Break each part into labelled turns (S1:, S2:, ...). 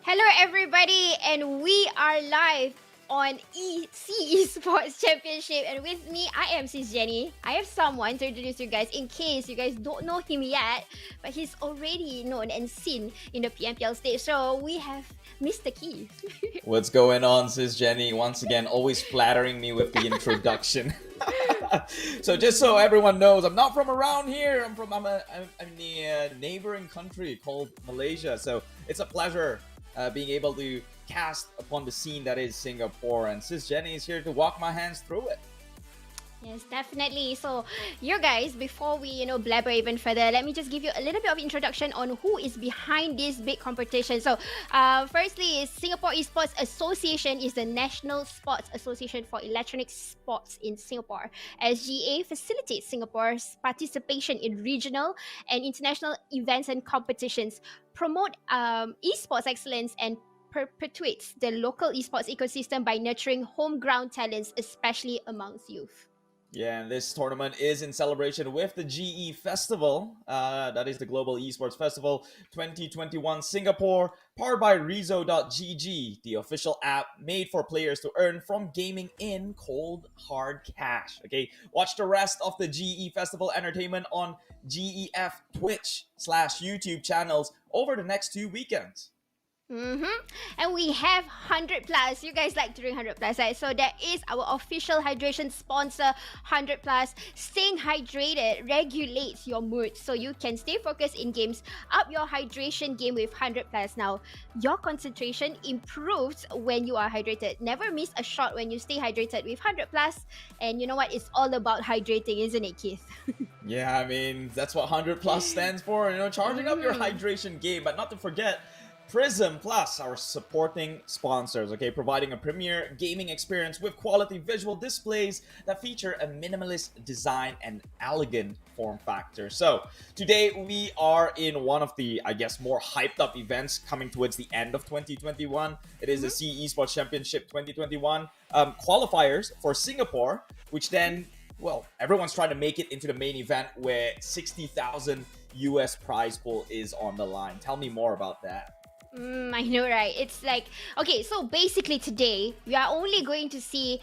S1: Hello, everybody, and we are live on Esports Championship. And with me, I am Sis Jenny. I have someone to introduce you guys in case you guys don't know him yet, but he's already known and seen in the PMPL stage. So we have Mr. Keith.
S2: What's going on, Sis Jenny? Once again, always flattering me with the introduction. So just so everyone knows, I'm not from around here. I'm in the neighboring country called Malaysia. So it's a pleasure being able to cast upon the scene that is Singapore. And Sis Jenny is here to walk my hands through it.
S1: Yes, definitely. So, you guys, before we, blabber even further, let me just give you a little bit of introduction on who is behind this big competition. So, firstly, Singapore Esports Association is the National Sports Association for Electronic Sports in Singapore. SGA facilitates Singapore's participation in regional and international events and competitions, promote esports excellence, and perpetuates the local esports ecosystem by nurturing homegrown talents, especially amongst youth.
S2: Yeah, and this tournament is in celebration with the GE Festival. That is the Global Esports Festival 2021 Singapore, powered by Rezo.gg, the official app made for players to earn from gaming in cold, hard cash. Okay, watch the rest of the GE Festival entertainment on GEF Twitch/YouTube channels over the next 2 weekends.
S1: And we have 100 plus. You guys like to drink 100 plus, right? So that is our official hydration sponsor, 100 plus. Staying hydrated regulates your mood, so you can stay focused in games. Up your hydration game with 100 plus. Now, your concentration improves when you are hydrated. Never miss a shot when you stay hydrated with 100 plus. And you know what? It's all about hydrating, isn't it, Keith?
S2: Yeah, I mean, that's what 100 plus stands for. Charging up your hydration game, but not to forget Prism Plus, our supporting sponsors, okay, providing a premier gaming experience with quality visual displays that feature a minimalist design and elegant form factor. So today we are in one of the, I guess, more hyped up events coming towards the end of 2021. It is the CE Esports Championship 2021 qualifiers for Singapore, which then, well, everyone's trying to make it into the main event where 60,000 US prize pool is on the line. Tell me more about that.
S1: I know, right? It's like, okay, so basically today, we are only going to see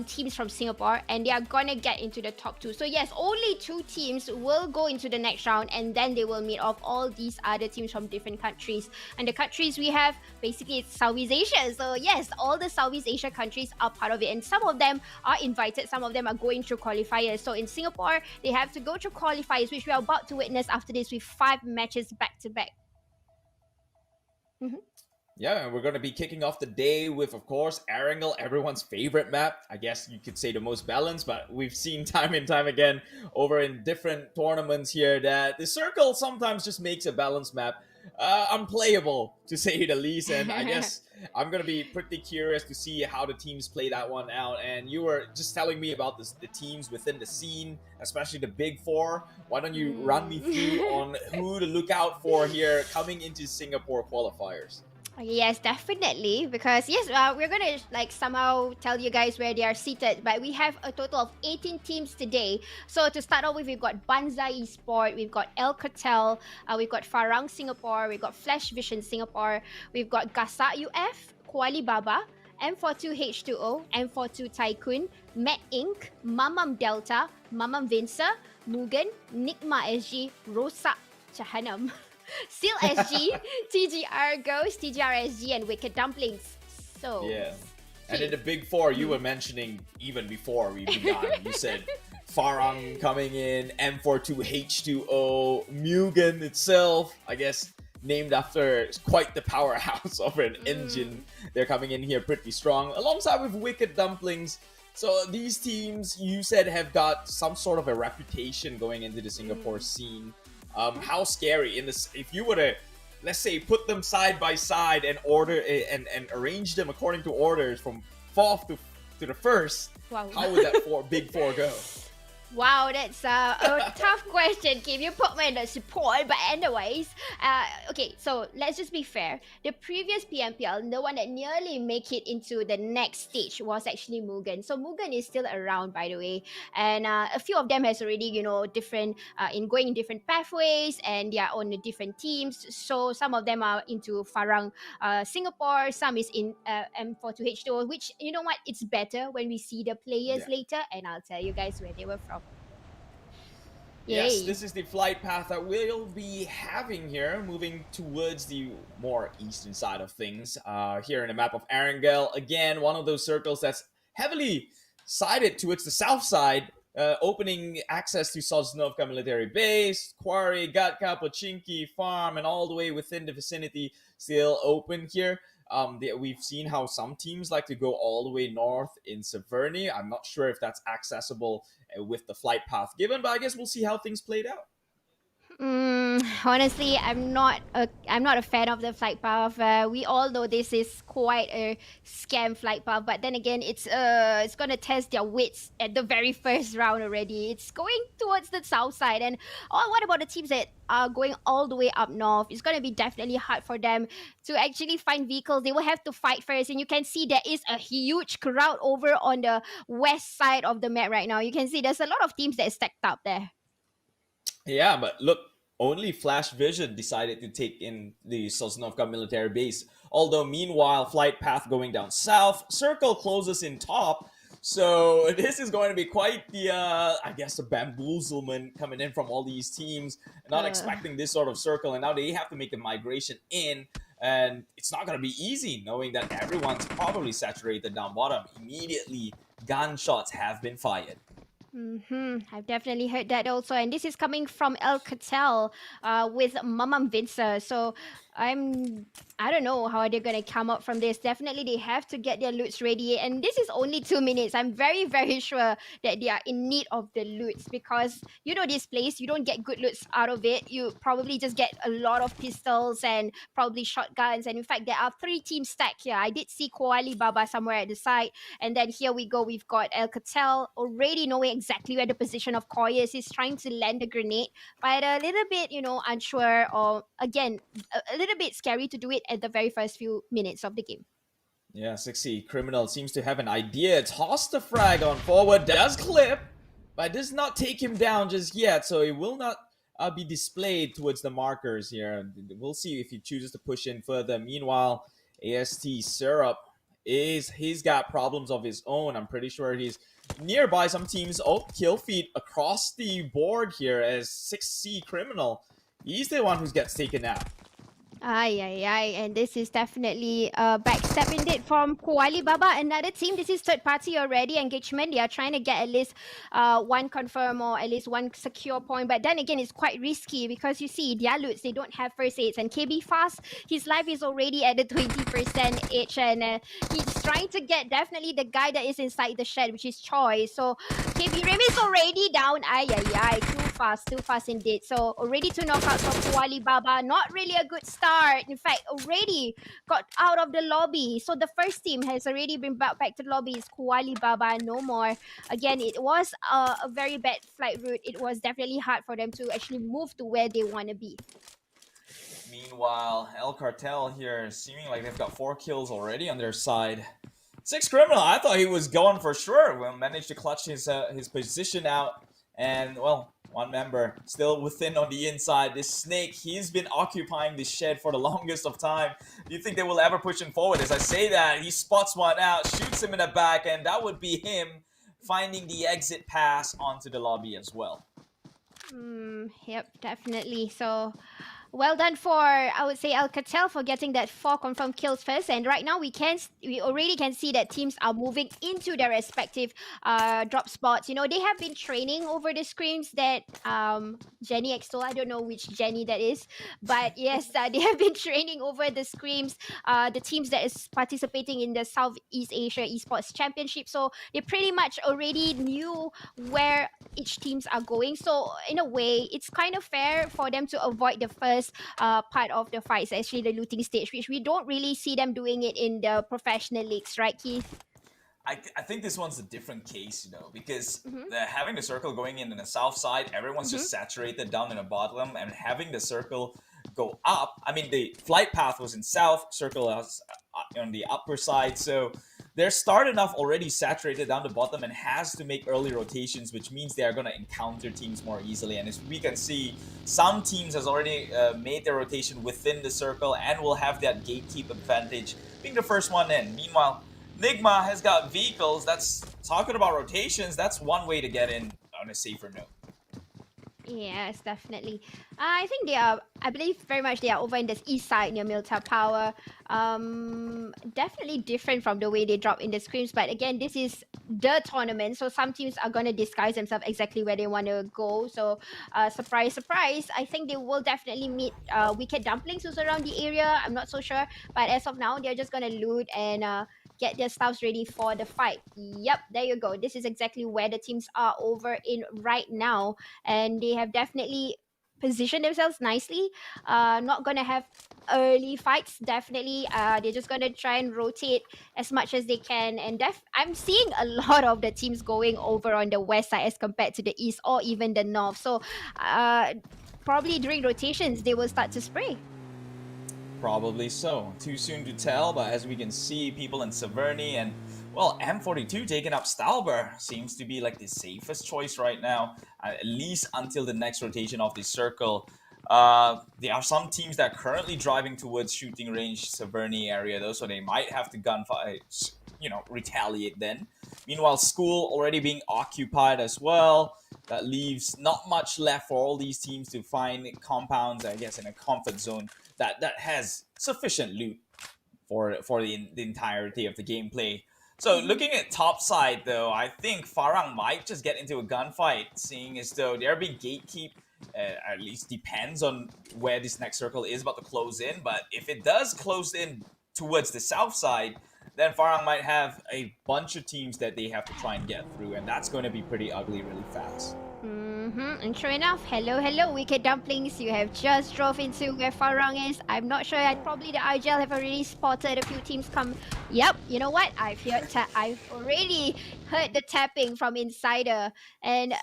S1: teams from Singapore, and they are gonna get into the top two. So yes, only 2 teams will go into the next round, and then they will meet off all these other teams from different countries. And the countries we have, basically it's Southeast Asia. So yes, all the Southeast Asia countries are part of it, and some of them are invited, some of them are going through qualifiers. So in Singapore, they have to go through qualifiers, which we are about to witness after this with 5 matches back to back.
S2: Yeah, and we're going to be kicking off the day with, of course, Erangel, everyone's favorite map. I guess you could say the most balanced, but we've seen time and time again over in different tournaments here that the circle sometimes just makes a balanced map unplayable, to say the least. And I guess I'm going to be pretty curious to see how the teams play that one out. And you were just telling me about the teams within the scene, especially the big 4. Why don't you run me through on who to look out for here coming into Singapore qualifiers?
S1: Yes, definitely. Because yes, we're gonna somehow tell you guys where they are seated. But we have a total of 18 teams today. So to start off with, we've got Banzai Esport, we've got Alcatel, we've got Farang Singapore, we've got Flash Vision Singapore, we've got Gasak UF, Kuali Baba, M42H2O, M42 Tycoon, Met Inc., Mamam Delta, Mamam Vincer, Mugen, Nikma SG, Rosak Chahanam, Seal SG, TGR Ghost, TGR SG, and Wicked Dumplings. So
S2: yeah, and in the big 4, you were mentioning even before we began. You said Farang coming in, M42H2O, Mugen itself, I guess named after quite the powerhouse of an engine. They're coming in here pretty strong, alongside with Wicked Dumplings. So these teams, you said, have got some sort of a reputation going into the Singapore scene. How scary in this, if you were to, let's say, put them side by side and order and arrange them according to orders from 4th to the 1st,
S1: wow.
S2: How would that big 4 go?
S1: Wow, that's a tough question, Kim. You put me in the support, but anyways, okay. So let's just be fair. The previous PMPL, the one that nearly make it into the next stage was actually Mugen. So Mugen is still around, by the way, and a few of them has already, different in going in different pathways, and they are on the different teams. So some of them are into Farang, Singapore. Some is in M42H2O. Which, you know what, it's better when we see the players
S2: Yeah.
S1: later, and I'll tell you guys where they were from.
S2: Yes,
S1: Yay.
S2: this is the flight path that we'll be having here, moving towards the more eastern side of things. Here in the map of Arangel, again, one of those circles that's heavily sided towards the south side, opening access to Sosnovka military base, quarry, Gatka, Pochinki, farm, and all the way within the vicinity still open here. We've seen how some teams like to go all the way north in Severny. I'm not sure if that's accessible with the flight path given, but I guess we'll see how things played out.
S1: Honestly, I'm not a fan of the flight path. We all know this is quite a scam flight path, but then again, it's gonna test their wits at the very first round already. It's going towards the south side, and what about the teams that are going all the way up north? It's gonna be definitely hard for them to actually find vehicles. They will have to fight first, and you can see there is a huge crowd over on the west side of the map right now. You can see there's a lot of teams that is stacked up there.
S2: Yeah, but look, only Flash Vision decided to take in the Sosnovka military base. Although, meanwhile, flight path going down south, Circle closes in top. So this is going to be quite the, I guess, the bamboozlement coming in from all these teams, not
S1: Uh,
S2: expecting this sort of circle, and now they have to make the migration in, and it's not going to be easy, knowing that everyone's probably saturated down bottom. Immediately, gunshots have been fired.
S1: I've definitely heard that also, and this is coming from El Catel, with Mamam Vincer. So I don't know how they're gonna come up from this. Definitely, they have to get their loots ready, and this is only 2 minutes. I'm very very sure that they are in need of the loots, because this place, you don't get good loots out of it. You probably just get a lot of pistols and probably shotguns. And in fact, there are 3 teams stacked here. I did see Koali Baba somewhere at the side. And then here we go. We've got El Catel already knowing exactly where the position of Koy is. He's trying to land a grenade, but a little bit, unsure, or again, a little bit scary to do it at the very first few minutes of the game.
S2: Yeah, 60 Criminal seems to have an idea. Toss the frag on forward, does clip, but does not take him down just yet, so he will not be displayed towards the markers here. We'll see if he chooses to push in further. Meanwhile, AST Syrup he's got problems of his own. I'm pretty sure he's nearby some teams. Oh, kill feed across the board here as 6C Criminal. He's the one who gets taken out.
S1: Aye, aye, aye. And this is definitely backstab indeed from Kuali Baba. Another team. This is third party already. Engagement. They are trying to get at least one confirm or at least one secure point. But then again, it's quite risky, because you see, their loots, they don't have first aids. And KB Fast, his life is already at the 20% edge. And he's trying to get definitely the guy that is inside the shed, which is Choi. So KB Rim is already down. Aye, aye, aye. Too fast indeed. So already 2 knockouts from Kuali Baba. Not really a good start. In fact, already got out of the lobby. So the first team has already been brought back to the lobby. It's Kuali Baba, no more. Again, it was a very bad flight route. It was definitely hard for them to actually move to where they want to be.
S2: Meanwhile, El Cartel here seeming like they've got 4 kills already on their side. 6 Criminal, I thought he was going for sure. Well, managed to clutch his position out. And, well, one member still within on the inside. This Snake, he's been occupying this shed for the longest of time. Do you think they will ever push him forward? As I say that, he spots one out, shoots him in the back, and that would be him finding the exit pass onto the lobby as well.
S1: Yep, definitely. So well done for, I would say, Alcatel for getting that 4 confirmed kills first. And right now we already can see that teams are moving into their respective drop spots. They have been training over the screens that Jenny Extol, I don't know which Jenny that is, but yes, they have been training over the screens, the teams that is participating in the Southeast Asia Esports Championship. So they pretty much already knew where each teams are going. So in a way, it's kind of fair for them to avoid the first part of the fights, actually the looting stage, which we don't really see them doing it in the professional leagues, right, Keith?
S2: I think this one's a different case, because
S1: Mm-hmm.
S2: having the circle going in the south side, everyone's
S1: Mm-hmm.
S2: just saturated down in the bottom, and having the circle go up. I mean, the flight path was in south, circle was on the upper side, so they're starting off already saturated down the bottom and has to make early rotations, which means they are going to encounter teams more easily. And as we can see, some teams has already made their rotation within the circle and will have that gatekeep advantage, being the first one in. Meanwhile, Nigma has got vehicles. That's talking about rotations. That's one way to get in on a safer note.
S1: Yes, definitely. I think they are. I believe very much they are over in the east side near Milta Power. Definitely different from the way they drop in the scrims. But again, this is the tournament, so some teams are gonna disguise themselves exactly where they want to go. So, surprise, surprise. I think they will definitely meet Wicked Dumplings who's around the area. I'm not so sure, but as of now, they're just gonna loot and get their stuffs ready for the fight. Yep, there you go. This is exactly where the teams are over in right now, and they have definitely positioned themselves nicely. Not gonna have early fights. Definitely, they're just gonna try and rotate as much as they can. And I'm seeing a lot of the teams going over on the west side as compared to the east or even the north. So, probably during rotations they will start to spray.
S2: Probably so. Too soon to tell, but as we can see, people in Severny and, well, M42 taking up Stalber seems to be like the safest choice right now, at least until the next rotation of the circle. There are some teams that are currently driving towards shooting range Severny area, though, so they might have to gunfight, retaliate then. Meanwhile, school already being occupied as well. That leaves not much left for all these teams to find compounds, I guess, in a comfort zone that has sufficient loot for the entirety of the gameplay. So
S1: Mm-hmm.
S2: looking at top side though, I think Farang might just get into a gunfight, seeing as though they're being gatekeep. At least depends on where this next circle is about to close in. But if it does close in towards the south side, then Farang might have a bunch of teams that they have to try and get through, and that's going to be pretty ugly really fast.
S1: Mm-hmm. And sure enough, hello, hello, Wicked Dumplings. You have just drove into where Farang is. I'm not sure. Probably the IGL have already spotted a few teams come. Yep. You know what? I've already heard the tapping from Insider, and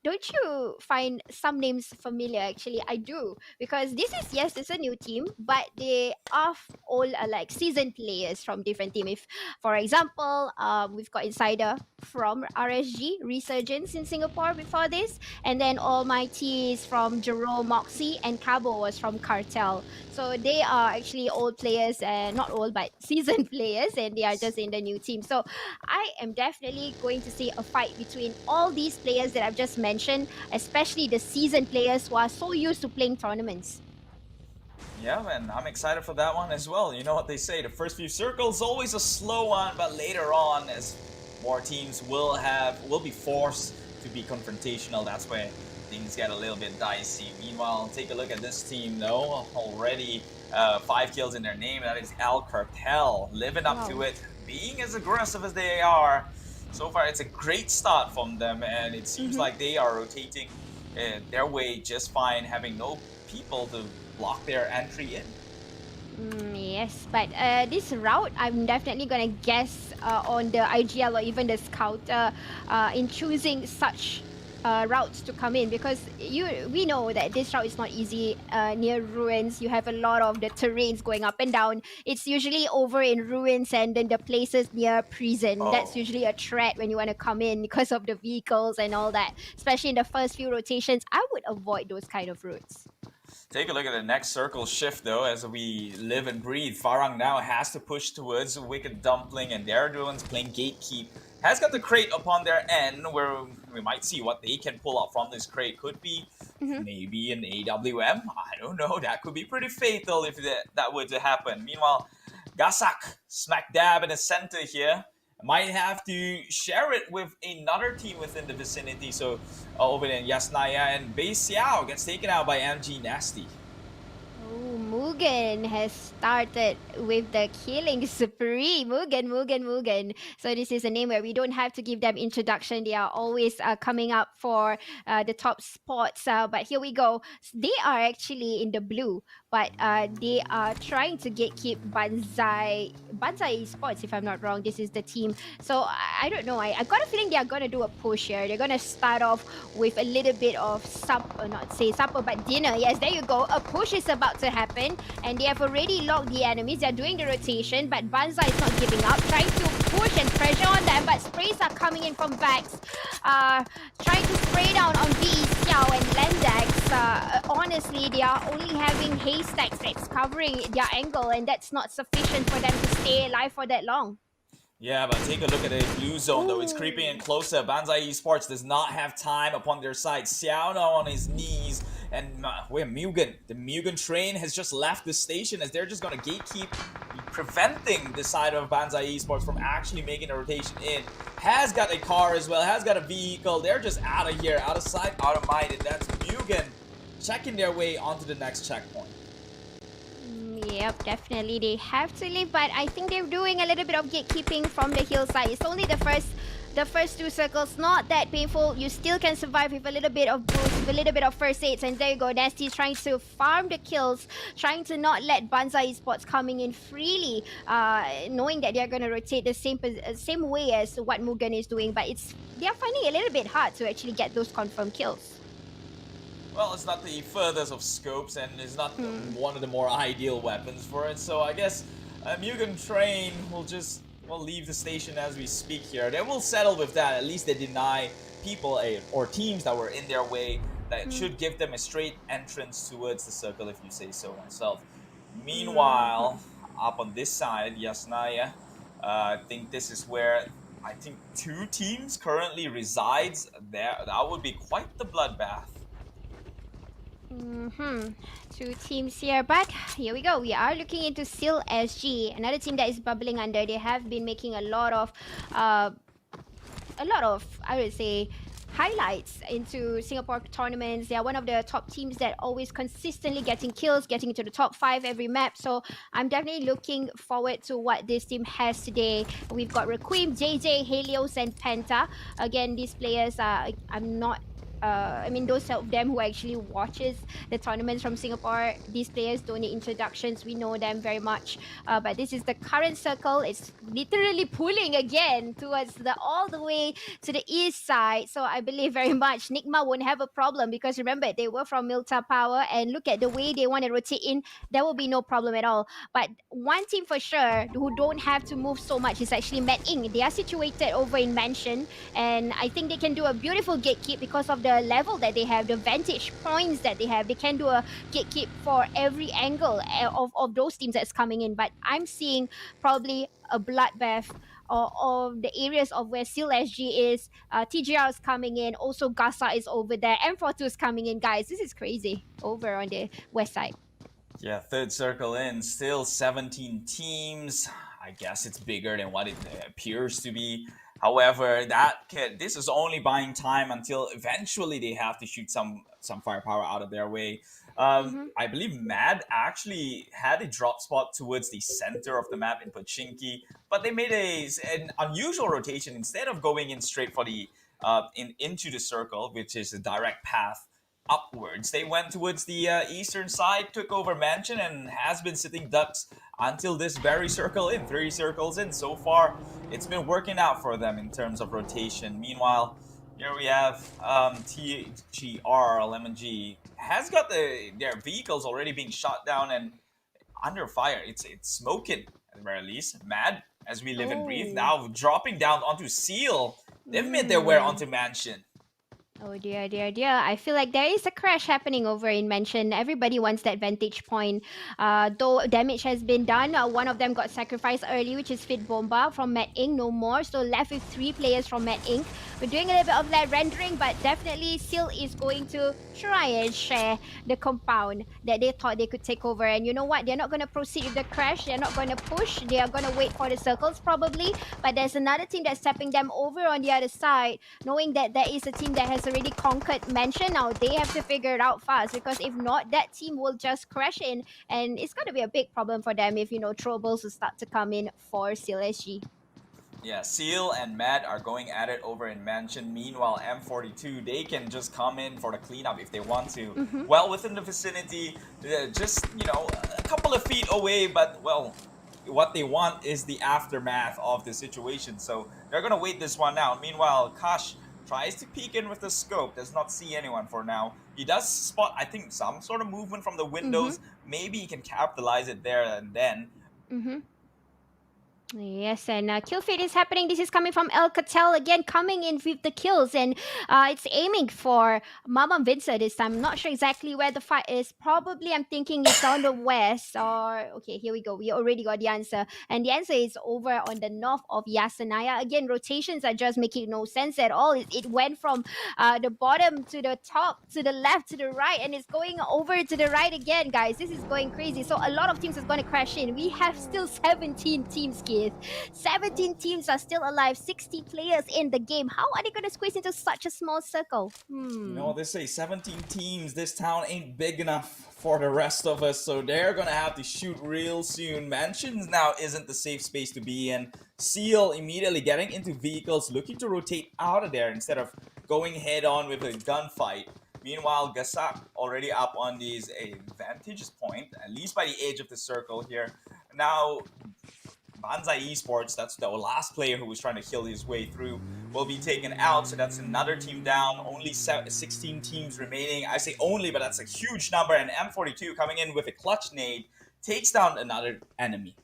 S1: don't you find some names familiar? Actually, I do, because this is, yes, it's a new team, but they are all like seasoned players from different team. If, for example, we've got Insider from RSG Resurgence in Singapore before this, and then Almighty is from Jerome Moxie, and Cabo was from Cartel. So they are actually old players, and not old but seasoned players, and they are just in the new team. So I am definitely going to see a fight between all these players that I've just mentioned, especially the seasoned players who are so used to playing tournaments.
S2: Yeah, man, I'm excited for that one as well. You know what they say, the first few circles always a slow one, but later on, as more teams will be forced to be confrontational, that's where things get a little bit dicey. Meanwhile, take a look at this team though. Already 5 kills in their name. That is Al Cartel, living up to
S1: Wow.
S2: it, being as aggressive as they are. So far, it's a great start from them, and it seems
S1: Mm-hmm.
S2: like they are rotating their way just fine, having no people to block their entry in.
S1: Yes, but this route, I'm definitely gonna guess on the IGL or even the Scouter in choosing such routes to come in, because we know that this route is not easy. Near ruins, you have a lot of the terrains going up and down. It's usually over in ruins, and then the places near prison. That's
S2: Oh,
S1: usually a threat when you want to come in because of the vehicles and all that. Especially in the first few rotations, I would avoid those kind of routes.
S2: take a look at the next circle shift though, as we live and breathe. Farang now has to push towards Wicked Dumpling, and their ones playing Gatekeep. Has got the crate upon their end, where we might see what they can pull out from this crate. Could be
S1: Mm-hmm.
S2: maybe an AWM. I don't know. That could be pretty fatal if that were to happen. Meanwhile, Gasak smack dab in the center here. Might have to share it with another team within the vicinity. So over there, Yasnaya and Bei Xiao gets taken out by MG Nasty.
S1: Oh, Mugen has started with the killing spree. Mugen. So this is a name where we don't have to give them introduction. They are always coming up for the top spots. But here we go. They are actually in the blue, but they are trying to gatekeep Banzai Esports, if I'm not wrong. This is the team. So I don't know. I got a feeling they are gonna do a push here. They're gonna start off with a little bit of supper, not say supper, but dinner. Yes, there you go. A push is about to happen, and they have already locked the enemies. They're doing the rotation, but Banzai is not giving up, trying to push and pressure on them, but sprays are coming in from Vax. Trying to spray down on V, Xiao, and Lendex. Honestly, they are only having haystacks that's covering their angle, and that's not sufficient for them to stay alive for that long.
S2: Yeah, but take a look at the blue zone, though. It's creeping in
S1: Ooh.
S2: closer. Banzai Esports does not have time upon their side. Xiao now on his knees. And where Mugen? The Mugen train has just left the station as they're just going to gatekeep, preventing the side of Banzai Esports from actually making a rotation in. Has got a car as well, has got a vehicle. They're just out of here, out of sight, out of mind. And that's Mugen checking their way onto the next checkpoint.
S1: Yep, definitely they have to leave, but I think they're doing a little bit of gatekeeping from the hillside. It's only the first two circles, not that painful. You still can survive with a little bit of boost, with a little bit of first aids, and there you go. Nasty's trying to farm the kills, trying to not let Banzai Esports coming in freely, knowing that they're gonna rotate the same way as what Mugen is doing, but they're finding it a little bit hard to actually get those confirmed kills.
S2: Well, it's not the furthest of scopes, and it's not one of the more ideal weapons for it. So I guess Mugen Train will just leave the station as we speak here. They will settle with that. At least they deny people or teams that were in their way that should give them a straight entrance towards the circle, if you say so myself. Meanwhile, up on this side, Yasnaya, I think this is where I think two teams currently resides. That would be quite the bloodbath.
S1: Two teams here, but here we go. We are looking into Seal SG, another team that is bubbling under. They have been making a lot of, I would say, highlights into Singapore tournaments. They are one of the top teams that always consistently getting kills, getting into the top 5 every map. So I'm definitely looking forward to what this team has today. We've got Requiem, JJ, Helios, and Penta. Again, these players are, those of them who actually watches the tournaments from Singapore, these players don't need introductions. We know them very much. But this is the current circle. It's literally pulling again towards all the way to the east side. So I believe very much Nigma won't have a problem because remember, they were from Milta Power and look at the way they want to rotate in. There will be no problem at all. But one team for sure who don't have to move so much is actually Met Ing. They are situated over in Mansion, and I think they can do a beautiful gatekeep because of the level that they have, the vantage points that they have. They can do a gatekeep for every angle of those teams that's coming in. But I'm seeing probably a bloodbath of the areas of where Seal SG is. TGR is coming in. Also, Gasa is over there. M42 is coming in, guys. This is crazy over on the west side.
S2: Yeah, third circle in, still 17 teams. I guess it's bigger than what it appears to be. However, this is only buying time until eventually they have to shoot some firepower out of their way. I believe Mad actually had a drop spot towards the center of the map in Pachinki, but they made an unusual rotation. Instead of going in straight for the into the circle, which is a direct path upwards, they went towards the eastern side, took over Mansion, and has been sitting ducks until this very circle in. 3 circles in so far. It's been working out for them in terms of rotation. Meanwhile, here we have TGR Lemon G has got their vehicles already being shot down and under fire. It's smoking at the very least. Mad as we live and breathe. Now dropping down onto Seal. They've made their way onto Mansion.
S1: Oh dear, dear, dear. I feel like there is a crash happening over in Mansion. Everybody wants that vantage point. Though damage has been done, one of them got sacrificed early, which is Fit Bomba from Met Inc. No more. So left with 3 players from Met Inc. We're doing a little bit of that rendering, but definitely Seal is going to try and share the compound that they thought they could take over. And you know what? They're not going to proceed with the crash. They're not going to push. They are going to wait for the circles probably. But there's another team that's stepping them over on the other side, knowing that there is a team that has already conquered Mansion. Now they have to figure it out fast because if not, that team will just crash in, and it's going to be a big problem for them if, you know, troubles will start to come in for CLSG.
S2: Yeah, Seal and Matt are going at it over in Mansion. Meanwhile, M42, they can just come in for the cleanup if they want to.
S1: Mm-hmm.
S2: Well, within the vicinity, just, a couple of feet away, but, well, what they want is the aftermath of the situation. So they're going to wait this one out. Meanwhile, Kash tries to peek in with the scope, does not see anyone for now. He does spot, I think, some sort of movement from the
S1: Mm-hmm.
S2: windows. Maybe he can capitalize it there and then.
S1: Mm-hmm. Yes, and kill feed is happening. This is coming from El Catel again, coming in with the kills, and it's aiming for Mama Vince this time. I'm not sure exactly where the fight is. Probably, I'm thinking it's on the west. Or okay, here we go. We already got the answer, and the answer is over on the north of Yasanaya. Again, rotations are just making no sense at all. It went from the bottom to the top, to the left, to the right, and it's going over to the right again, guys. This is going crazy. So a lot of teams is going to crash in. We have still 17 teams, Keith. 17 teams are still alive, 60 players in the game. How are they going to squeeze into such a small circle?
S2: They say 17 teams. This town ain't big enough for the rest of us, so they're gonna have to shoot real soon. Mansions now isn't the safe space to be in. Seal immediately getting into vehicles, looking to rotate out of there instead of going head on with a gunfight. Meanwhile, Gasak already up on these a vantage point, at least by the edge of the circle here. Now, Banzai Esports, that's the last player who was trying to kill his way through, will be taken out. So that's another team down. Only 16 teams remaining. I say only, but that's a huge number. And M42 coming in with a clutch nade takes down another enemy.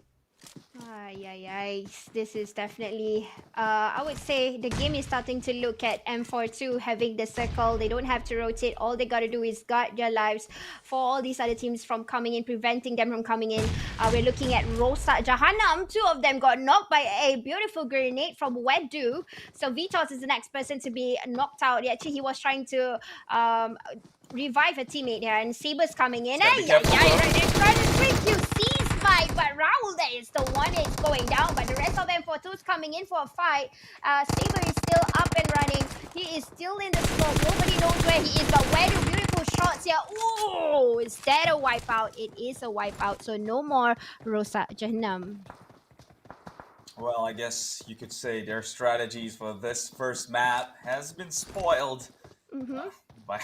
S1: Yeah. This is definitely, I would say the game is starting to look at M42 having the circle. They don't have to rotate. All they got to do is guard their lives for all these other teams from coming in, preventing them from coming in. We're looking at Rosa Jahannam. Two of them got knocked by a beautiful grenade from Wedu. So Vitos is the next person to be knocked out. Actually, he was trying to revive a teammate there, and Saber's coming in. They're trying to trick you. Fight, but Raul there is the one that's going down, but the rest of M42 is coming in for a fight. Saber is still up and running. He is still in the smoke. Nobody knows where he is, but where do beautiful shots here. Ooh, is that a wipeout? It is a wipeout, so no more Rosa Jahannam.
S2: Well, I guess you could say their strategies for this first map has been spoiled by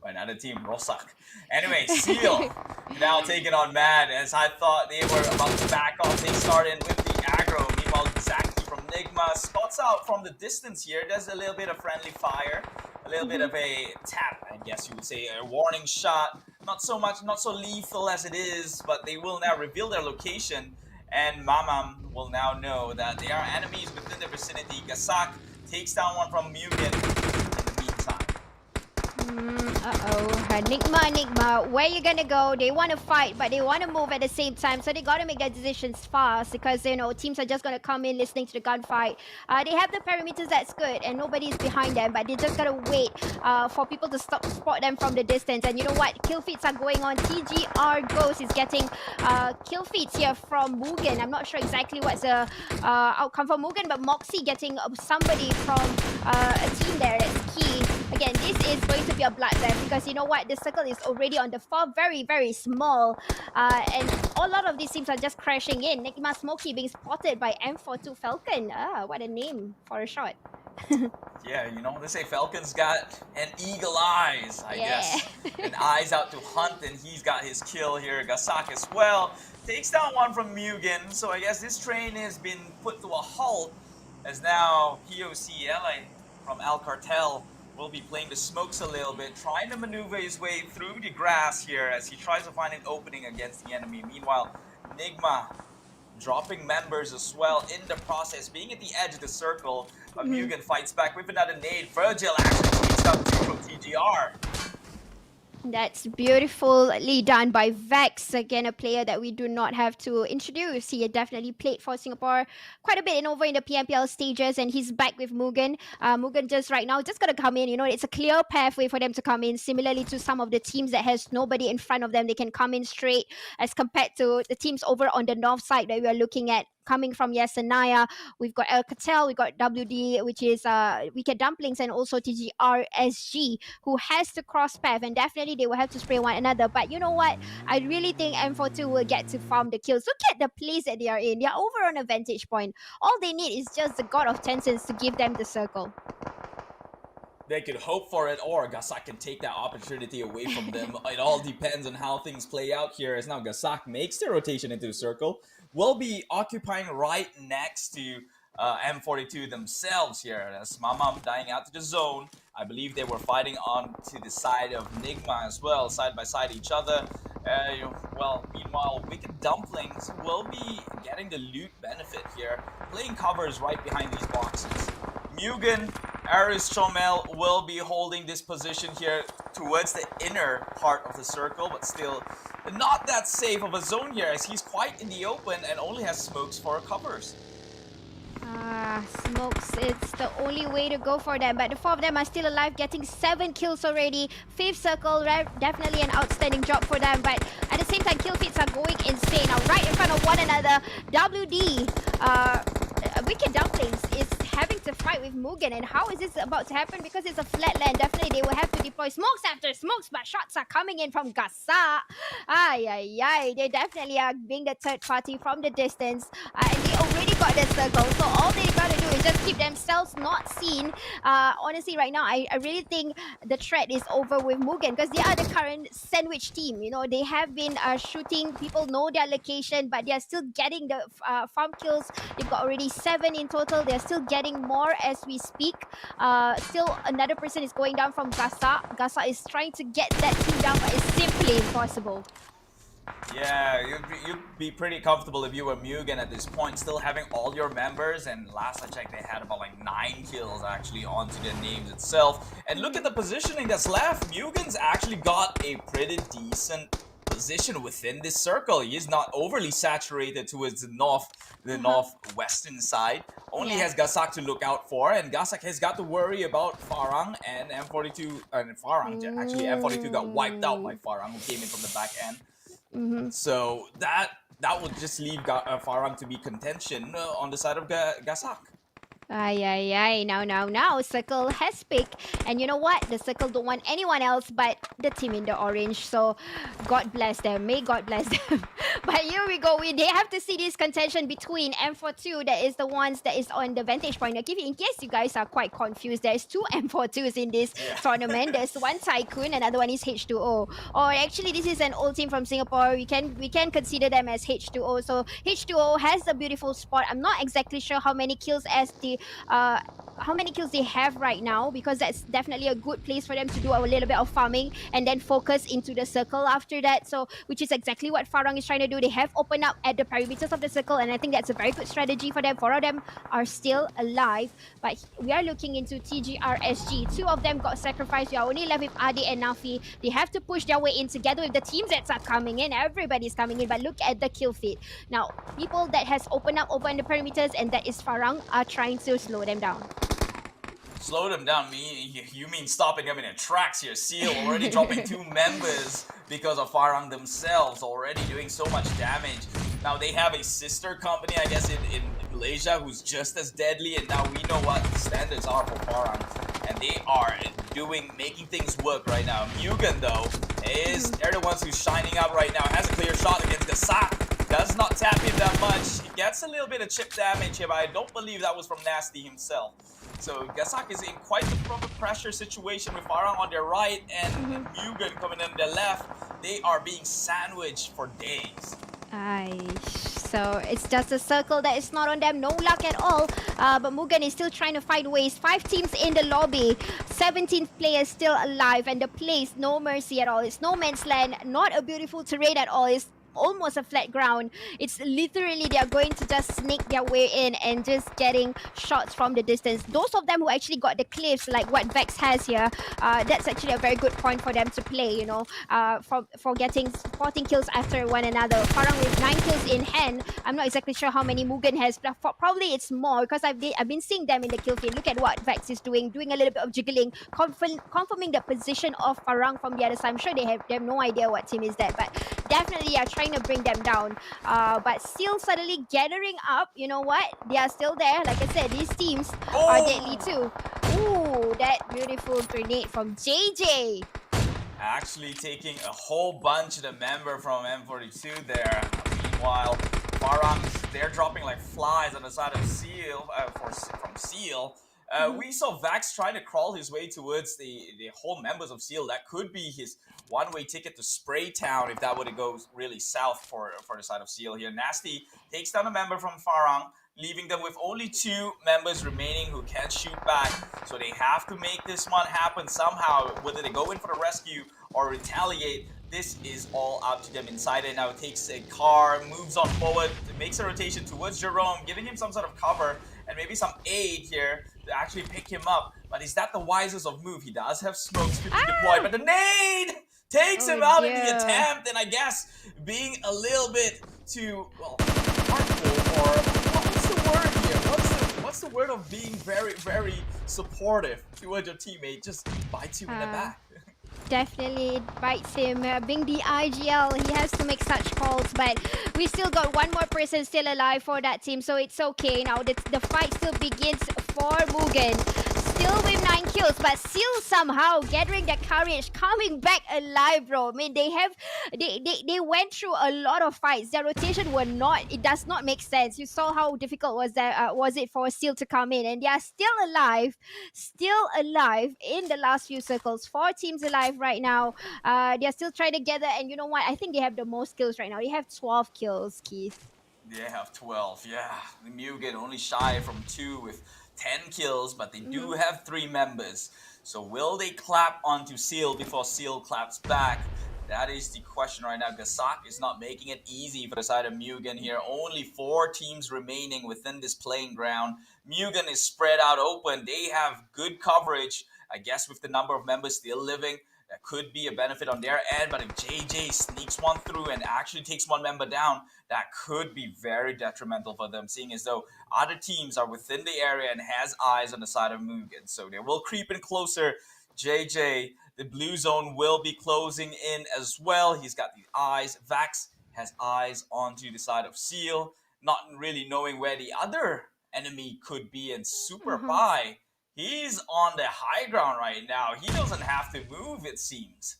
S2: another team, Rosak. Anyway, Seal now taking on Mad. As I thought they were about to back off, they start in with the aggro. Meanwhile, Zaki from Nigma spots out from the distance here. Does a little bit of friendly fire, a little bit of a tap, I guess you would say, a warning shot. Not so much, not so lethal as it is, but they will now reveal their location. And Mamam will now know that they are enemies within the vicinity. Gasak takes down one from Mugen.
S1: Enigma, where you gonna go? They want to fight, but they want to move at the same time, so they gotta make their decisions fast because teams are just gonna come in listening to the gunfight. They have the perimeters that's good, and nobody's behind them, but they just gotta wait for people to spot them from the distance. And you know what? Kill feeds are going on. TGR Ghost is getting kill feeds here from Mugen. I'm not sure exactly what's the outcome for Mugen, but Moxie getting somebody from a team there. That's key. Again, this is going to be a bloodbath because you know what? The circle is already on the far, very, very small. And a lot of these teams are just crashing in. Nigma Smokey being spotted by M42 Falcon. What a name for a shot.
S2: Yeah, they say Falcon's got an eagle eyes, I guess. And eyes out to hunt, and he's got his kill here. Gasak as well. Takes down one from Mugen. So I guess this train has been put to a halt as now POC LA from Al Cartel will be playing the smokes a little bit, trying to maneuver his way through the grass here as he tries to find an opening against the enemy. Meanwhile, Nigma dropping members as well in the process, being at the edge of the circle. Mugen fights back with another nade. Virgil actually takes down two from TGR.
S1: That's beautifully done by Vex. Again, a player that we do not have to introduce. He definitely played for Singapore quite a bit over in the PMPL stages, and he's back with Mugen. Mugen just right now just got to come in. It's a clear pathway for them to come in, similarly to some of the teams that has nobody in front of them. They can come in straight as compared to the teams over on the north side that we are looking at. coming from Yasanaya. We've got Alcatel, we've got WD, which is Wicked Dumplings, and also TGRSG, who has to cross path, and definitely they will have to spray one another. But you know what? I really think M42 will get to farm the kills. Look at the place that they are in. They're over on a vantage point. All they need is just the God of Tencents to give them the circle.
S2: They could hope for it, or Gasak can take that opportunity away from them. It all depends on how things play out here. As now Gasak makes the rotation into a circle, will be occupying right next to M42 themselves here. As Mama dying out to the zone. I believe they were fighting on to the side of Nigma as well, side by side each other. Well, meanwhile, Wicked Dumplings will be getting the loot benefit here, playing covers right behind these boxes. Mugen, Aris Chomel will be holding this position here towards the inner part of the circle, but still not that safe of a zone here, as he's quite in the open and only has smokes for covers.
S1: Smokes, it's the only way to go for them, but the four of them are still alive, getting 7 kills already. 5th circle, definitely an outstanding job for them, but at the same time, kill feeds are going insane. Now, right in front of one another, WD, Wicked Dumplings is having to fight with Mugen, and how is this about to happen? Because it's a flat land, definitely they will have to deploy smokes after smokes, but shots are coming in from Gasa. They definitely are being the third party from the distance, and they already got the circle, so all they gotta do is just keep themselves not seen. Honestly, right now, I really think the threat is over with Mugen, because they are the current sandwich team. You know, they have been shooting, people know their location, but they are still getting the farm kills. They've got already 7 in total. They're still getting more as we speak. Still, another person is going down from Gasa. Gasa is trying to get that team down, but it's simply impossible.
S2: Yeah, you'd be pretty comfortable if you were Mugen at this point, still having all your members, and last I checked they had about like 9 kills actually onto their names itself. And look at the positioning that's left. Mugen's actually got a pretty decent position within this circle. He is not overly saturated towards the northwestern side. Only has Gasak to look out for, and Gasak has got to worry about Farang and M42. And Farang, actually M42 got wiped out by Farang, who came in from the back end. So that would just leave Farang to be contention on the side of Gasak.
S1: Now, Circle has picked, and you know what? The Circle don't want anyone else but the team in the orange, so God bless them. May God bless them. But here we go. They have to see this contention between M42, that is the ones that is on the vantage point. Like, in case you guys are quite confused, there's 2 M42s in this tournament. There's one Tycoon, another one is H2O. Or actually, this is an old team from Singapore. We can consider them as H2O. So H2O has a beautiful spot. I'm not exactly sure how many kills as the how many kills they have right now, because that's definitely a good place for them to do a little bit of farming and then focus into the circle after that. So, which is exactly what Farang is trying to do. They have opened up at the perimeters of the circle, and I think that's a very good strategy for them. 4 of them are still alive, but we are looking into TGRSG. 2 of them got sacrificed. We are only left with Adi and Nafi. They have to push their way in together with the teams that are coming in. Everybody's coming in, but look at the kill feed. Now, people that has opened up over the perimeters, and that is Farang, are trying to slow them down.
S2: Slow them down, you mean stopping them in their tracks here. Seal already dropping 2 members because of Farang themselves, already doing so much damage. Now they have a sister company, I guess, in Malaysia, who's just as deadly, and now we know what the standards are for Farang. And they are making things work right now. Mugen, though, they're the ones who's shining up right now. Has a clear shot against Gasak. Does not tap him that much. He gets a little bit of chip damage here, but I don't believe that was from Nasty himself. So Gasak is in quite the proper pressure situation with Farang on their right and Mugen coming on their left. They are being sandwiched for days.
S1: So it's just a circle that is not on them. No luck at all. But Mugen is still trying to find ways. 5 teams in the lobby. 17 players still alive. And the place, no mercy at all. It's no man's land. Not a beautiful terrain at all. It's almost a flat ground. It's literally they are going to just sneak their way in and just getting shots from the distance. Those of them who actually got the cliffs, like what Vex has here, that's actually a very good point for them to play, you know, for getting 14 kills after one another. Farang with 9 kills in hand. I'm not exactly sure how many Mugen has, but probably it's more, because I've been seeing them in the kill feed. Look at what Vex is doing a little bit of jiggling, confirming the position of Farang from the other side. I'm sure they have no idea what team is that, but definitely are trying trying to bring them down. But still suddenly gathering up. You know what? They are still there. Like I said, these teams are deadly
S2: Oh!
S1: too. Ooh, that beautiful grenade from JJ.
S3: Actually taking a whole bunch of the member from M42 there. Meanwhile, Farang, they're dropping like flies on the side of Seal, from Seal. We saw Vax trying to crawl his way towards the whole members of Seal. That could be his one-way ticket to Spray Town if that would go really south for the side of Seal here. Nasty takes down a member from Farang, leaving them with only 2 members remaining who can shoot back. So they have to make this one happen somehow, whether they go in for the rescue or retaliate. This is all up to them. Insider now takes a car, moves on forward, makes a rotation towards Jerome, giving him some sort of cover and maybe some aid here to actually pick him up. But is that the wisest of move? He does have smokes to be deployed, but the nade takes him out in the attempt, and I guess being a little bit too, well, artful, or what's the word here? What's the word of being very, very supportive towards your teammate? Just bites you in the back.
S1: Definitely it bites him. Being the IGL, he has to make such calls. But we still got one more person still alive for that team, so it's okay. Now the fight still begins for Mugen. Still with 9 kills, but still somehow gathering the courage, coming back alive, bro. I mean, they went through a lot of fights. Their rotation were not. It does not make sense. You saw how difficult was it for Seal to come in, and they are still alive in the last few circles. 4 teams alive right now. They're still trying to gather, and you know what? I think they have the most kills right now. They have 12 kills, Keith.
S3: They have 12, yeah. The Mugen only shy from 2 with 10 kills, but they do have 3 members. So will they clap onto Seal before Seal claps back? That is the question right now. Gasak is not making it easy for the side of Mugen here. Only 4 teams remaining within this playing ground. Mugen is spread out open. They have good coverage. I guess with the number of members still living, that could be a benefit on their end. But if JJ sneaks one through and actually takes one member down, that could be very detrimental for them, seeing as though other teams are within the area and has eyes on the side of Mugen. So they will creep in closer. JJ, the blue zone will be closing in as well. He's got the eyes. Vax has eyes onto the side of Seal, not really knowing where the other enemy could be. And Super Pi, he's on the high ground right now. He doesn't have to move, it seems.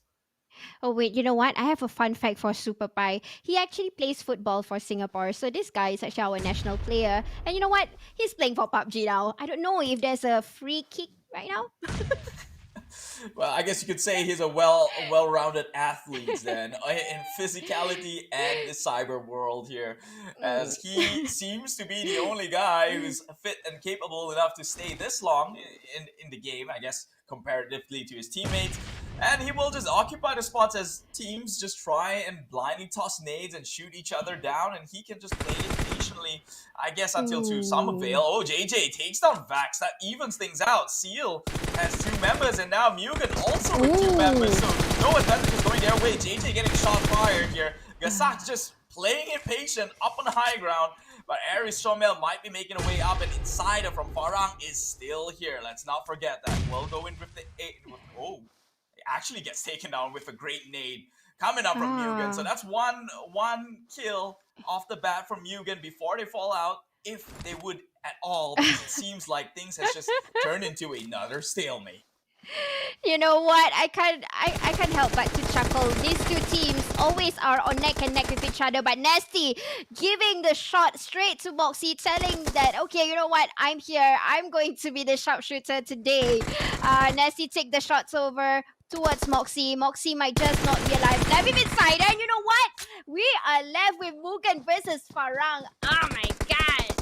S1: Oh wait, you know what? I have a fun fact for Super Pi. He actually plays football for Singapore. So this guy is actually our national player. And you know what? He's playing for PUBG now. I don't know if there's a free kick right now.
S2: Well, I guess you could say he's a well-rounded athlete then in physicality and the cyber world here, as he seems to be the only guy who's fit and capable enough to stay this long in the game, I guess, comparatively to his teammates. And he will just occupy the spots as teams just try and blindly toss nades and shoot each other down, and he can just play it patiently, I guess, until to some avail. Oh, JJ takes down Vax. That evens things out. Seal has 2 members, and now Mugen also with 2 members, so no advantage is going their way. JJ getting shot fired here. Gasak just playing it patient up on the high ground, but Aries Shomel might be making a way up, and Insider from Farang is still here. Let's not forget that. We'll go in with the 8. Oh, actually gets taken down with a great nade coming up from Mugen. So that's one kill off the bat from Mugen before they fall out, if they would at all. It seems like things has just turned into another stalemate.
S1: You know what? I can't help but to chuckle. These 2 teams always are on neck and neck with each other, but Nasty giving the shot straight to Moxie, telling that, okay, you know what? I'm here. I'm going to be the sharpshooter today. Nasty take the shots over towards Moxie. Moxie might just not be alive. Left him inside, and you know what? We are left with Mugen versus Farang. Oh my god.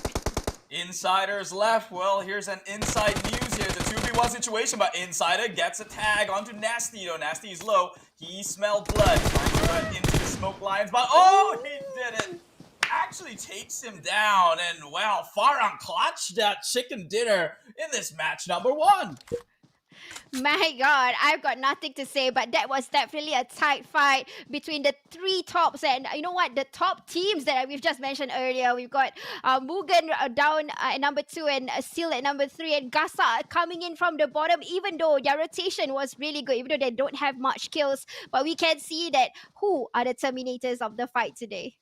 S3: Insiders left. Well, here's an inside news here. The 2v1 situation, but Insider gets a tag onto Nasty. Though Nasty is low. He smelled blood. Trying to run into the smoke lines, but oh, he did it. Actually takes him down, and well, Farang clutched that chicken dinner in this match number 1.
S1: My God, I've got nothing to say, but that was definitely a tight fight between the three tops. And you know what? The top teams that we've just mentioned earlier, we've got Mugen down at number 2 and Seal at number 3, and Gasa coming in from the bottom, even though their rotation was really good, even though they don't have much kills. But we can see that who are the terminators of the fight today.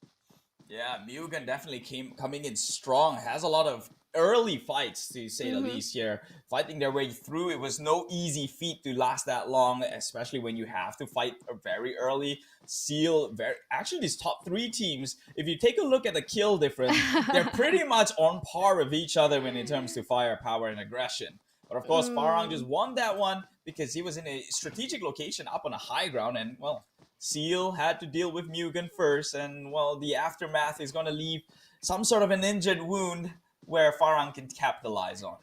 S3: Yeah, Mugen definitely coming in strong. Has a lot of early fights, to say the least here. Fighting their way through. It was no easy feat to last that long, especially when you have to fight very early. Seal, actually these top 3 teams, if you take a look at the kill difference, they're pretty much on par with each other when it comes to firepower and aggression. But of course, Farang just won that one because he was in a strategic location up on a high ground, and well, Seal had to deal with Mugen first, and well, the aftermath is going to leave some sort of an injured wound where Farang can capitalize on.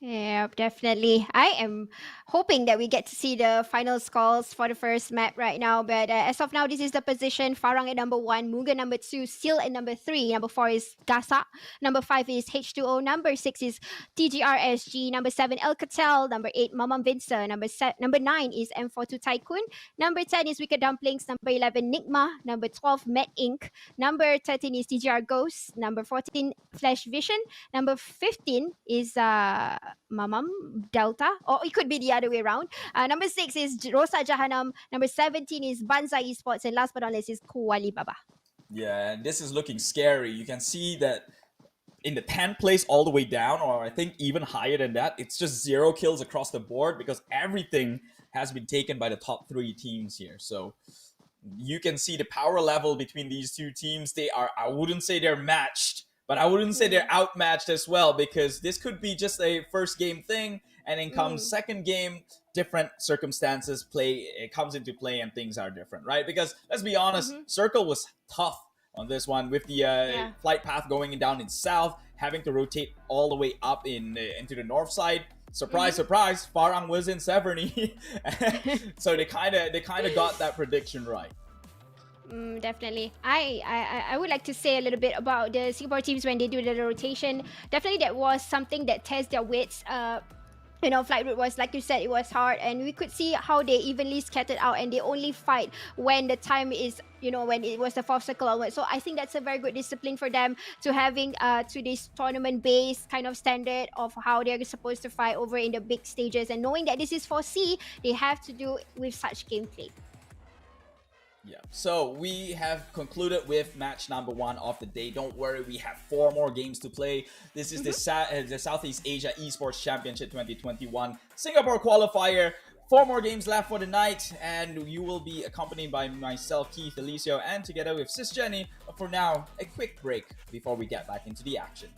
S1: Yeah, definitely. I am hoping that we get to see the final scores for the first map right now. But as of now, this is the position. Farang at number 1, Mugen number 2, Seal at number 3. Number 4 is Gasa. Number 5 is H2O. Number 6 is TGRSG. Number 7, El Catel. Number 8, Mamam Vincer. Number 9 is M42 Tycoon. Number 10 is Wicked Dumplings. Number 11, Nigma. Number 12, Met Inc. Number 13 is TGR Ghost. Number 14, Flash Vision. Number 15 is Mamam Delta, or it could be the other way around. Number 6 is Rosa Jahanam. Number 17 is Banzai Esports, and last but not least is Kuwalibaba.
S3: Yeah, and this is looking scary. You can see that in the 10th place all the way down, or I think even higher than that, it's just 0 kills across the board because everything has been taken by the top 3 teams here. So you can see the power level between these two teams. They are, I wouldn't say they're matched, but I wouldn't say they're outmatched as well, because this could be just a first game thing, and then comes second game, different circumstances it comes into play, and things are different, right? Because let's be honest, Circle was tough on this one with the flight path going down in south, having to rotate all the way up into the north side. Surprise, surprise, Farang was in Severny. So they kind of got that prediction right.
S1: Definitely. I would like to say a little bit about the Singapore teams when they do the rotation. Definitely that was something that tests their wits. Flight route was, like you said, it was hard, and we could see how they evenly scattered out, and they only fight when the time is, when it was the 4th circle onward. So I think that's a very good discipline for them to having to this tournament based kind of standard of how they're supposed to fight over in the big stages, and knowing that this is 4C, they have to do with such gameplay.
S2: Yeah, so we have concluded with match number 1 of the day. Don't worry, we have 4 more games to play. This is the Southeast Asia Esports Championship 2021 Singapore qualifier. 4 more games left for the night, and you will be accompanied by myself, Keith, Alicio, and together with Sis Jenny. But for now, a quick break before we get back into the action.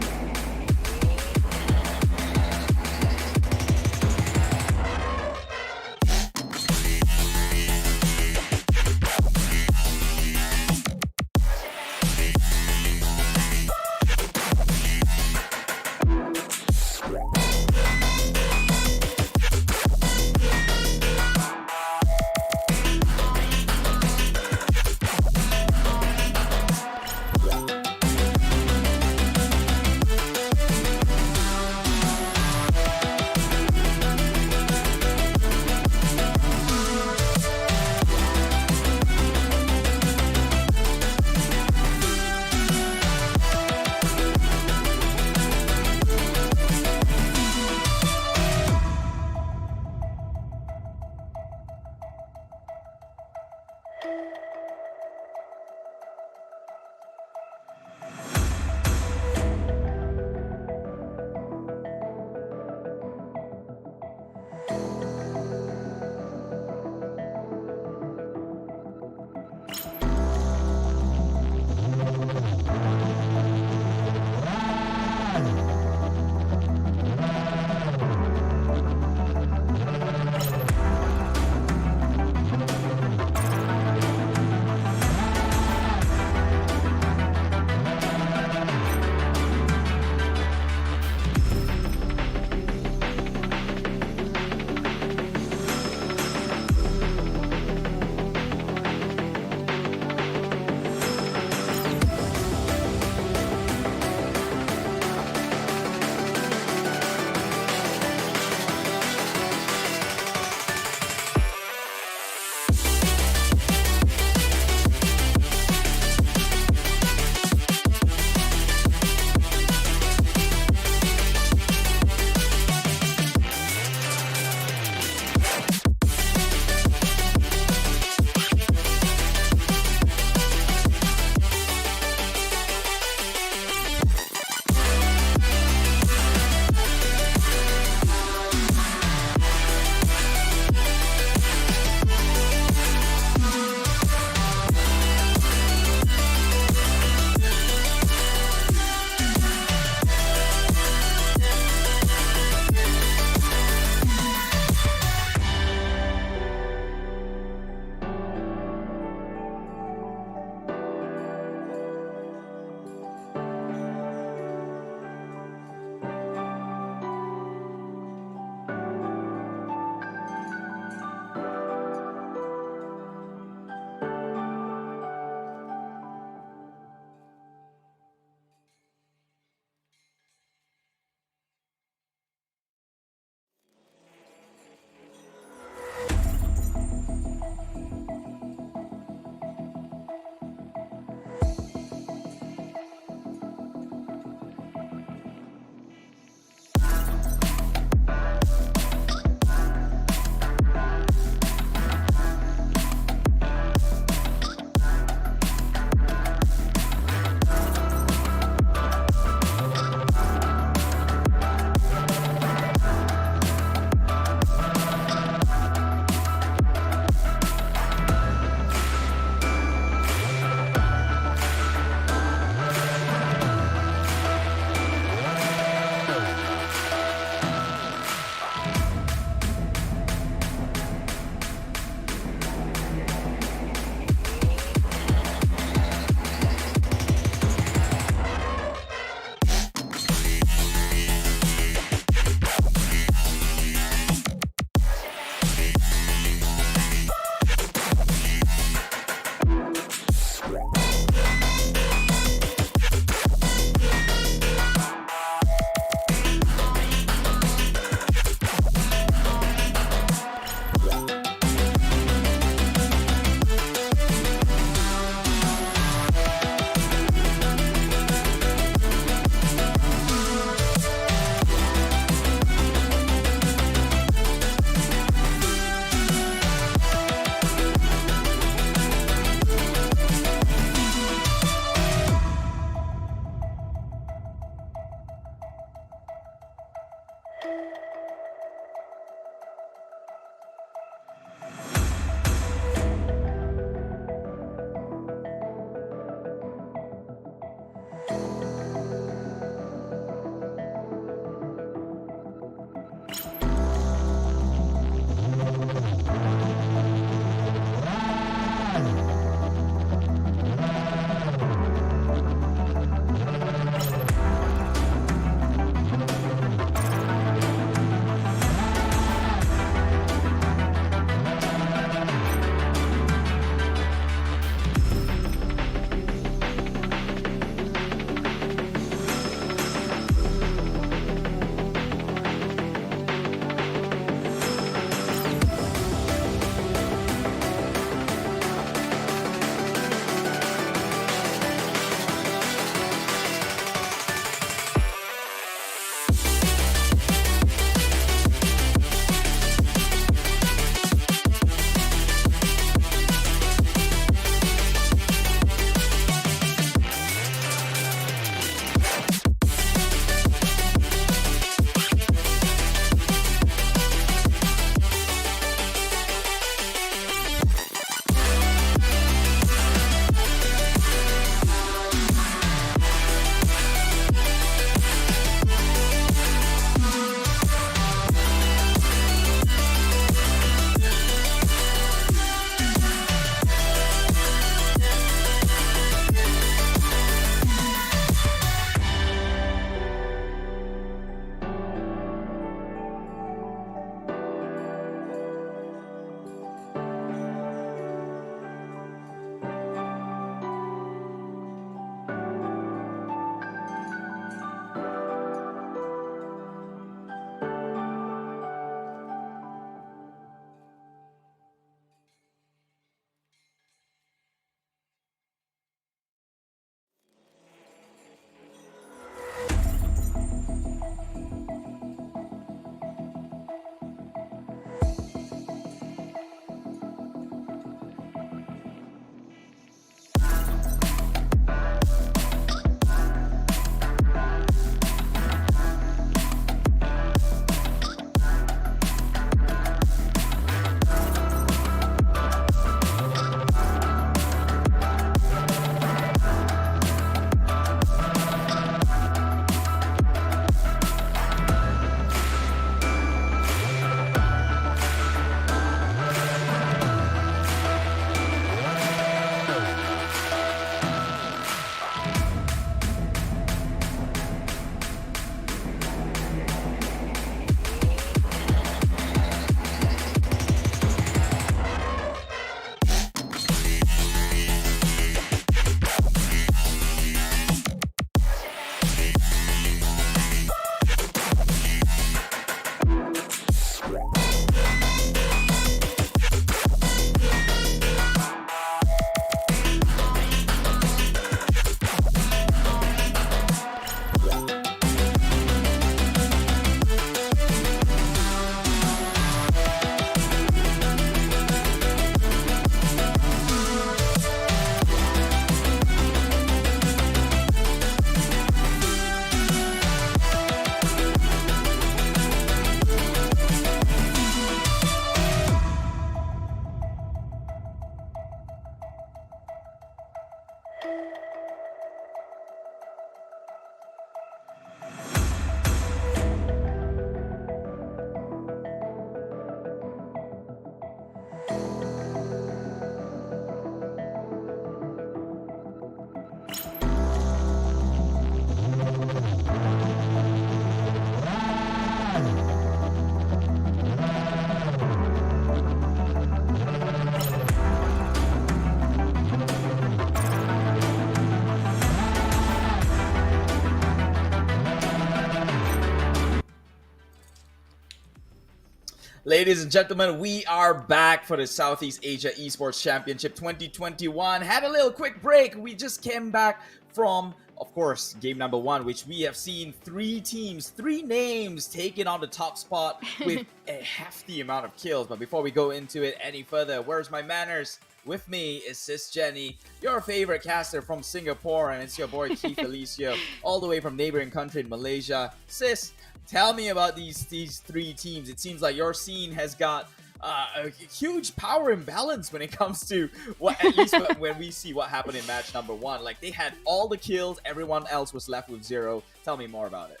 S2: Ladies and gentlemen, we are back for the Southeast Asia Esports Championship 2021. Had a little quick break. We just came back from, of course, game number one, which we have seen three teams, three names taking on the top spot with a hefty amount of kills. But before we go into it any further, where's my manners? With me is Sis Jenny, your favorite caster from Singapore, and it's your boy Keith Alicio, all the way from neighboring country in Malaysia. Sis, tell me about these three teams. It seems like your scene has got a huge power imbalance when it comes to what, at least when we see what happened in match number one. Like, they had all the kills, everyone else was left with zero. Tell me more about it.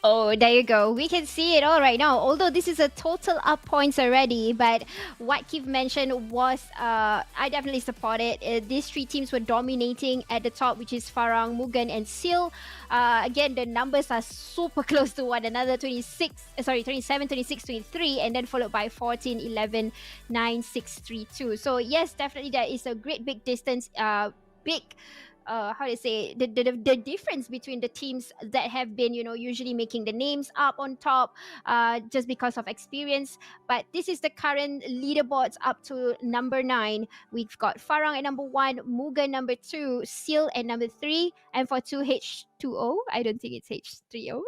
S1: Oh, there you go. We can see it all right now. Although this is a total up points already, but what Keith mentioned was, I definitely support it. These three teams were dominating at the top, which is Farang, Mugen, and Seal. Again, the numbers are super close to one another. 27, 26, 23, and then followed by 14, 11, 9, 6, 3, 2. So yes, definitely there is a great big distance. Big how do you say the difference between the teams that have been usually making the names up on top just because of experience. But this is the current leaderboards up to number 9. We've got Farang at number 1, Muga number 2, Seal at number 3, and for 2H2O, I don't think it's H3O.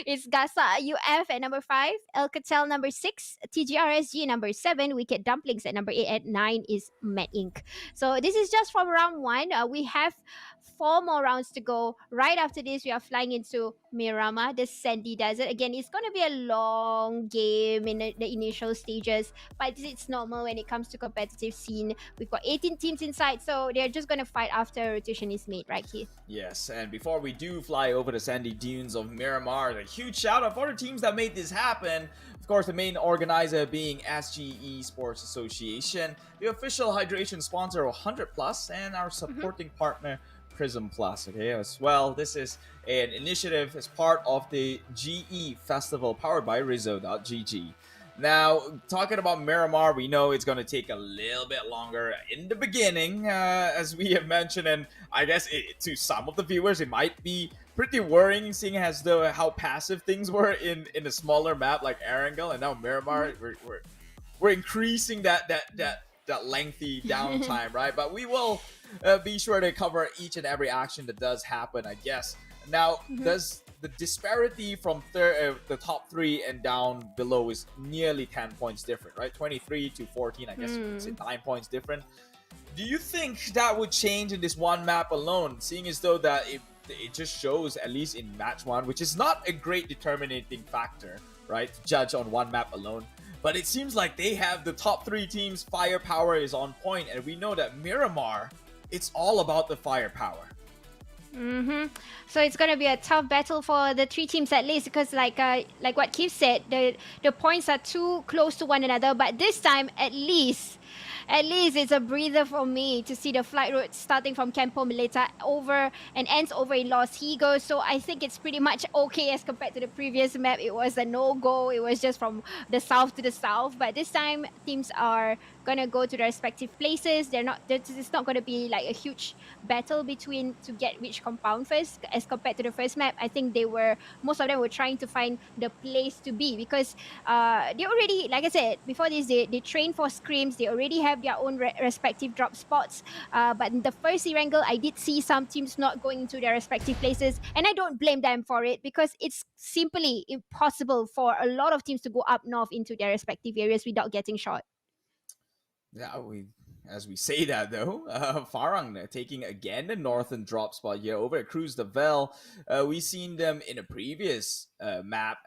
S1: It's Gasa UF at number 5, Alcatel number 6, TGRSG number 7, Wicked Dumplings at number 8, at 9 is Met Inc. So this is just from round 1. We have 4 more rounds to go. Right after this, we are flying into Miramar, the sandy desert. Again, it's going to be a long game in the initial stages, but it's normal when it comes to competitive scene. We've got 18 teams inside, so they're just going to fight after rotation is made, right, Keith?
S2: Yes, and before we do fly over the sandy dunes of Miramar, a huge shout out for the teams that made this happen. Of course, the main organizer being SG Esports Association, the official hydration sponsor of 100 Plus, and our supporting partner Prism Plus. Okay, as well, this is an initiative as part of the GE Festival powered by Rizzo.gg. Now, talking about Miramar, we know it's going to take a little bit longer in the beginning, as we have mentioned, and I guess to some of the viewers, it might be pretty worrying, seeing as though how passive things were in a smaller map like Erangel, and now Miramar, we're increasing that lengthy downtime, right? But we will be sure to cover each and every action that does happen, I guess. Now, does the disparity from the top 3 and down below is nearly 10 points different, right? 23 to 14, I guess you could say 9 points different. Do you think that would change in this one map alone, seeing as though that it just shows, at least in match 1, which is not a great determining factor, right, to judge on one map alone? But it seems like they have the top 3 teams' firepower is on point, and we know that Miramar, it's all about the firepower.
S1: So it's gonna be a tough battle for the 3 teams at least, because like what Keith said, the points are too close to one another. But this time, at least it's a breather for me to see the flight route starting from Campo Milita over and ends over in Los Higos. So I think it's pretty much okay as compared to the previous map. It was a no-go. It was just from the south to the south. But this time, teams are gonna go to their respective places. It's not gonna be like a huge battle between to get which compound first as compared to the first map. I think most of them were trying to find the place to be, because they already, like I said before this, they train for scrims. They already have their own respective drop spots. But in the first Erangel, I did see some teams not going into their respective places, and I don't blame them for it, because it's simply impossible for a lot of teams to go up north into their respective areas without getting shot.
S2: Yeah, as we say that though, Farang taking again the northern drop spot here over at Cruz de Vel. We've seen them in a previous map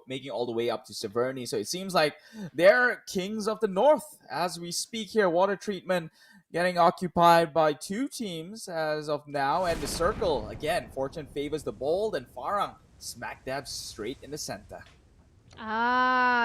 S2: making all the way up to Severny. So it seems like they're kings of the north as we speak here. Water treatment getting occupied by 2 teams as of now, and the circle again. Fortune favors the bold, and Farang smack dab straight in the center.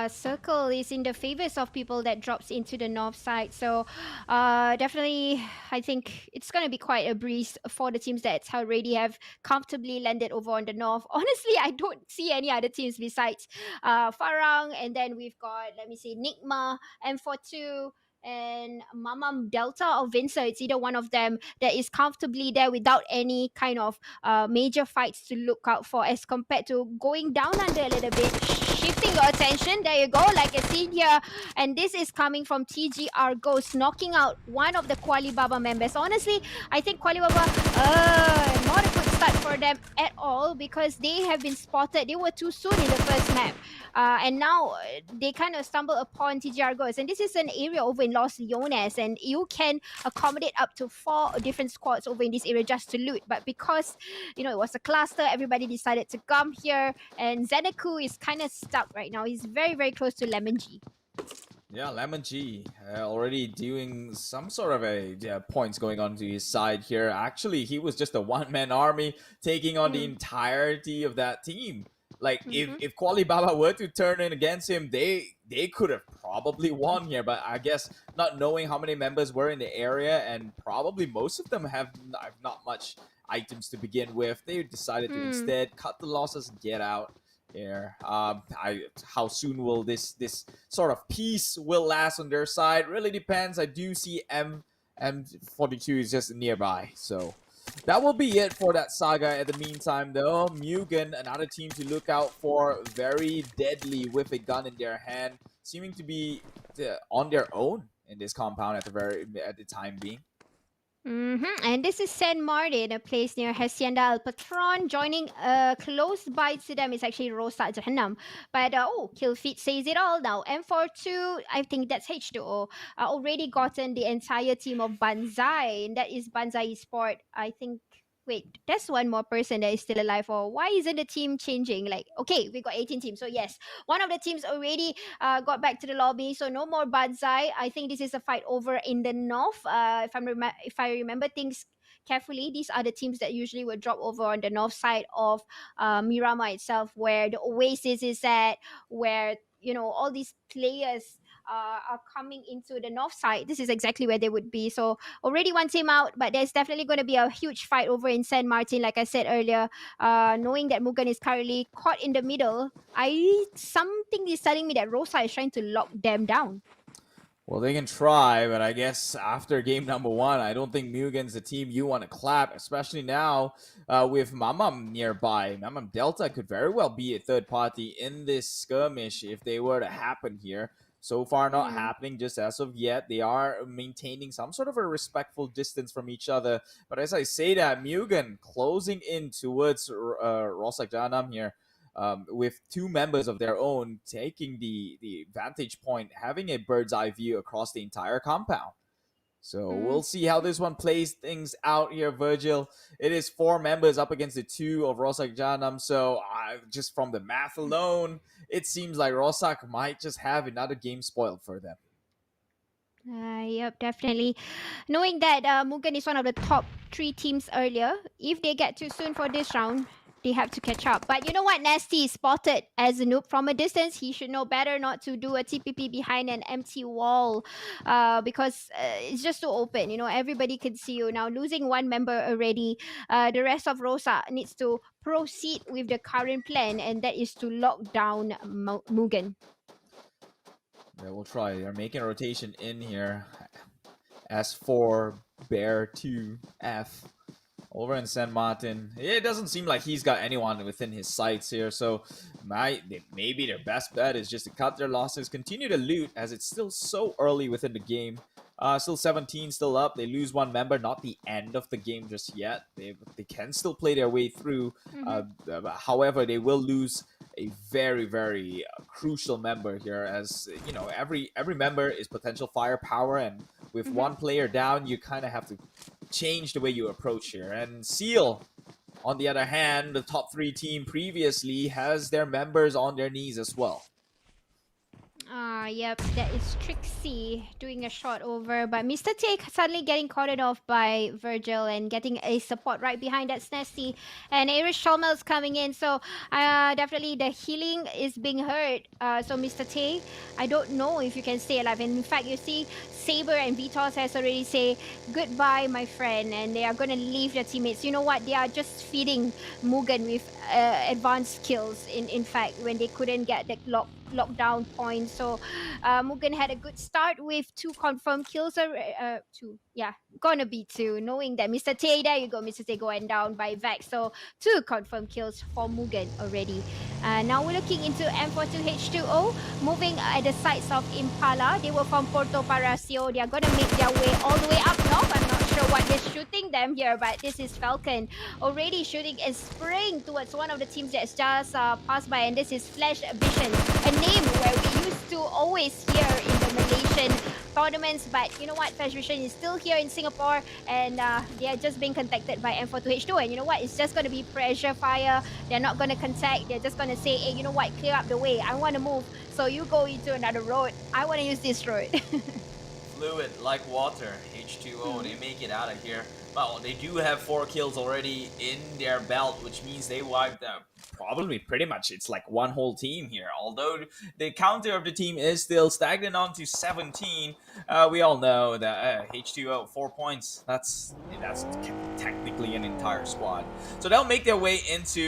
S1: Circle is in the favors of people that drops into the north side. So definitely, I think it's going to be quite a breeze for the teams that already have comfortably landed over on the north. Honestly, I don't see any other teams besides Farang, and then we've got, let me see, Nigma, M42, and Mamam Delta or Vincer. It's either one of them that is comfortably there without any kind of major fights to look out for, as compared to going down under a little bit, shifting your attention. There you go, like you see here. And this is coming from TGR Ghost, knocking out one of the Qualibaba members. Honestly, I think Qualibaba, not a good start for them at all because they have been spotted. They were too soon in the first map. And now they kind of stumble upon TGR Ghost. And this is an area over in Los Leones, and you can accommodate up to 4 different squads over in this area just to loot. But because, it was a cluster, everybody decided to come here, and Zeneku is kind of stuck right now. He's very, very close to Lemon G.
S2: Yeah, Lemon G already doing some sort of points going on to his side here. Actually, he was just a one-man army taking on the entirety of that team. Like, if Qualibaba were to turn in against him, they could have probably won here. But I guess not knowing how many members were in the area, and probably most of them have not much items to begin with, they decided to instead cut the losses and get out here. How soon will this sort of peace will last on their side really depends. I do see M42 is just nearby, so that will be it for that saga. At the meantime, though, Mugen, another team to look out for, very deadly with a gun in their hand, seeming to be on their own in this compound at the time being.
S1: And this is San Martin, a place near Hacienda El Patron. Joining close by to them is actually Rosa Jahannam. But Kill Feed says it all now. M42, I think that's H2O, already gotten the entire team of Banzai. And that is Banzai Esport. I think. Wait, there's one more person that is still alive. Or why isn't the team changing? Like, okay, we got 18 teams. So yes, one of the teams already got back to the lobby. So no more Banzai. I think this is a fight over in the north. If I remember things carefully, these are the teams that usually would drop over on the north side of Miramar itself, where the Oasis is at, where all these players are coming into the north side. This is exactly where they would be. So already one team out, but there's definitely going to be a huge fight over in San Martin, like I said earlier. Knowing that Mugen is currently caught in the middle, something is telling me that Rosa is trying to lock them down.
S2: Well, they can try, but I guess after game number 1, I don't think Mugen's the team you want to clap, especially now with Mamam nearby. Mamam Delta could very well be a third party in this skirmish if they were to happen here. So far, not happening just as of yet. They are maintaining some sort of a respectful distance from each other. But as I say that, Mugen closing in towards Rosak Janam here. With 2 members of their own taking the vantage point, having a bird's eye view across the entire compound. So we'll see how this one plays things out here, Virgil. It is 4 members up against the 2 of Rosak Janam. So just from the math alone, it seems like Rosak might just have another game spoiled for them.
S1: Yep, definitely. Knowing that Mugen is one of the top 3 teams earlier, if they get too soon for this round, they have to catch up. But you know what? Nasty is spotted as a noob from a distance. He should know better not to do a TPP behind an empty wall because it's just too open. Everybody can see you. Now, losing one member already, the rest of Rosa needs to proceed with the current plan, and that is to lock down Mugen.
S2: Yeah, we'll try. They're making a rotation in here. S4, Bear 2, F. Over in San Martin, it doesn't seem like he's got anyone within his sights here, so maybe their best bet is just to cut their losses, continue to loot, as it's still so early within the game. Still 17, still up. They lose one member, not the end of the game just yet. They can still play their way through. However, they will lose a very, very crucial member here, as every member is potential firepower, and with one player down, you kind of have to change the way you approach here. And Seal, on the other hand, the top 3 team previously, has their members on their knees as well.
S1: Yep, that is Trixie doing a shot over, but Mr. Take suddenly getting caught off by Virgil and getting a support right behind that Snesty, and Irish Sholmel's coming in, so definitely the healing is being heard. So Mr. Take, I don't know if you can stay alive, and in fact you see Saber and Vitos has already say goodbye my friend, and they are going to leave their teammates. You know what, they are just feeding Mugen with advanced skills in fact when they couldn't get the lockdown points. So Mugen had a good start with 2 confirmed kills. 2, yeah. gonna be two, knowing that Mr. Tay, there you go, Mr. Tay going down by Vex. So two confirmed kills for Mugen already. Now we're looking into M42H2O, moving at the sides of Impala. They were from Porto Paracio. They are gonna make their way all the way up north. I'm not sure what they're shooting them here, but this is Falcon already shooting and spraying towards one of the teams that's just passed by, and this is Flash Vision, a name where we used to always hear in the Malaysian tournaments, but you know what, Flash Vision is still here in Singapore, and they are just being contacted by M42H2, and you know what, it's just going to be pressure fire. They're not going to contact, they're just going to say, hey, you know what, clear up the way, I want to move, so you go into another road, I want to use this road.
S3: Fluid like water, H2O, they make it out of here. Well, they do have 4 kills already in their belt, which means they wiped out
S2: Probably pretty much it's like one whole team here. Although the counter of the team is still stagnant on to 17, we all know that H2O 4 points. That's technically an entire squad. So they'll make their way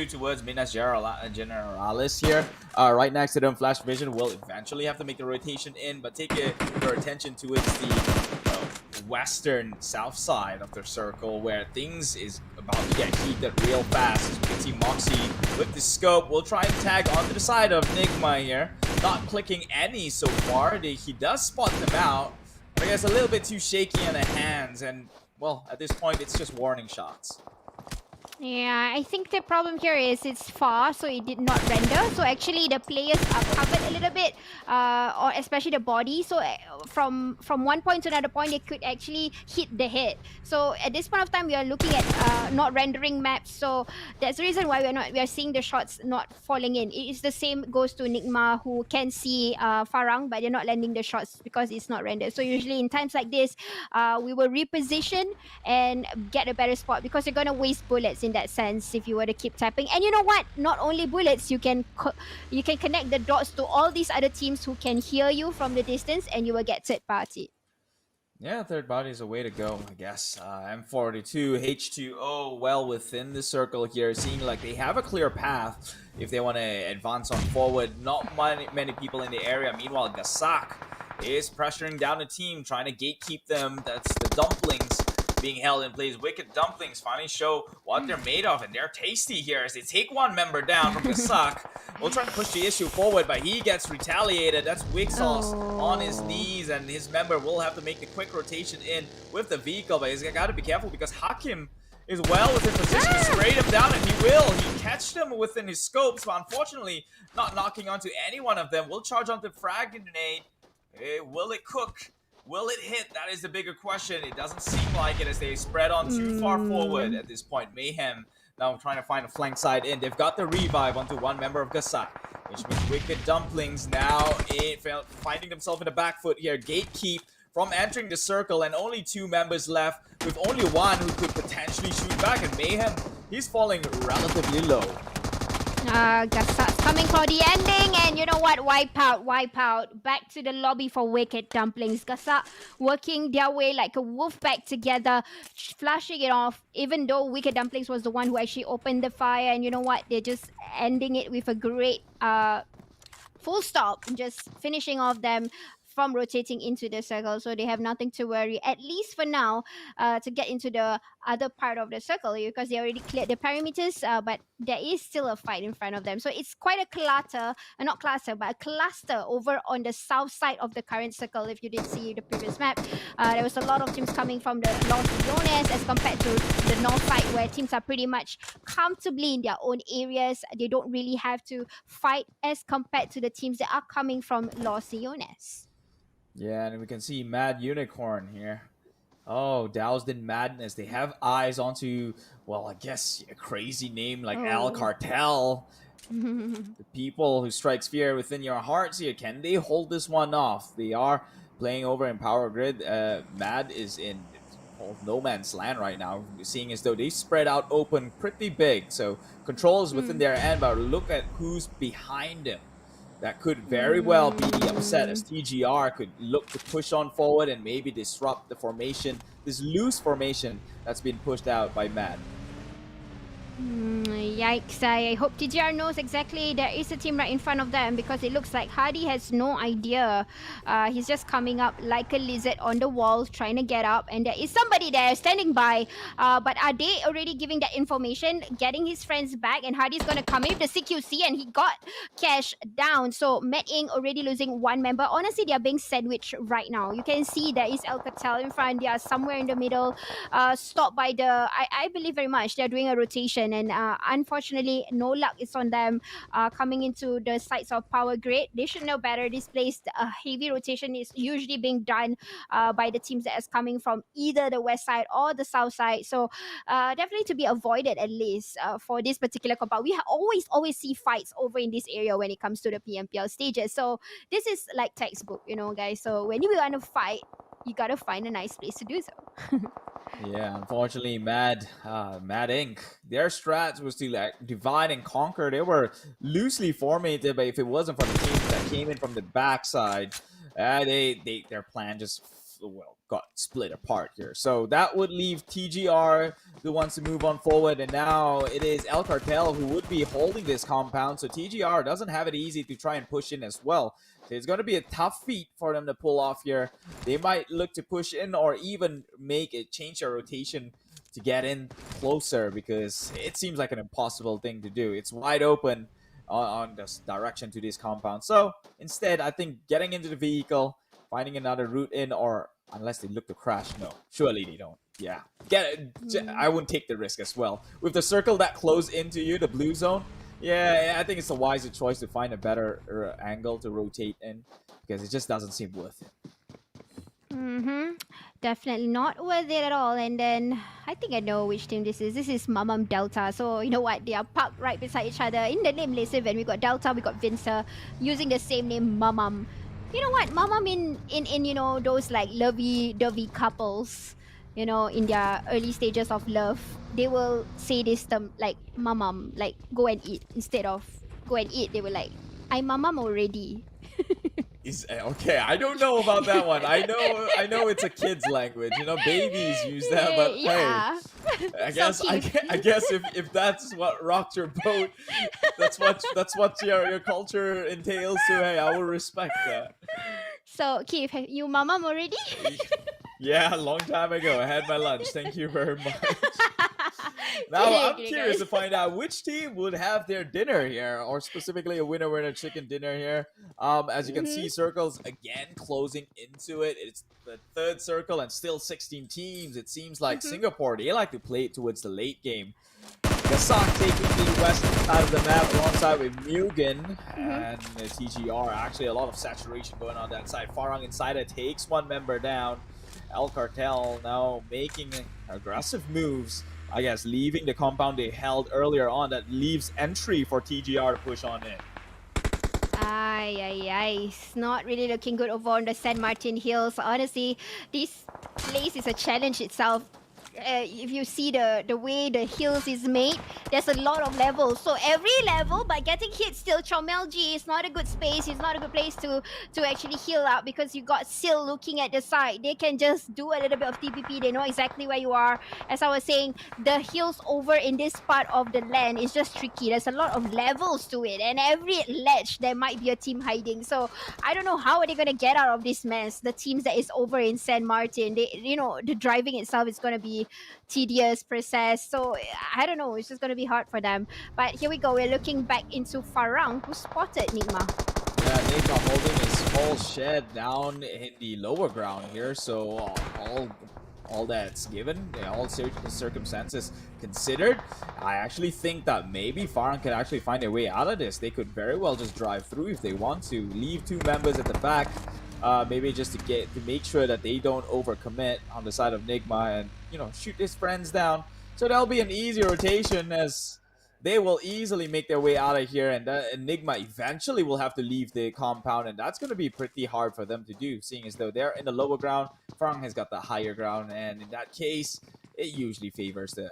S2: towards Minas Generalis here. Right next to them, Flash Vision will eventually have to make the rotation in, but take your attention towards the western south side of the circle, where things is about to get heated real fast. As you can see, Moxie with the scope will try and tag onto the side of Nigma here, not clicking any so far. He does spot them out, but I guess a little bit too shaky on the hands, and well, at this point it's just warning shots.
S1: Yeah, I think the problem here is it's far, so it did not render. So actually, the players are covered a little bit, or especially the body. So from one point to another point, they could actually hit the head. So at this point of time, we are looking at not rendering maps. So that's the reason why we are seeing the shots not falling in. It is the same goes to Nigma, who can see Farang, but they're not landing the shots because it's not rendered. So usually in times like this, we will reposition and get a better spot, because you're gonna waste bullets in that sense if you were to keep tapping. And you know what, not only bullets, you can connect the dots to all these other teams who can hear you from the distance, and you will get third party.
S2: Yeah, third party is a way to go, I guess. M42, H2O, well within the circle here, seeing like they have a clear path if they want to advance on forward. Not many people in the area. Meanwhile, Gasak is pressuring down the team, trying to gatekeep them. That's the dumplings being held in place. Wicked Dumplings finally show what they're made of, and they're tasty here as they take one member down from Gasak. We'll try to push the issue forward, but he gets retaliated. That's Wig Sauce on his knees, and his member will have to make the quick rotation in with the vehicle, but he's got to be careful because Hakim is well within position to spray him down, and he will. He catch them within his scopes, but unfortunately not knocking onto any one of them. Will charge onto frag grenade. Will it cook? Will it hit? That is the bigger question. It doesn't seem like it as they spread on too far forward at this point. Mayhem now trying to find a flank side in. They've got the revive onto one member of Gasak, which means Wicked Dumplings now finding themselves in the back foot here. Gatekeep from entering the circle, and only 2 members left, with only one who could potentially shoot back. And Mayhem, he's falling relatively low.
S1: Gasak's coming for the ending, and you know what? Wipe out. Back to the lobby for Wicked Dumplings. Gasak working their way like a wolf pack together, flashing it off, even though Wicked Dumplings was the one who actually opened the fire. And you know what? They're just ending it with a great full stop, just finishing off them from rotating into the circle, so they have nothing to worry, at least for now, to get into the other part of the circle, because they already cleared the perimeters, but there is still a fight in front of them. So it's quite a cluster, not cluster, but a cluster over on the south side of the current circle. If you did see the previous map, there was a lot of teams coming from the Los Leones as compared to the north side, where teams are pretty much comfortably in their own areas. They don't really have to fight as compared to the teams that are coming from Los Leones.
S2: Yeah, and we can see Mad Unicorn here. Oh, doused in madness. They have eyes onto, well, I guess a crazy name like Al Cartel. The people who strikes fear within your hearts here. Can they hold this one off? They are playing over in Power Grid. Mad is in no man's land right now, seeing as though they spread out open pretty big. So control is within their end, but look at who's behind them. That could very well be the upset, as TGR could look to push on forward and maybe disrupt the formation, this loose formation that's been pushed out by Mad.
S1: Yikes, I hope TGR knows exactly there is a team right in front of them, because it looks like Hardy has no idea. He's just coming up like a lizard on the wall, trying to get up, and there is somebody there standing by. But are they already giving that information, getting his friends back, and Hardy's going to come in with the CQC, and he got Cash down. So Med-Ing already losing one member. Honestly, they are being sandwiched right now. You can see there is Alcatel in front. They are somewhere in the middle, stopped by the, I believe very much they're doing a rotation, and unfortunately no luck is on them coming into the sites of Power Grid. They should know better. This place, heavy rotation is usually being done by the teams that is coming from either the west side or the south side. So definitely to be avoided, at least for this particular compound. We always see fights over in this area when it comes to the PMPL stages. So this is like textbook, guys. So when you want to fight, you gotta find a nice place to do so.
S2: Yeah, unfortunately, Mad Inc. Their strats was to like divide and conquer. They were loosely formatted, but if it wasn't for the teams that came in from the backside, their plan just got split apart here. So that would leave TGR the ones to move on forward, and now it is El Cartel who would be holding this compound. So TGR doesn't have it easy to try and push in as well. So it's going to be a tough feat for them to pull off here. They might look to push in or even change their rotation to get in closer, because it seems like an impossible thing to do. It's wide open on this direction to this compound. So instead, I think getting into the vehicle, finding another route in, or unless they look to crash, no, surely they don't. Yeah, I wouldn't take the risk as well. With the circle that close into you, the blue zone, yeah, I think it's a wiser choice to find a better angle to rotate in, because it just doesn't seem worth it.
S1: Definitely not worth it at all. And then I think I know which team this is. This is Mamam Delta. So you know what? They are parked right beside each other in the nameless event. We got Delta, we got Vincer, using the same name, Mamam. You know what? Mamam in those like lovey-dovey couples, in their early stages of love, they will say this term like mamam, like go and eat. Instead of go and eat, they will like, I mamam already.
S2: Okay, I don't know about that one. I know it's a kid's language. Babies use that, but
S1: Yeah.
S2: hey, I
S1: So
S2: guess if that's what rocks your boat, that's what your culture entails. So hey, I will respect that.
S1: So Keith, you mamam already?
S2: Yeah, a long time ago. I had my lunch. Thank you very much. Now I'm curious to find out which team would have their dinner here, or specifically a winner chicken dinner here. As you can see, circles again closing into it. It's the third circle and still 16 teams. It seems like Singapore, they like to play it towards the late game. Gasak taking the western side of the map alongside with Mugen and the TGR. Actually, a lot of saturation going on that side. Farang Insider takes one member down. El Cartel now making aggressive moves. I guess leaving the compound they held earlier on. That leaves entry for TGR to push on in.
S1: It's not really looking good over on the San Martin Hills. Honestly, this place is a challenge itself. If you see the way the hills is made, there's a lot of levels. So every level, by getting hit still, Chomelji is not a good space. It's not a good place to actually heal out, because you got Sil looking at the side. They can just do a little bit of TPP. They know exactly where you are. As I was saying, the hills over in this part of the land is just tricky. There's a lot of levels to it, and every ledge there might be a team hiding. So I don't know how are they gonna get out of this mess. The teams that is over in San Martin, the driving itself is gonna be tedious process. So I don't know, it's just going to be hard for them. But here we go, we're looking back into Farang, who spotted Nigma.
S2: Yeah, Nigma holding his whole shed down in the lower ground here. So all that's given, all circumstances considered, I actually think that maybe Farang can actually find a way out of this. They could very well just drive through if they want to, leave two members at the back. Maybe just to make sure that they don't overcommit on the side of Nigma and shoot his friends down. So that'll be an easy rotation, as they will easily make their way out of here, and Nigma eventually will have to leave the compound, and that's going to be pretty hard for them to do, seeing as though they're in the lower ground. Farang has got the higher ground, and in that case, it usually favors the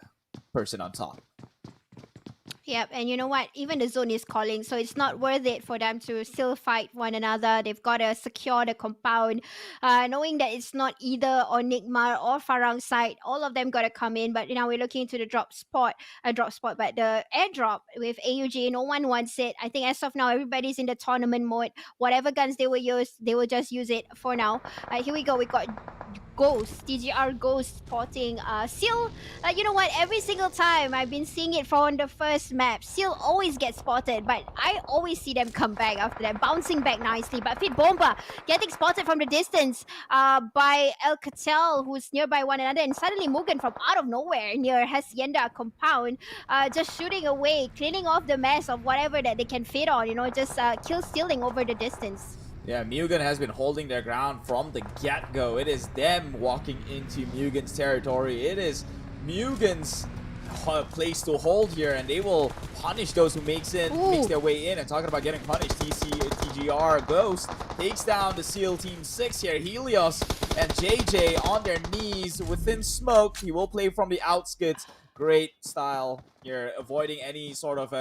S2: person on top.
S1: Yep, and you know what? Even the zone is calling, so it's not worth it for them to still fight one another. They've got to secure the compound, knowing that it's not either on Nigmar or Farang's side. All of them got to come in, but now we're looking into the drop spot. But the airdrop with AUG, no one wants it. I think as of now, everybody's in the tournament mode. Whatever guns they will use, they will just use it for now. Here we go. We got Ghost, TGR Ghost spotting Seal. You know what? Every single time I've been seeing it from the first map, Seal always gets spotted, but I always see them come back after that, bouncing back nicely. But Fit Bomba getting spotted from the distance by El Catel, who's nearby one another, and suddenly Mugen from out of nowhere near Hacienda compound, just shooting away, cleaning off the mess of whatever that they can fit on, just kill stealing over the distance.
S2: Yeah, Mugen has been holding their ground from the get-go. It is them walking into Mugen's territory. It is Mugen's place to hold here, and they will punish those who makes their way in. And talking about getting punished, TGR Ghost takes down the SEAL Team 6 here. Helios and JJ on their knees within smoke. He will play from the outskirts. Great style here, avoiding any sort of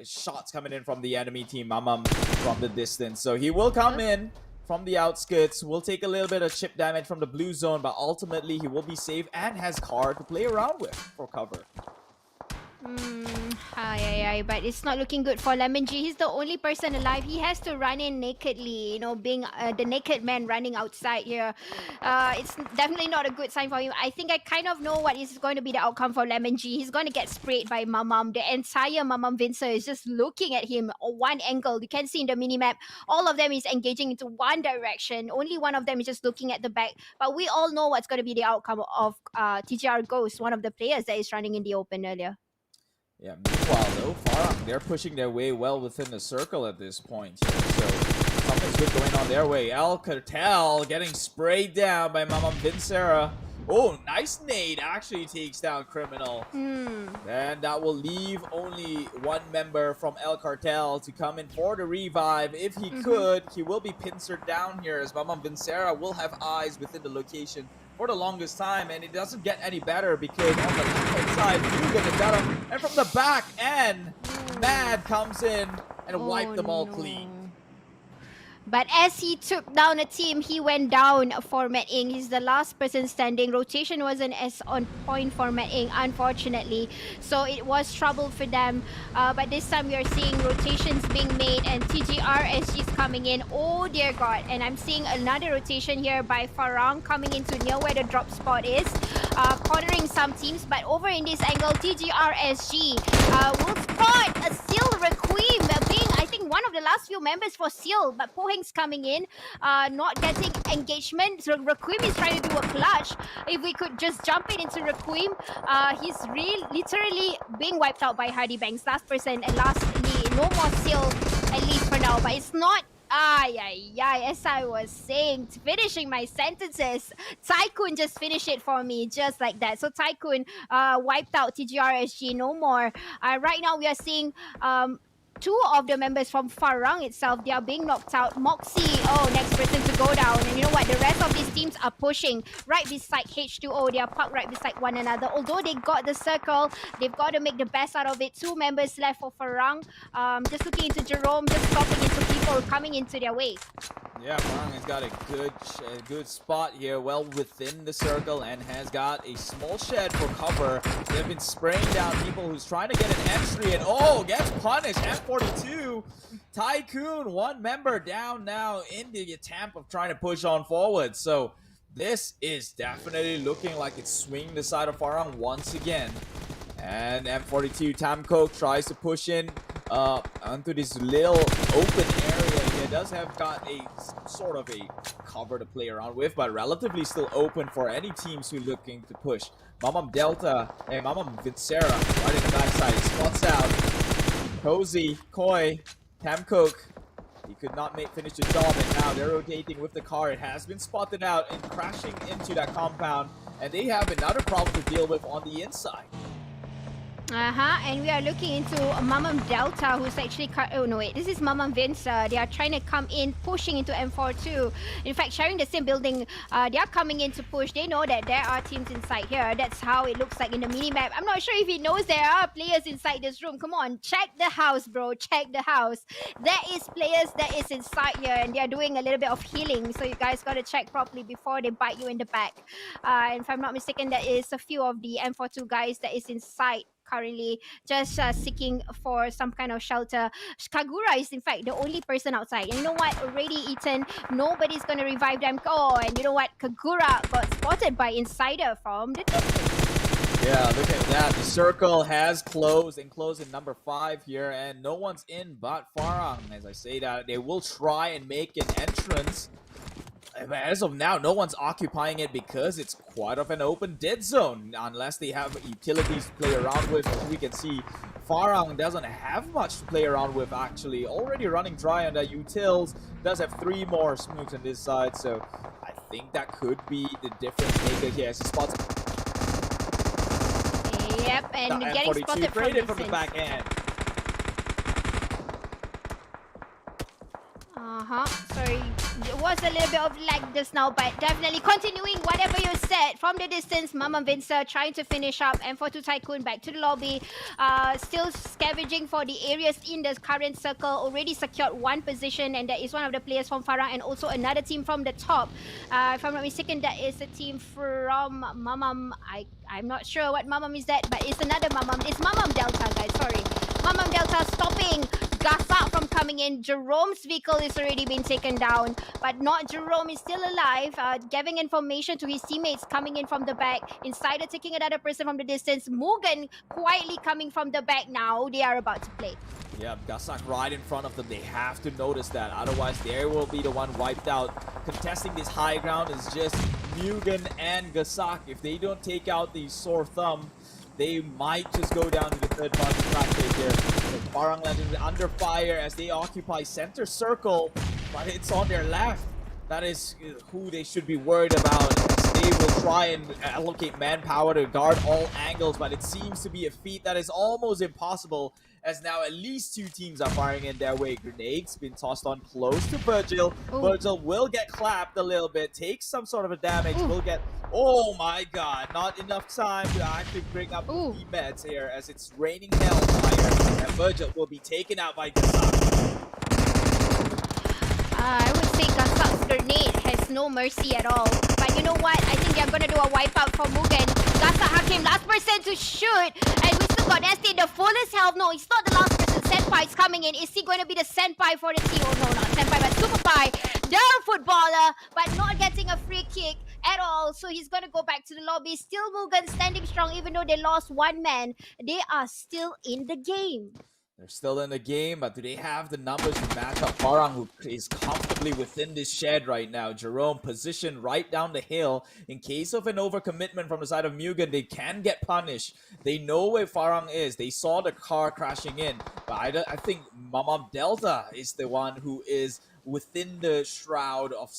S2: shots coming in from the enemy team, Mamam, from the distance. So he will come in from the outskirts, will take a little bit of chip damage from the blue zone, but ultimately he will be safe and has Car to play around with for cover.
S1: But it's not looking good for Lemon G. He's the only person alive. He has to run in nakedly, being the naked man running outside here. It's definitely not a good sign for him. I think I kind of know what is going to be the outcome for Lemon G. He's going to get sprayed by Mamam. The entire Mamam Vincer is just looking at him on one angle. You can see in the minimap, all of them is engaging into one direction. Only one of them is just looking at the back. But we all know what's going to be the outcome of TGR Ghost, one of the players that is running in the open earlier.
S2: Yeah, meanwhile though, Farang, they're pushing their way well within the circle at this point here, so something's good going on their way. El Cartel getting sprayed down by Mamam Vincera. Oh, nice nade, actually takes down Criminal. And that will leave only one member from El Cartel to come in for the revive. If he could, he will be pincered down here as Mamam Vincera will have eyes within the location for the longest time, and it doesn't get any better because on the left side, Mugen got him, and from the back end, Mad comes in and wiped them all clean.
S1: But as he took down a team, he went down for Matt Ing. He's the last person standing. Rotation wasn't as on point for Matt Ing, unfortunately. So it was trouble for them. But this time we are seeing rotations being made and TGRSG is coming in. Oh dear God. And I'm seeing another rotation here by Farang coming into near where the drop spot is. Cornering some teams. But over in this angle, TGRSG will spot a Seal Requiem being, I think, one of the last few members for Seal. But Poheng's coming in, not getting engagement. So Requiem is trying to do a clutch. If we could just jump in into Requiem, he's literally being wiped out by Hardy Banks. Last person and lastly, no more Seal, at least for now. But it's not. As I was saying, finishing my sentences, Tycoon just finished it for me, just like that. So Tycoon wiped out TGRSG, no more. Right now we are seeing two of the members from Farang itself, they are being knocked out. Moxie, next person to go down. And you know what? The rest of these teams are pushing right beside H2O. They are parked right beside one another. Although they got the circle, they've got to make the best out of it. Two members left for Farang. Just looking into Jerome, just stopping into people coming into their way.
S2: Yeah, Farang has got a good spot here, well within the circle, and has got a small shed for cover. They've been spraying down people who's trying to get an entry, and gets punished. M42, Tycoon, one member down now in the attempt of trying to push on forward. So this is definitely looking like it's swinging the side of Farang once again. And M42, Tamcoke tries to push in onto this little open area. It does have got a sort of a cover to play around with, but relatively still open for any teams who are looking to push. Mamam Delta and Mamam Vincera right in the backside. Spots out. Cozy, Koi, Tamcoke. He could not finish the job, and now they're rotating with the car. It has been spotted out and crashing into that compound, and they have another problem to deal with on the inside.
S1: And we are looking into Mamam Delta, who's actually... Oh, no, wait. This is Mamam Vince. They are trying to come in, pushing into M42. In fact, sharing the same building. They are coming in to push. They know that there are teams inside here. That's how it looks like in the minimap. I'm not sure if he knows there are players inside this room. Come on, check the house, bro. Check the house. There is players that is inside here, and they are doing a little bit of healing. So you guys got to check properly before they bite you in the back. And if I'm not mistaken, there is a few of the M42 guys that is inside currently just seeking for some kind of shelter. Kagura is in fact the only person outside. And you know what? Already eaten. Nobody's gonna revive them. Oh, and you know what? Kagura got spotted by Insider from the distance.
S2: Yeah, look at that. The circle has closed in number 5 here, and no one's in but Farang. As I say that, they will try and make an entrance. But as of now, no one's occupying it because it's quite of an open dead zone. Unless they have utilities to play around with. As we can see, Farang doesn't have much to play around with, actually. Already running dry on the utils. Does have 3 more smokes on this side. So I think that could be the difference maker here. As he spots...
S1: Yep, and getting spotted
S2: from the back end.
S1: Sorry, it was a little bit of lag just now, but definitely continuing whatever you said from the distance. Mama Vince trying to finish up. M42 Tycoon back to the lobby. Still scavenging for the areas in the current circle. Already secured 1 position, and that is one of the players from Farah and also another team from the top. If I'm not mistaken, that is a team from Mamam. I'm not sure what Mamam is that, but it's another Mamam. It's Mamam Delta, guys. Sorry. Mamam Delta stopping Gasa from coming in. Jerome's vehicle is already been taken down, but not Jerome is still alive, giving information to his teammates coming in from the back. Insider taking another person from the distance. Mugen quietly coming from the back now. They are about to play.
S2: Yeah, Gasak right in front of them. They have to notice that. Otherwise, they will be the one wiped out. Contesting this high ground is just Mugen and Gasak. If they don't take out the sore thumb, they might just go down to the third party track here. So Farang Legends under fire as they occupy center circle, but it's on their left. That is who they should be worried about. They will try and allocate manpower to guard all angles, but it seems to be a feat that is almost impossible, as now at least 2 teams are firing in their way. Grenades been tossed on close to Virgil.
S1: Ooh.
S2: Virgil will get clapped a little bit, takes some sort of a damage, will get... Oh my god, not enough time to actually bring up the meds here, as it's raining hellfire, and Virgil will be taken out by Gasak.
S1: I would say Gasak's grenade has no mercy at all. But you know what? I think they're going to do a wipeout for Mugen. Gasak Hakim, last person to shoot. And we still got Esti, the fullest health. No, he's not the last person. Senpai's coming in. Is he going to be the Senpai for the team? Oh, no, not Senpai, but Superpai. The footballer, but not getting a free kick at all. So he's going to go back to the lobby. Still Mugen standing strong, even though they lost 1 man. They are still in the game.
S2: They're still in the game, but do they have the numbers to match up Farang, who is comfortably within this shed right now? Jerome positioned right down the hill. In case of an overcommitment from the side of Mugen, they can get punished. They know where Farang is. They saw the car crashing in. But I think Mamam Delta is the one who is within the shroud of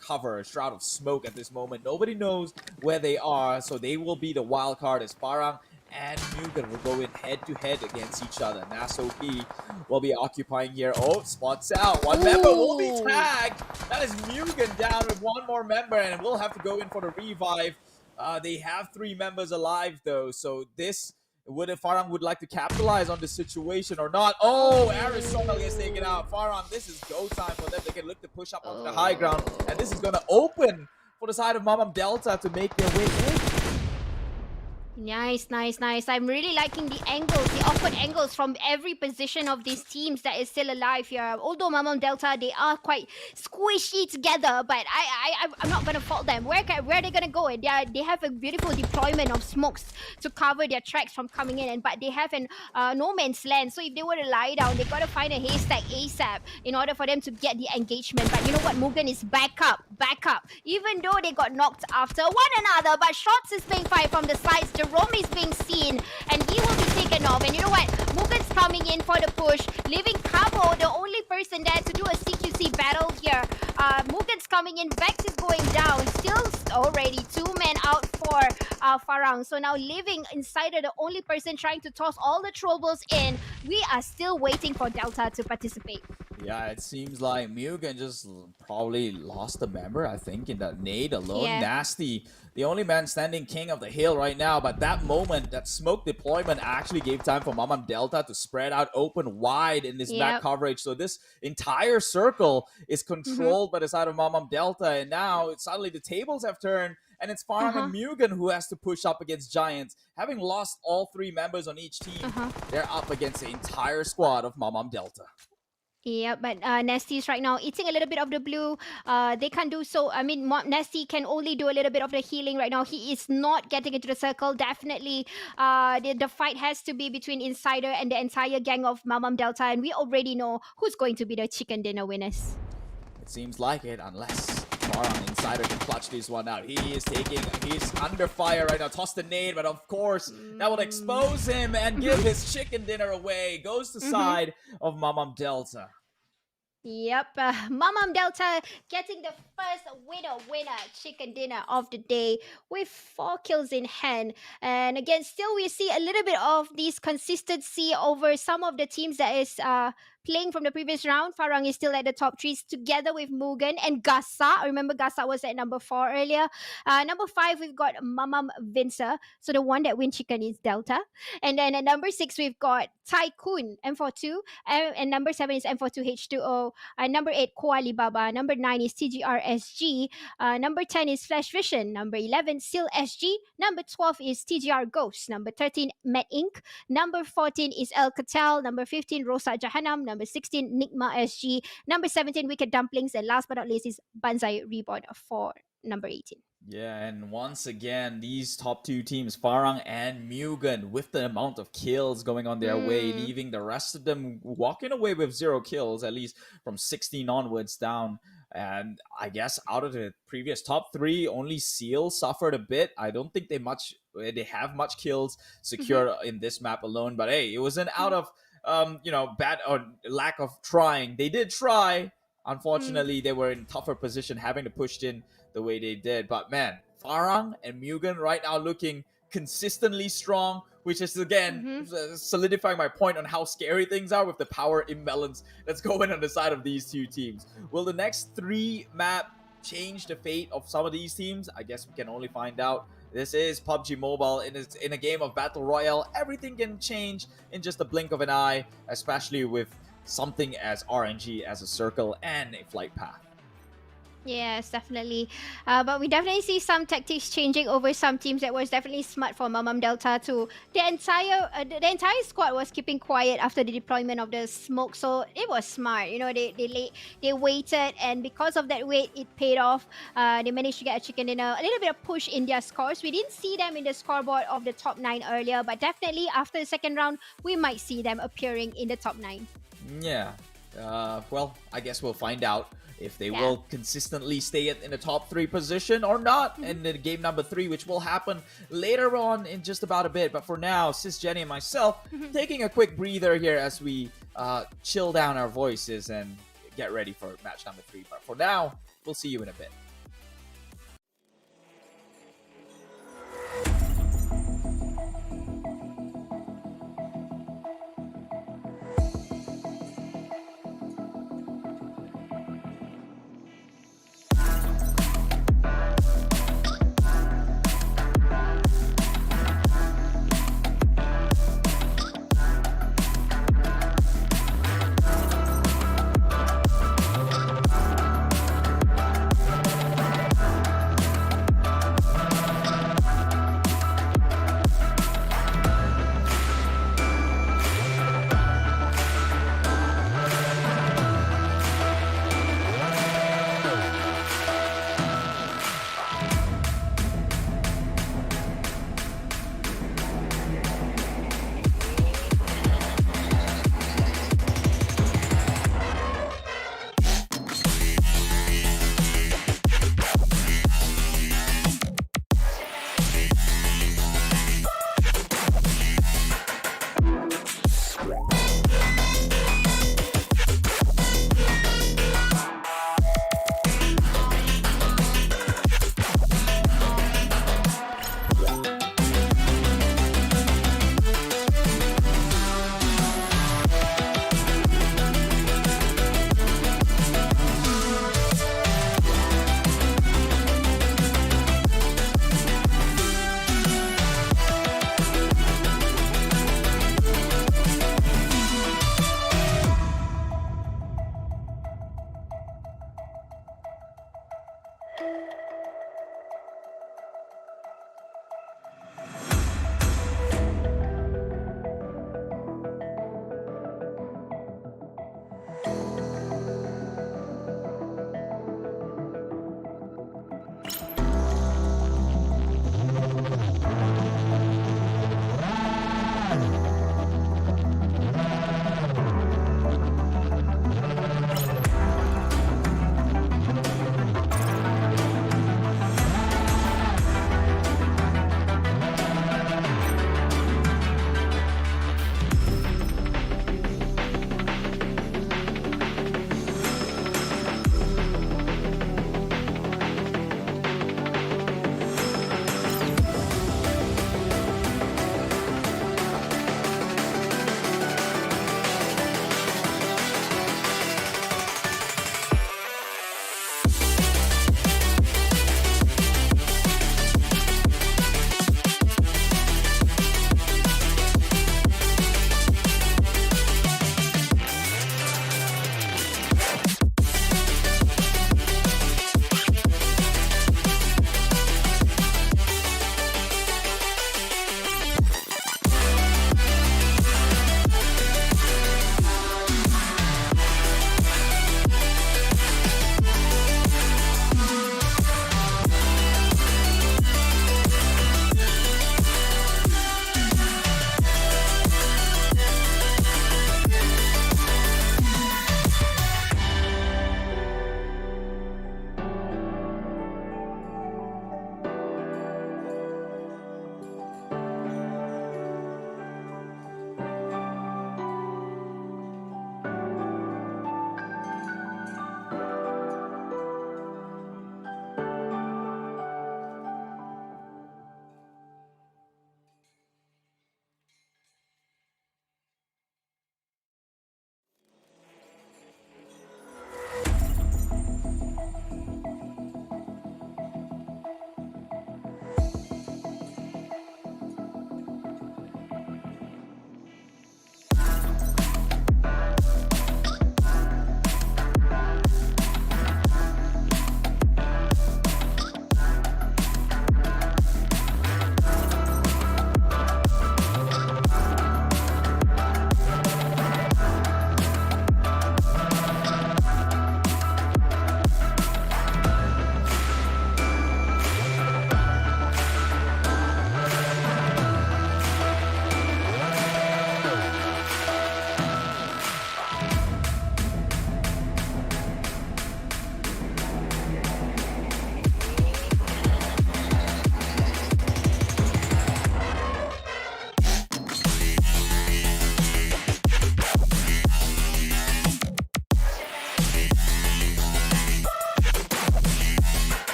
S2: cover, a shroud of smoke at this moment. Nobody knows where they are, so they will be the wild card as Farang and Mugen will go in head-to-head against each other. Nasoki will be occupying here. Oh, spots out. 1 member will be tagged. That is Mugen down with 1 more member, and will have to go in for the revive. They have 3 members alive, though, so this... if Farang would like to capitalize on the situation or not. Oh, Arizona gets taken out. Farang, this is go time for them. They can look to push up onto the high ground, and this is going to open for the side of Mamam Delta to make their way in.
S1: Nice, nice, nice. I'm really liking the angles, the awkward angles from every position of these teams that is still alive here. Although Mamam Delta, they are quite squishy together, but I'm not gonna fault them. Where are they gonna go? They have a beautiful deployment of smokes to cover their tracks from coming in, but they have an no man's land. So if they were to lie down, they gotta find a haystack ASAP in order for them to get the engagement. But you know what? Mugen is back up. Even though they got knocked after one another, but shots is being fired from the sides. Jerome is being seen, and he will be taken off. And you know what? Mugen's coming in for the push, leaving Cabo, the only person there to do a CQC battle here. Mugen's coming in, Vex is going down. Still already 2 men out for Farang. So now leaving Insider, the only person trying to toss all the troubles in. We are still waiting for Delta to participate.
S2: Yeah, it seems like Mugen just probably lost a member, I think, in that nade alone.
S1: Yeah.
S2: Nasty, the only man standing king of the hill right now. But that moment, that smoke deployment actually gave time for Mamam Delta to spread out open wide in this back coverage. So this entire circle is controlled by the side of Mamam Delta. And now suddenly the tables have turned. And it's Farang and Mugen who has to push up against Giants. Having lost all 3 members on each team, they're up against the entire squad of Mamam Delta.
S1: Yeah, but Nasty's right now eating a little bit of the blue. They can't do so. I mean, Nasty can only do a little bit of the healing right now. He is not getting into the circle. Definitely, the fight has to be between Insider and the entire gang of Mamam Delta, and we already know who's going to be the chicken dinner winners.
S2: It seems like it, unless Farang Insider can clutch this one out. He's under fire right now. Toss the nade, but of course, that will expose him and give his chicken dinner away. Goes to side of Mamam Delta.
S1: Yep, Mamam Delta getting the first winner chicken dinner of the day with 4 kills in hand. And again, still we see a little bit of this consistency over some of the teams that is playing from the previous round. Farang is still at the top 3 together with Mugen and Gasa. Remember Gasa was at number 4 earlier. Number 5, we've got Mamam Vincer. So the one that wins chicken is Delta. And then at number 6, we've got Tycoon M42. And number 7 is M42H2O. Number 8, Koalibaba. Number 9 is TGRSG. Number 10 is Flash Vision. Number 11, Seal SG. Number 12 is TGR Ghost. Number 13, Met Inc. Number 14 is El Catel. Number 15, Rosa Jahannam. Number 16, Nigma SG. Number 17, Wicked Dumplings. And last but not least is Banzai Reborn for number 18.
S2: Yeah, and once again, these top 2 teams, Farang and Mugen, with the amount of kills going on their way, leaving the rest of them walking away with 0 kills, at least from 16 onwards down. And I guess out of the previous top 3, only Seal suffered a bit. I don't think they have much kills secure in this map alone. But hey, it wasn't out of bad or lack of trying. They did try. Unfortunately, they were in tougher position, having to push in the way they did. But man, Farang and Mugen right now looking consistently strong, which is again solidifying my point on how scary things are with the power imbalance that's going on the side of these 2 teams. Will the next 3 map change the fate of some of these teams? I guess we can only find out. This is PUBG Mobile. In a game of Battle Royale, everything can change in just a blink of an eye, especially with something as RNG as a circle and a flight path.
S1: Yes, definitely. But we definitely see some tactics changing over some teams. That was definitely smart for Mamam Delta too. The entire squad was keeping quiet after the deployment of the smoke, so it was smart. You know, they waited, and because of that wait, it paid off. They managed to get a chicken dinner, a little bit of push in their scores. We didn't see them in the scoreboard of the top 9 earlier, but definitely after the second round, we might see them appearing in the top 9.
S2: Yeah. Well, I guess we'll find out if they will consistently stay in the top 3 position or not in the game number 3, which will happen later on in just about a bit. But for now, Sis Jenny and myself taking a quick breather here as we chill down our voices and get ready for match number 3. But for now, we'll see you in a bit.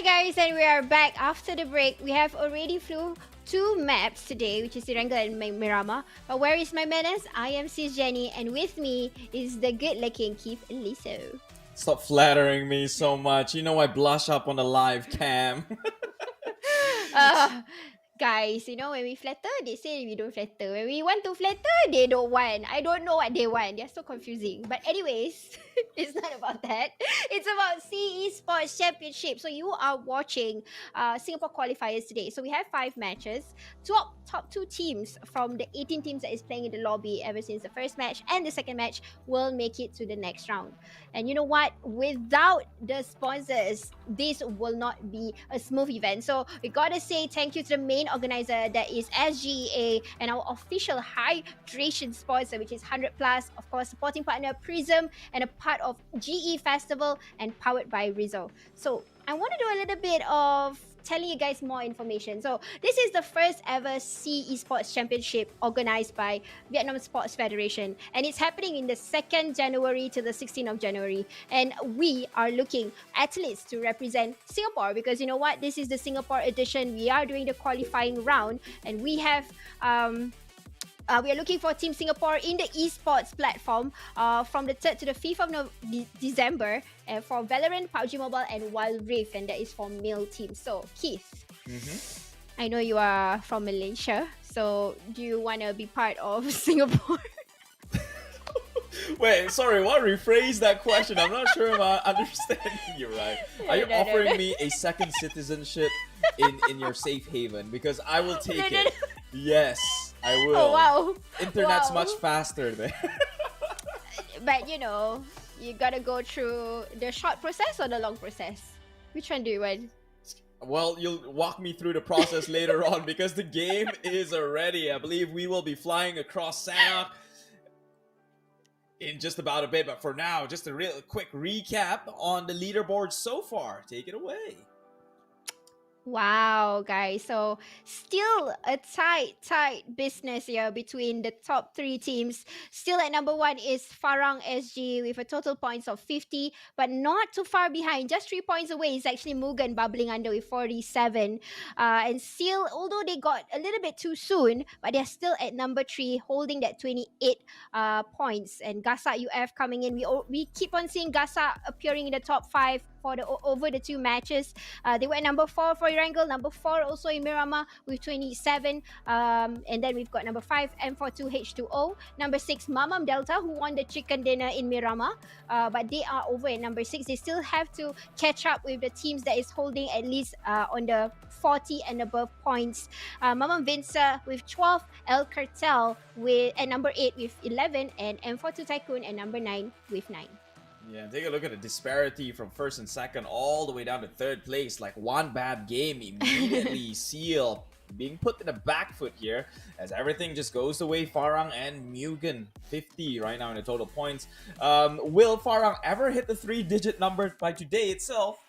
S1: guys, and we are back after the break. We have already flew 2 maps today, which is Iranga and Mirama. But where is my menace? I am Sis Jenny, and with me is the good-looking Keith Liso.
S2: Stop flattering me so much. You know I blush up on the live cam.
S1: Guys, you know, when we flatter, they say we don't flatter. When we want to flatter, they don't want. I don't know what they want. They're so confusing. But anyways, it's not about that. It's about Esports Championship. So you are watching Singapore Qualifiers today. So we have 5 matches. Top 2 teams from the 18 teams that is playing in the lobby ever since the first match and the second match will make it to the next round. And you know what? Without the sponsors, this will not be a smooth event. So we gotta say thank you to the main organizer, that is SGA, and our official hydration sponsor, which is 100 Plus, of course, supporting partner Prism, and a part of GE Festival and powered by Rizzo. So I want to do a little bit of telling you guys more information. So this is the first ever Esports Championship organized by Vietnam Sports Federation, and it's happening in the 2nd January to the 16th of January. And we are looking athletes to represent Singapore, because you know what, this is the Singapore edition. We are doing the qualifying round, and we have we are looking for Team Singapore in the esports platform from the 3rd to the 5th of December for Valorant, PUBG Mobile, and Wild Rift, and that is for male teams. So, Keith, I know you are from Malaysia, so do you want to be part of Singapore?
S2: Wait, sorry, what? Rephrase that question. I'm not sure if I'm understanding you right. Are you offering me a second citizenship in your safe haven? Because I will take it. Yes, I will.
S1: Oh, wow.
S2: Internet's much faster there.
S1: But you know, you gotta go through the short process or the long process. Which one do you want?
S2: Well, you'll walk me through the process later on, because the game is already. I believe we will be flying across Sanok in just about a bit. But for now, just a real quick recap on the leaderboard so far. Take it away.
S1: Wow, guys. So still a tight business here between the top 3 teams. Still at number 1 is Farang SG with a total points of 50, but not too far behind. Just 3 points away is actually Mugen bubbling under with 47. And still, although they got a little bit too soon, but they're still at number 3 holding that 28 points. And Gasa UF coming in. We keep on seeing Gasa appearing in the top 5 for over the 2 matches. They were at number 4 for Erangel, number 4 also in Mirama with 27. And then we've got number 5 M42H2O, number 6 Mamam Delta, who won the chicken dinner in Mirama, but they are over at number 6. They still have to catch up with the teams that is holding at least on the 40 and above points. Mamam Vinca with 12, El Cartel at number 8 with 11, and M42 Tycoon at number 9 with 9.
S2: Yeah, take a look at the disparity from 1st and 2nd all the way down to 3rd place. Like, one bad game, immediately Seal being put in the back foot here, as everything just goes away. Farang and Mugen 50 right now in the total points. Will Farang ever hit the 3-digit number by today itself,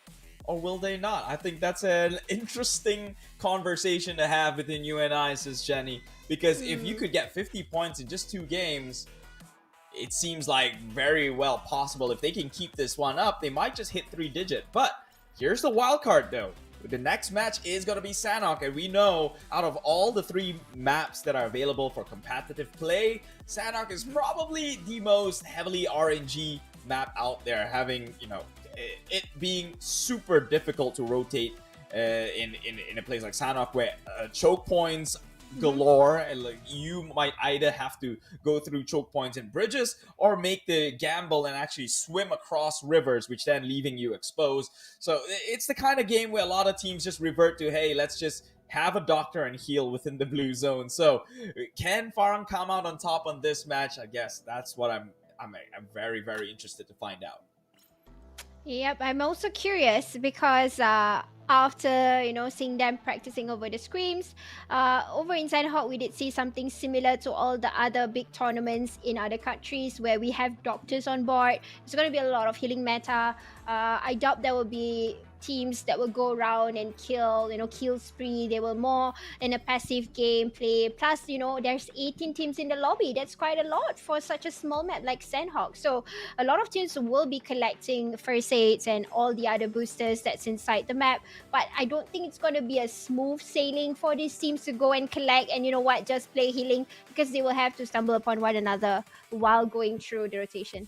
S2: or will they not? I think that's an interesting conversation to have within you and I, Sis Jenny, because if you could get 50 points in just 2 games, it seems like very well possible. If they can keep this one up, they might just hit 3-digit. But here's the wild card though. The next match is going to be Sanok, and we know out of all the 3 maps that are available for competitive play, Sanok is probably the most heavily RNG map out there, having, you know, it being super difficult to rotate in a place like Sanok, where choke points galore, and like you might either have to go through choke points and bridges, or make the gamble and actually swim across rivers, which then leaving you exposed. So it's the kind of game where a lot of teams just revert to, hey, let's just have a doctor and heal within the blue zone. So can Farang come out on top on this match? I guess that's what I'm very, very interested to find out.
S1: Yep, I'm also curious because after, you know, seeing them practicing over the scrims, over in Sanhok, we did see something similar to all the other big tournaments in other countries where we have doctors on board. It's going to be a lot of healing meta. I doubt there will be teams that will go around and kill, kill spree. They will more in a passive gameplay. Plus, there's 18 teams in the lobby. That's quite a lot for such a small map like Sandhawk. So a lot of teams will be collecting first aids and all the other boosters that's inside the map. But I don't think it's going to be a smooth sailing for these teams to go and collect and just play healing, because they will have to stumble upon one another while going through the rotation.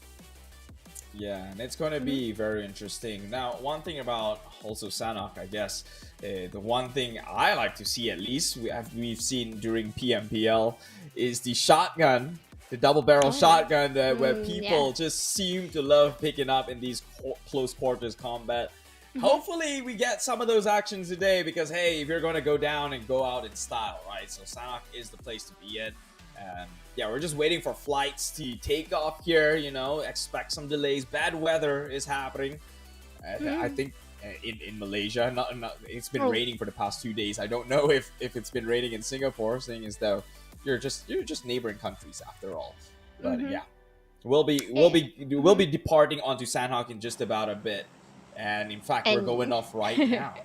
S2: Yeah, and it's going to be very interesting. Now, one thing about also Sanhok, I guess, the one thing I like to see, at least we've seen during PMPL, is the shotgun, the double barrel shotgun where people just seem to love picking up in these close quarters combat. Hopefully we get some of those actions today, because hey, if you're going to go down and go out in style, right? So Sanhok is the place to be in. And yeah, we're just waiting for flights to take off here, expect some delays. Bad weather is happening. I think in Malaysia, it's been raining for the past 2 days. I don't know if it's been raining in Singapore, seeing as though you're just neighboring countries after all. But yeah, we'll be departing onto Sanhok in just about a bit. And in fact, we're going off right now.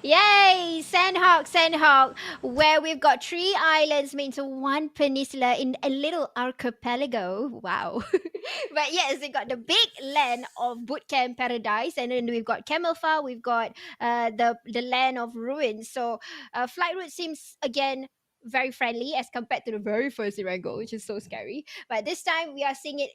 S1: Yay! Sandhawk, where we've got 3 islands made into 1 peninsula in a little archipelago. Wow. But yes, we got the big land of Bootcamp Paradise, and then we've got Camelfar, we've got the land of Ruins. So flight route seems, again, very friendly as compared to the very first Erangel, which is so scary. But this time we are seeing it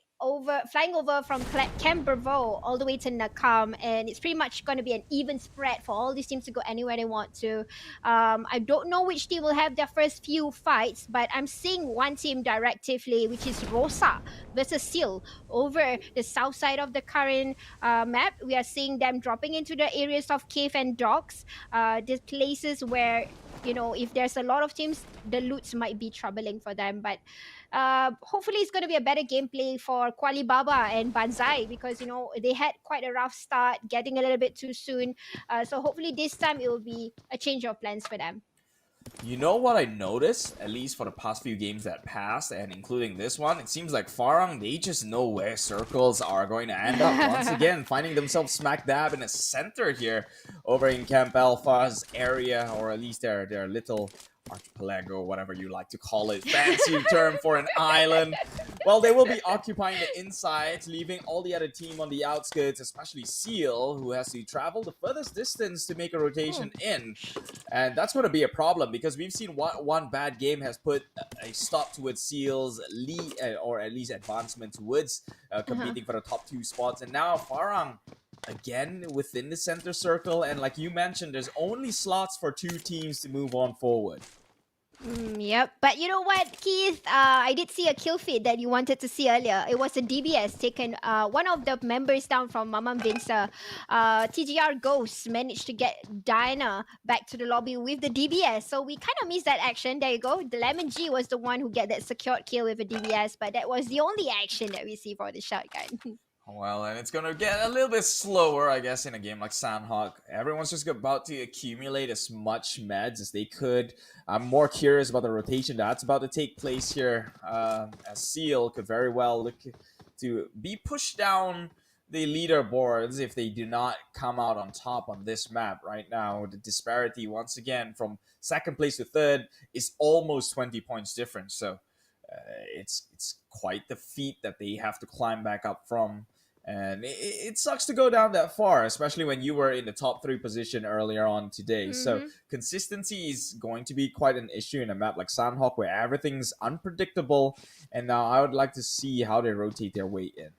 S1: flying over from Camp Bravo all the way to Nakam, and it's pretty much going to be an even spread for all these teams to go anywhere they want to. I don't know which team will have their first few fights, but I'm seeing one team directively, which is Rosa versus Seal over the south side of the current map. We are seeing them dropping into the areas of cave and docks, the places where if there's a lot of teams, the loots might be troubling for them. But hopefully it's going to be a better gameplay for Qualibaba and Banzai, because they had quite a rough start, getting a little bit too soon. So hopefully this time it will be a change of plans for them.
S2: You know what I noticed, at least for the past few games that passed, and including this one, it seems like Farang, they just know where circles are going to end up once again, finding themselves smack dab in the center here over in Camp Alpha's area, or at least their little archipelago, whatever you like to call it, fancy term for an island. Well, they will be occupying the inside, leaving all the other team on the outskirts, especially Seal, who has to travel the furthest distance to make a rotation in. And that's going to be a problem, because we've seen one bad game has put a stop towards Seal's lead, or at least advancement towards competing for the top 2 spots. And now Farang, again, within the center circle, and like you mentioned, there's only slots for 2 teams to move on forward.
S1: Yep, but you know what, Keith? I did see a kill feed that you wanted to see earlier. It was a DBS taken. One of the members down from Mamam Vincer, TGR Ghost, managed to get Diana back to the lobby with the DBS. So we kind of missed that action. There you go. The Lemon G was the one who get that secured kill with a DBS, but that was the only action that we see for the shotgun.
S3: Well, and it's gonna get a little bit slower, I guess, in a game like Sandhawk. Everyone's just about to accumulate as much meds as they could. I'm more curious about the rotation that's about to take place here, as Seal could very well look to be pushed down the leaderboards if they do not come out on top on this map right now. The disparity, once again, from second place to third is almost 20 points difference. So it's quite the feat that they have to climb back up from. And it sucks to go down that far, especially when you were in the top 3 position earlier on today. So consistency is going to be quite an issue in a map like Sandhawk, where everything's unpredictable. And now I would like to see how they rotate their way in.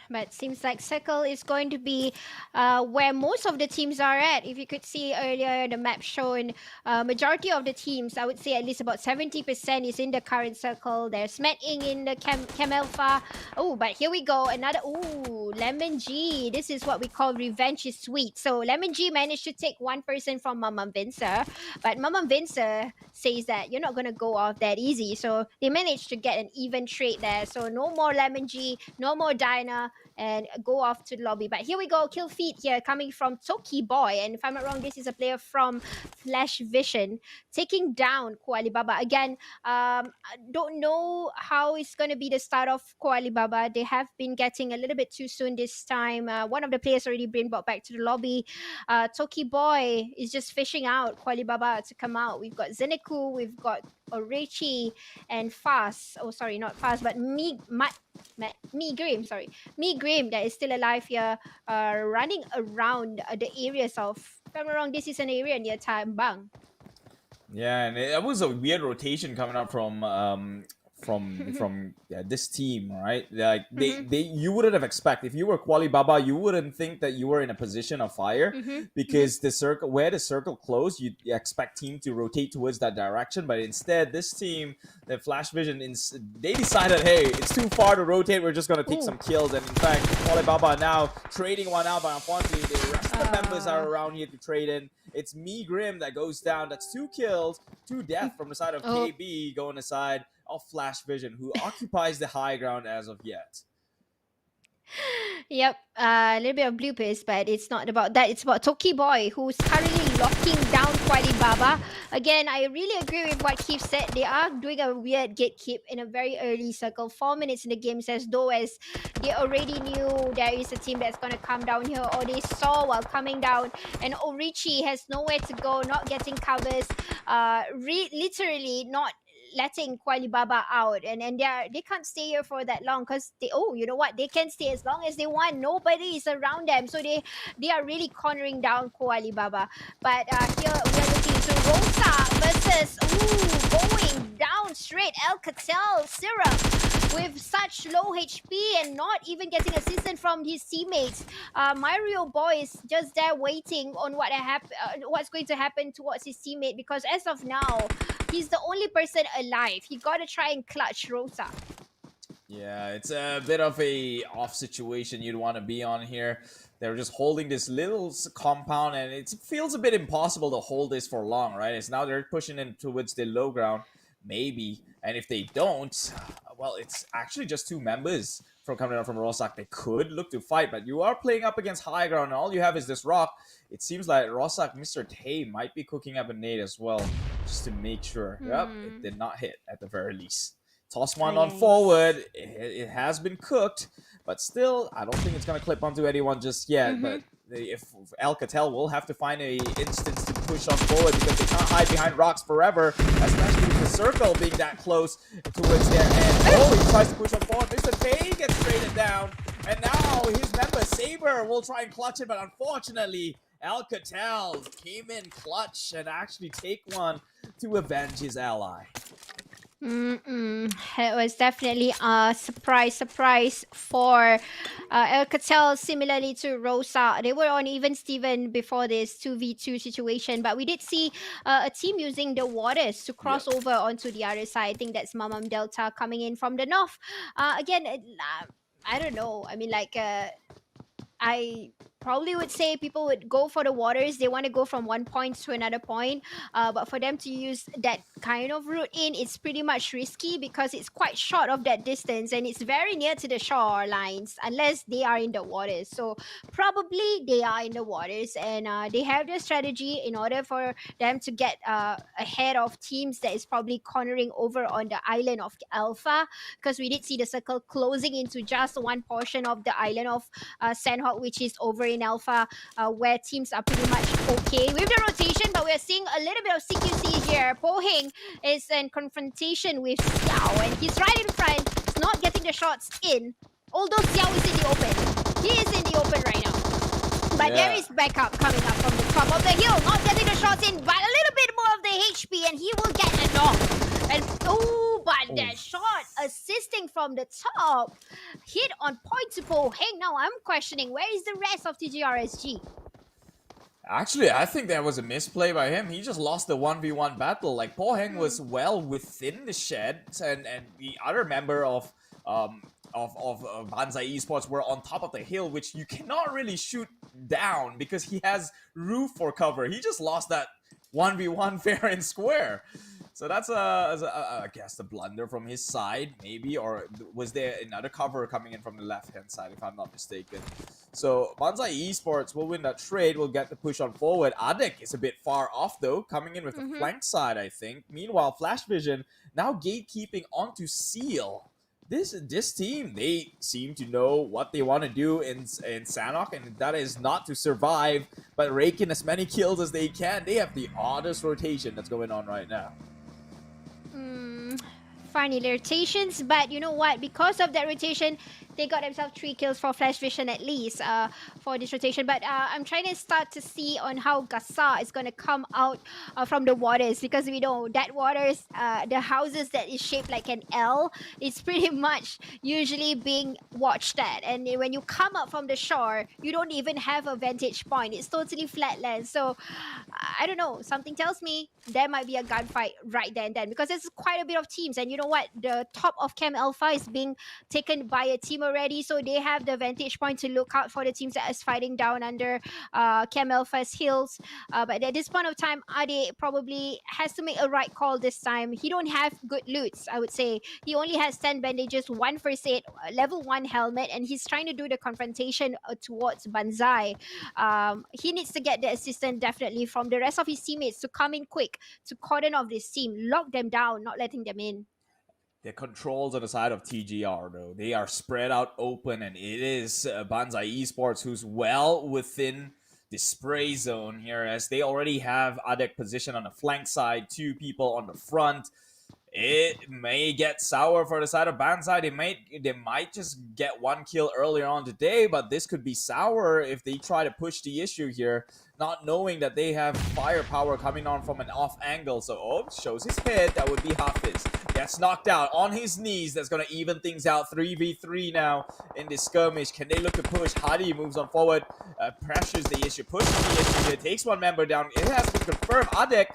S1: But seems like Circle is going to be where most of the teams are at. If you could see earlier, the map shown majority of the teams, I would say at least about 70% is in the current Circle. There's Smetting in the Cam Alpha. Oh, but here we go. Another, Lemon G. This is what we call revenge is sweet. So Lemon G managed to take one person from Mamam Vincer, but Mamam Vincer says that you're not going to go off that easy. So they managed to get an even trade there. So no more Lemon G, no more more Dyna and go off to the lobby. But here we go, kill feed here coming from Toki Boy. And if I'm not wrong, this is a player from Flash Vision taking down Kualibaba. Again, I don't know how it's going to be the start of Kualibaba. They have been getting a little bit too soon this time. One of the players already been brought back to the lobby. Toki Boy is just fishing out Kualibaba to come out. We've got Zeneku, we've got Orechi and Fast. Oh, sorry, not Fast, but Me Grim. Sorry, Me Grim that is still alive here, running around the areas of. If I'm not wrong, this is an area near Tambang.
S2: Yeah, and it was a weird rotation coming up from this team, right? Like they you wouldn't have expected, if you were Quali Baba, you wouldn't think that you were in a position of fire, because the circle closed, you expect team to rotate towards that direction, but instead this team, the Flash Vision, they decided, hey, it's too far to rotate, we're just gonna take some kills. And in fact, Quali Baba now trading one out, but unfortunately the rest of the members are around here to trade in. It's Me Grim that goes down. That's 2 kills, 2 death from the side of KB, going aside of Flash Vision, who occupies the high ground as of yet.
S1: Yep, a little bit of bloopers, but it's not about that. It's about Toki Boy, who's currently locking down Kuali Baba. Again, I really agree with what Keith said. They are doing a weird gatekeep in a very early circle. 4 minutes in the game, says though, as they already knew there is a team that's going to come down here, or they saw while coming down. And Orichi has nowhere to go, not getting covers, literally not letting Kuali Baba out, and they can't stay here for that long, because you know what, they can stay as long as they want. Nobody is around them, so they are really cornering down Kuali Baba. But here we are looking to Rosa versus going down straight Alcatel Syrup with such low HP and not even getting assistance from his teammates. Mario Boy is just there waiting on what's going to happen towards his teammate, because as of now, he's the only person alive. He gotta try and clutch Rosa.
S2: Yeah, it's a bit of a off situation you'd want to be on here. They're just holding this little compound, and it feels a bit impossible to hold this for long, right? It's now they're pushing in towards the low ground, maybe. And if they don't, well, it's actually just 2 members from coming out from Rosak. They could look to fight, but you are playing up against high ground, and all you have is this rock. It seems like Rosak, Mr. Tay, might be cooking up a nade as well, just to make sure. Yep, it did not hit at the very least. Toss one on forward. It has been cooked, but still, I don't think it's going to clip onto anyone just yet. But if Alcatel will have to find a instance to push on forward, because they can't hide behind rocks forever, especially with the circle being that close towards their end. Oh, he tries to push on forward. Mr. Tay gets traded down, and now his member Saber will try and clutch it, but unfortunately, Alcatel came in clutch and actually take one to avenge his ally.
S1: It was definitely a surprise for Alcatel, similarly to Rosa. They were on even Steven before this 2v2 situation, but we did see a team using the waters to cross over onto the other side. I think that's Mamam Delta coming in from the north. Again, I don't know. I mean, like, I probably would say people would go for the waters. They want to go from one point to another point. But for them to use that kind of route in, it's pretty much risky, because it's quite short of that distance and it's very near to the shore lines, unless they are in the waters. So probably they are in the waters, and they have their strategy in order for them to get ahead of teams that is probably cornering over on the island of Alpha, because we did see the circle closing into just one portion of the island of Sandhawk, which is over in Alpha, where teams are pretty much okay with the rotation. But we're seeing a little bit of CQC here. Po Heng is in confrontation with Xiao, and he's right in front. He's not getting the shots in, although Xiao is in the open. He is in the open right now. But there is backup coming up from the top of the hill. Not getting the shots in, but a little bit more of the HP, and he will get a knock. And but that shot assisting from the top hit on point to Po Heng. Now I'm questioning, where is the rest of TGRSG?
S2: Actually, I think that was a misplay by him. He just lost the 1v1 battle. Like, Po Heng was well within the shed, and the other member of Banzai Esports were on top of the hill, which you cannot really shoot down because he has roof for cover. He just lost that 1v1 fair and square. So that's I guess the blunder from his side, maybe, or was there another cover coming in from the left hand side, if I'm not mistaken? So Banzai Esports will win that trade. Will get the push on forward. Adek is a bit far off though, coming in with the
S1: Mm-hmm.
S2: flank side, I think. Meanwhile, Flash Vision now gatekeeping onto Seal. This team, they seem to know what they want to do in Sanhok, and that is not to survive, but rake in as many kills as they can. They have the oddest rotation that's going on right now.
S1: Mm, funny rotations, but you know what? Because of that rotation, they got themselves 3 kills for Flash Vision at least for this rotation. But I'm trying to start to see on how Gasa is going to come out from the waters, because we know that waters, the houses that is shaped like an L, it's pretty much usually being watched at. And when you come up from the shore, you don't even have a vantage point. It's totally flatland. So I don't know. Something tells me there might be a gunfight right there and then, because there's quite a bit of teams. And you know what? The top of Chem Alpha is being taken by a team already, so they have the vantage point to look out for the teams that is fighting down under Chem Alpha's hills. But at this point of time, Ade probably has to make a right call this time. He don't have good loots, I would say. He only has 10 bandages, 1 first aid, level 1 helmet, and he's trying to do the confrontation towards Banzai. He needs to get the assistance definitely from the rest of his teammates to come in quick to cordon off this team, lock them down, not letting them in.
S2: The controls on the side of TGR, though, they are spread out open, and it is Banzai Esports who's well within the spray zone here, as they already have Adek positioned on the flank side, 2 people on the front. It may get sour for the side of Banzai. They might just get 1 kill earlier on today, but this could be sour if they try to push the issue here, not knowing that they have firepower coming on from an off angle. So, shows his head. That would be Hafiz. Gets knocked out on his knees. That's going to even things out. 3v3 now in this skirmish. Can they look to push? Hadi moves on forward, pressures the issue, pushes the issue. It takes 1 member down. It has been confirmed. Adek,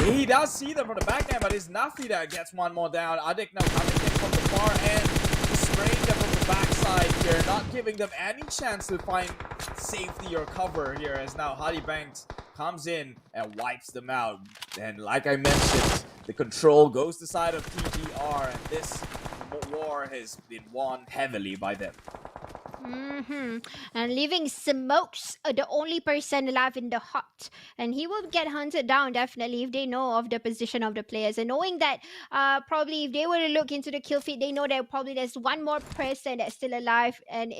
S2: he does see them from the back end, but it's Nafi that gets 1 more down. Adek now coming in from the far end, spraying them from the backside here, not giving them any chance to find safety or cover here, as now Hadi Banks comes in and wipes them out. And like I mentioned, the control goes to the side of TGR, and this war has been won heavily by them.
S1: And leaving Smokes, the only person alive in the hut, and he will get hunted down definitely if they know of the position of the players, and knowing that probably if they were to look into the kill feed, they know that probably there's 1 more person that's still alive, and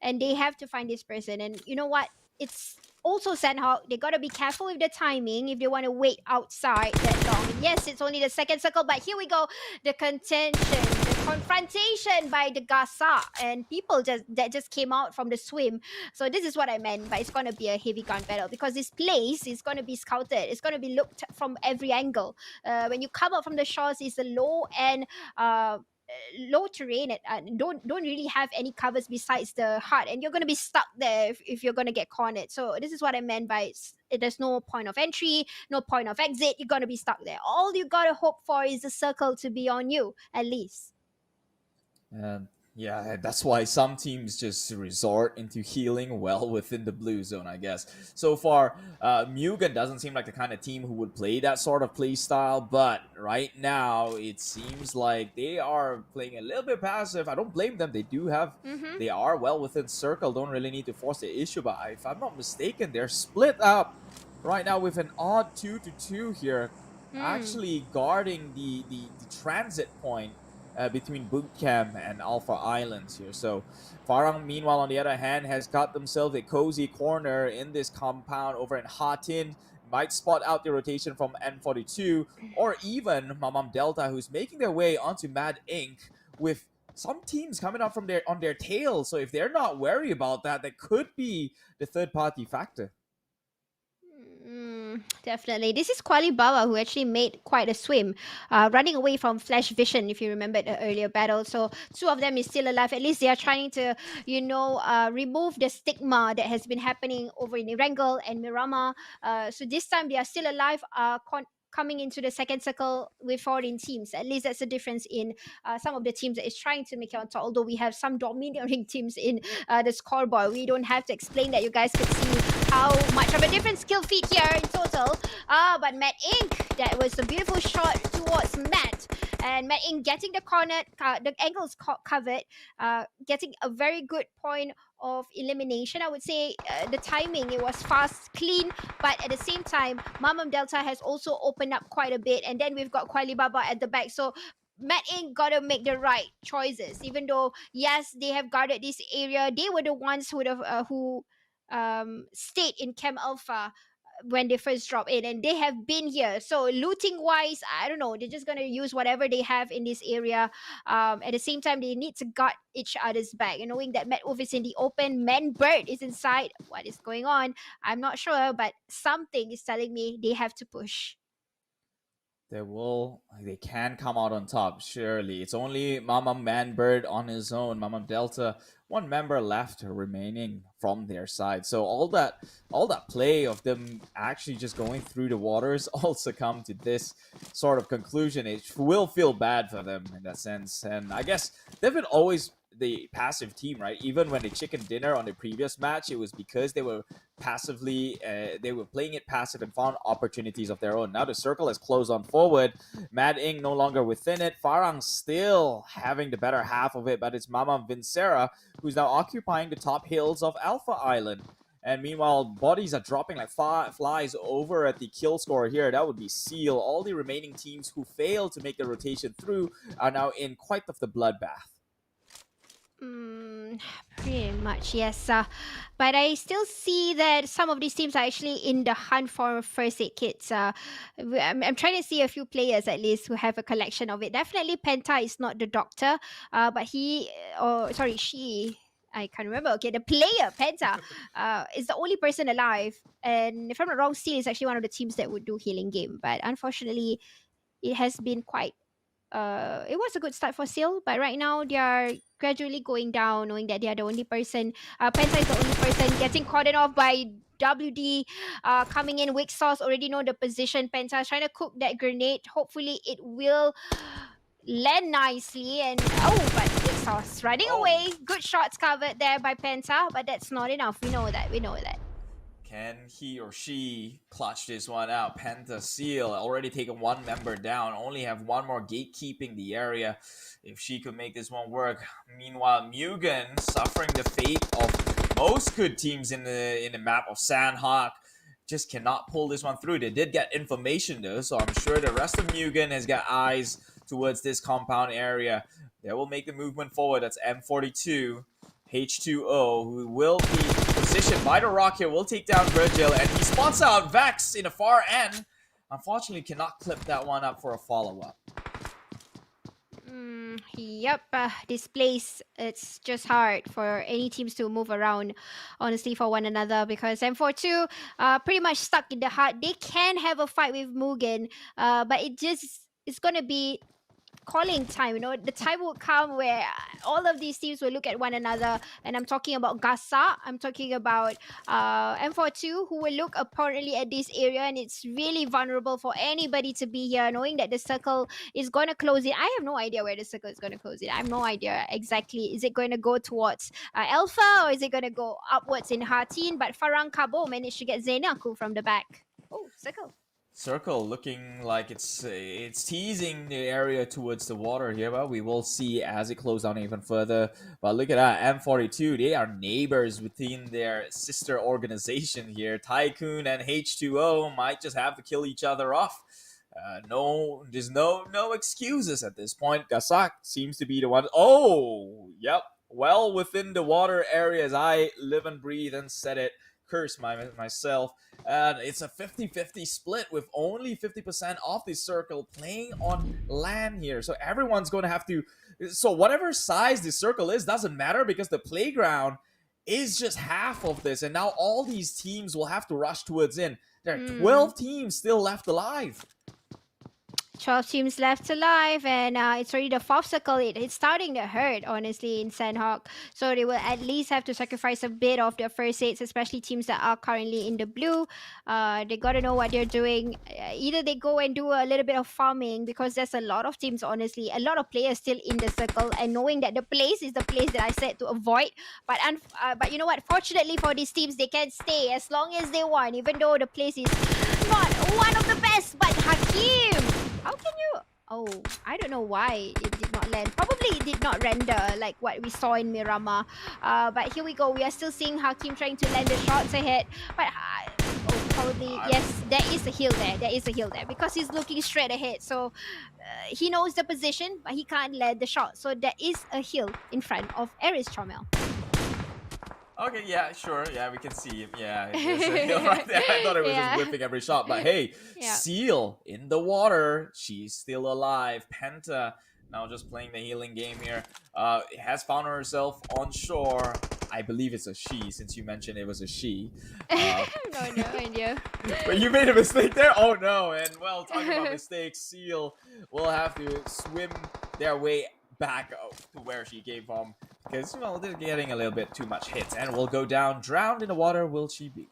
S1: they have to find this person. And you know what? It's also Sandhawk, they gotta be careful with the timing if they want to wait outside that long. Yes, it's only the second circle, but here we go. The contention, the confrontation by the Gasa and people that just came out from the swim. So this is what I meant, but it's gonna be a heavy gun battle, because this place is gonna be scouted. It's gonna be looked from every angle. When you come up from the shores, it's a low and low terrain, don't really have any covers besides the hut, and you're going to be stuck there if you're going to get cornered. So this is what I meant by there's no point of entry, no point of exit. You're going to be stuck there. All you got to hope for is the circle to be on you, at least.
S2: Yeah, that's why some teams just resort into healing well within the blue zone, I guess. So far, Mugen doesn't seem like the kind of team who would play that sort of play style, but right now, it seems like they are playing a little bit passive. I don't blame them. They do have, they are well within circle, don't really need to force the issue, but if I'm not mistaken, they're split up right now with an odd 2-2 here, actually guarding the transit point between Bootcamp and Alpha Islands here. So Farang, meanwhile, on the other hand, has got themselves a cozy corner in this compound over in Hatin. Might spot out the rotation from N42, or even Mamam Delta, who's making their way onto Mad Inc. with some teams coming up from on their tail. So if they're not wary about that, that could be the third-party factor.
S1: Definitely. This is Kuali Bawa, who actually made quite a swim, running away from Flash Vision, if you remember the earlier battle. So 2 of them is still alive. At least they are trying to, remove the stigma that has been happening over in Erangel and Mirama. So this time they are still alive, coming into the second circle with 14 teams. At least that's the difference in some of the teams that is trying to make it on top. Although we have some dominating teams in the scoreboard. We don't have to explain that. You guys could see how much of a different skill feat here in total. But Matt Inc, that was a beautiful shot towards Matt. And Matt Inc getting the corner, the angles covered, getting a very good point of elimination. I would say the timing, it was fast, clean, but at the same time, Mamam Delta has also opened up quite a bit. And then we've got Kwali Baba at the back. So Matt Inc gotta make the right choices. Even though yes, they have guarded this area, they were the ones who stayed in Chem Alpha when they first dropped in, and they have been here. So looting wise, I don't know. They're just gonna use whatever they have in this area. At the same time, they need to guard each other's back. And knowing that Matt Wolf is in the open, Man Bird is inside. What is going on? I'm not sure, but something is telling me they have to push.
S2: They can come out on top, surely. It's only Mama Manbird on his own, Mama Delta, one member left remaining from their side. So all that play of them actually just going through the waters also come to this sort of conclusion. It will feel bad for them in that sense. And I guess they've been always the passive team, right? Even when they chicken dinner on the previous match, it was because they were they were playing it passive and found opportunities of their own. Now the circle has closed on forward. Mad Ing no longer within it. Farang still having the better half of it, but it's Mama Vincera who's now occupying the top hills of Alpha Island. And meanwhile, bodies are dropping like flies over at the kill score here. That would be Seal. All the remaining teams who failed to make the rotation through are now in quite of the bloodbath.
S1: Pretty much, yes. But I still see that some of these teams are actually in the hunt for first aid kits. I'm trying to see a few players at least who have a collection of it. Definitely Penta is not the doctor, but she. I can't remember. Okay, the player Penta is the only person alive, and if I'm not wrong, Steel is actually one of the teams that would do healing game. But unfortunately, it has been quite it was a good start for Seal, but right now they are gradually going down, knowing that they are the only person. Penta is the only person getting caught off by WD coming in. Wick Sauce already know the position. Penta is trying to cook that grenade. Hopefully it will land nicely. And but Wick Sauce running away. Good shots covered there by Penta, but that's not enough. We know that.
S3: Can he or she clutch this one out? Penta Seal already taken one member down, only have one more gatekeeping the area. If she could make this one work. Meanwhile, Mugen suffering the fate of most good teams in the map of Sandhawk. Just cannot pull this one through. They did get information though, so I'm sure the rest of Mugen has got eyes towards this compound area. They will make the movement forward. That's M42. H2O, who will be positioned by the rock here, will take down Virgil, and he spots out Vex in the far end. Unfortunately, cannot clip that one up for a follow-up.
S1: Yep, this place, it's just hard for any teams to move around, honestly, for one another, because M42 pretty much stuck in the heart. They can have a fight with Mugen, but it's gonna be calling time. The time will come where all of these teams will look at one another, and I'm talking about Gasa, I'm talking about M42, who will look apparently at this area, and it's really vulnerable for anybody to be here, knowing that the circle is going to close it. I have no idea where the circle is going to close it. I have no idea exactly. Is it going to go towards Alpha, or is it going to go upwards in Hartin? But Farang Kabo managed to get Zainaku from the back.
S2: Circle looking like it's teasing the area towards the water here, but we will see as it closes down even further. But look at that, M42, they are neighbors within their sister organization here. Tycoon and H2O might just have to kill each other off. There's no excuses at this point. Gasak seems to be the one. Oh, yep, well within the water area, as I live and breathe and said it. Curse myself. And it's a 50-50 split with only 50% of the circle playing on land here. So everyone's going to have to... So whatever size the circle is doesn't matter, because the playground is just half of this. And now all these teams will have to rush towards in. There are 12 teams still left alive.
S1: 12 teams left alive, and it's already the fourth circle. It's starting to hurt, honestly, in Sandhawk. So they will at least have to sacrifice a bit of their first aids, especially teams that are currently in the blue. They got to know what they're doing. Either they go and do a little bit of farming, because there's a lot of teams, honestly, a lot of players still in the circle, and knowing that the place is the place that I said to avoid. But you know what? Fortunately for these teams, they can stay as long as they want, even though the place is not one of the best. But Hakim, how can you? Oh, I don't know why it did not land. Probably it did not render like what we saw in Miramar. But here we go. We are still seeing Hakim trying to land the shots ahead. But probably yes, there is a hill there. There is a hill there because he's looking straight ahead. So he knows the position, but he can't land the shot. So there is a hill in front of Aris Chomel.
S3: Okay, yeah, sure. Yeah, we can see him. Yeah, there's a hill right there. I thought it was just whipping every shot. But hey, Seal in the water. She's still alive. Penta now just playing the healing game here. Has found herself on shore. I believe it's a she, since you mentioned it was a she.
S1: No idea.
S3: But you made a mistake there? Oh no. And well, talking about mistakes, Seal will have to swim their way back to where she came from, because, well, they're getting a little bit too much hits, and will go down. Drowned in the water will she be.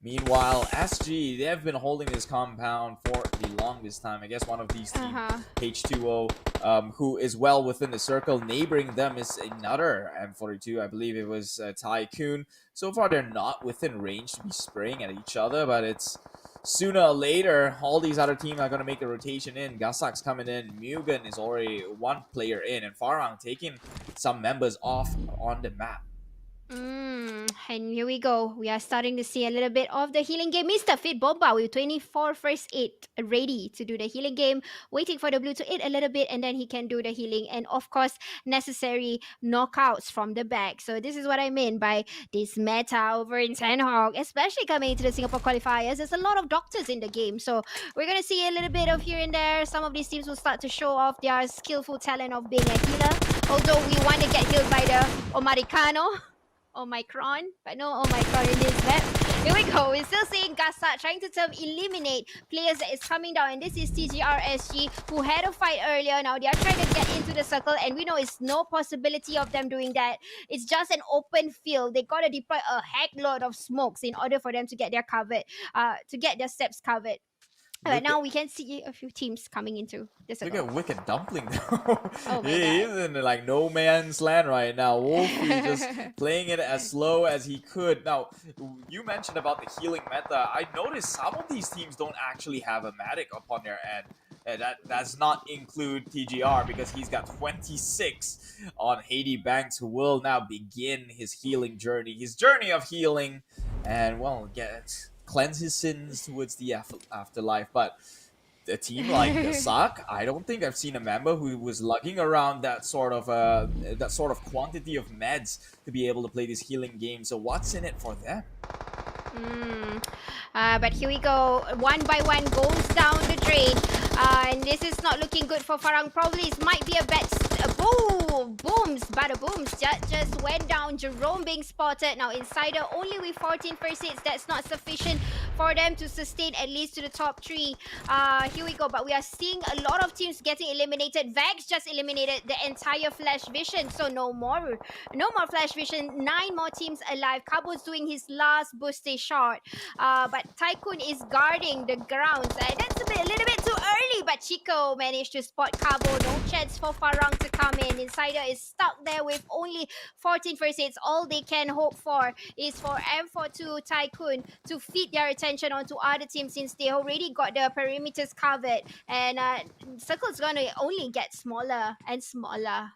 S3: Meanwhile, SG, they have been holding this compound for the longest time. I guess one of these teams, H2O, who is well within the circle. Neighboring them is another M42. I believe it was Tycoon. So far, they're not within range to be spraying at each other, but it's sooner or later, all these other teams are going to make a rotation in. Gasak's coming in. Mugen is already one player in. And Farang taking some members off on the map.
S1: And here we go. We are starting to see a little bit of the healing game. Mr. Fit Bomba with 24 first aid ready to do the healing game. Waiting for the blue to aid a little bit, and then he can do the healing. And of course, necessary knockouts from the back. So this is what I mean by this meta over in Sandhawk, especially coming into the Singapore qualifiers. There's a lot of doctors in the game. So we're going to see a little bit of here and there. Some of these teams will start to show off their skillful talent of being a healer. Although we want to get healed by the Omaricano. Omicron, but no Omicron in this map. Here we go. We're still seeing Gasa trying to eliminate players that is coming down, and this is TGRSG who had a fight earlier. Now they are trying to get into the circle, and we know it's no possibility of them doing that. It's just an open field. They gotta deploy a heck load of smokes in order for them to get their steps covered. But now we can see a few teams coming into the circle.
S3: Look at Wicked Dumpling though.
S1: Oh
S3: He's in like no man's land right now. Wolfie just playing it as slow as he could. Now, you mentioned about the healing meta. I noticed some of these teams don't actually have a medic upon their end. That does not include TGR, because he's got 26 on Haiti Banks, who will now begin his healing journey. His journey of healing, and well, cleanse his sins towards the afterlife. But a team like Gasak, I don't think I've seen a member who was lugging around that sort of quantity of meds to be able to play this healing game. So what's in it for them?
S1: But here we go. One by one goes down the drain. And this is not looking good for Farang. Probably it might be a bad booms. Bada booms just went down. Jerome being spotted. Now Insider only with 14 first hits. That's not sufficient for them to sustain at least to the top 3. Here we go. But we are seeing a lot of teams getting eliminated. Vax just eliminated the entire Flash Vision. So no more Flash Vision. 9 more teams alive. Cabo's doing his last boosty shot. But Tycoon is guarding the grounds. That's a little bit too early. But Chico managed to spot Cabo. No chance for Farang to come in. Insider is stuck there with only 14 first hits. All they can hope for is for M42 Tycoon to feed their attention onto other teams, since they already got the perimeters covered. And circle's gonna only get smaller and smaller.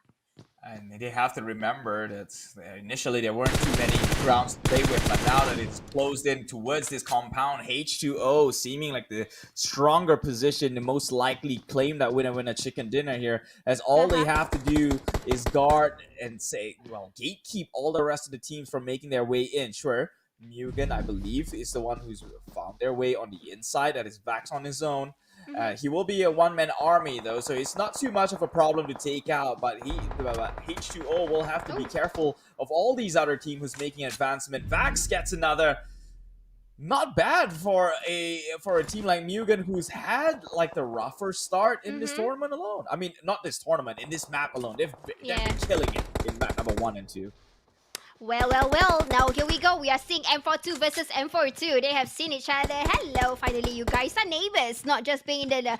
S3: And they have to remember that initially there weren't too many grounds to play with, but now that it's closed in towards this compound, H2O seeming like the stronger position, the most likely claim that winner chicken dinner here, as all they have to do is guard and gatekeep all the rest of the teams from making their way in. Sure, Mugen, I believe, is the one who's found their way on the inside. That is Vax on his own. He will be a one-man army though, so it's not too much of a problem to take out, but H2O will have to be careful of all these other teams who's making advancement. Vax gets another
S2: not bad for a team like Mugen, who's had like the rougher start in this tournament alone. I mean, not this tournament, in this map alone. They've been killing it in map number 1 and 2.
S1: Well, well, well. Now here we go. We are seeing M42 versus M42. They have seen each other. Hello, finally, you guys are neighbors, not just being in the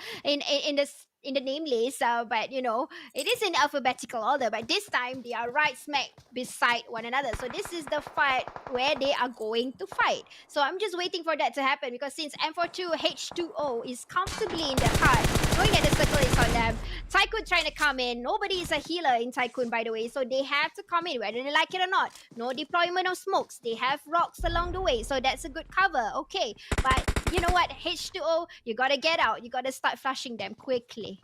S1: in the name list, but you know it is in alphabetical order. But this time they are right smack beside one another. So this is the fight where they are going to fight. So I'm just waiting for that to happen because since M42 H2O is comfortably in the heart, knowing that the circle is on them, Tycoon trying to come in. Nobody is a healer in Tycoon, by the way, so they have to come in whether they like it or not. No deployment of smokes. They have rocks along the way, so that's a good cover. Okay, but you know what? H2O, you gotta get out. You gotta start flushing them quickly.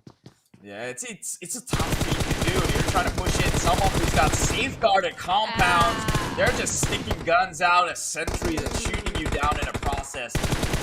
S3: Yeah, it's a tough thing to do. You're trying to push in someone who's got safeguarded compounds. They're just sticking guns out as sentries and shooting you down in a process.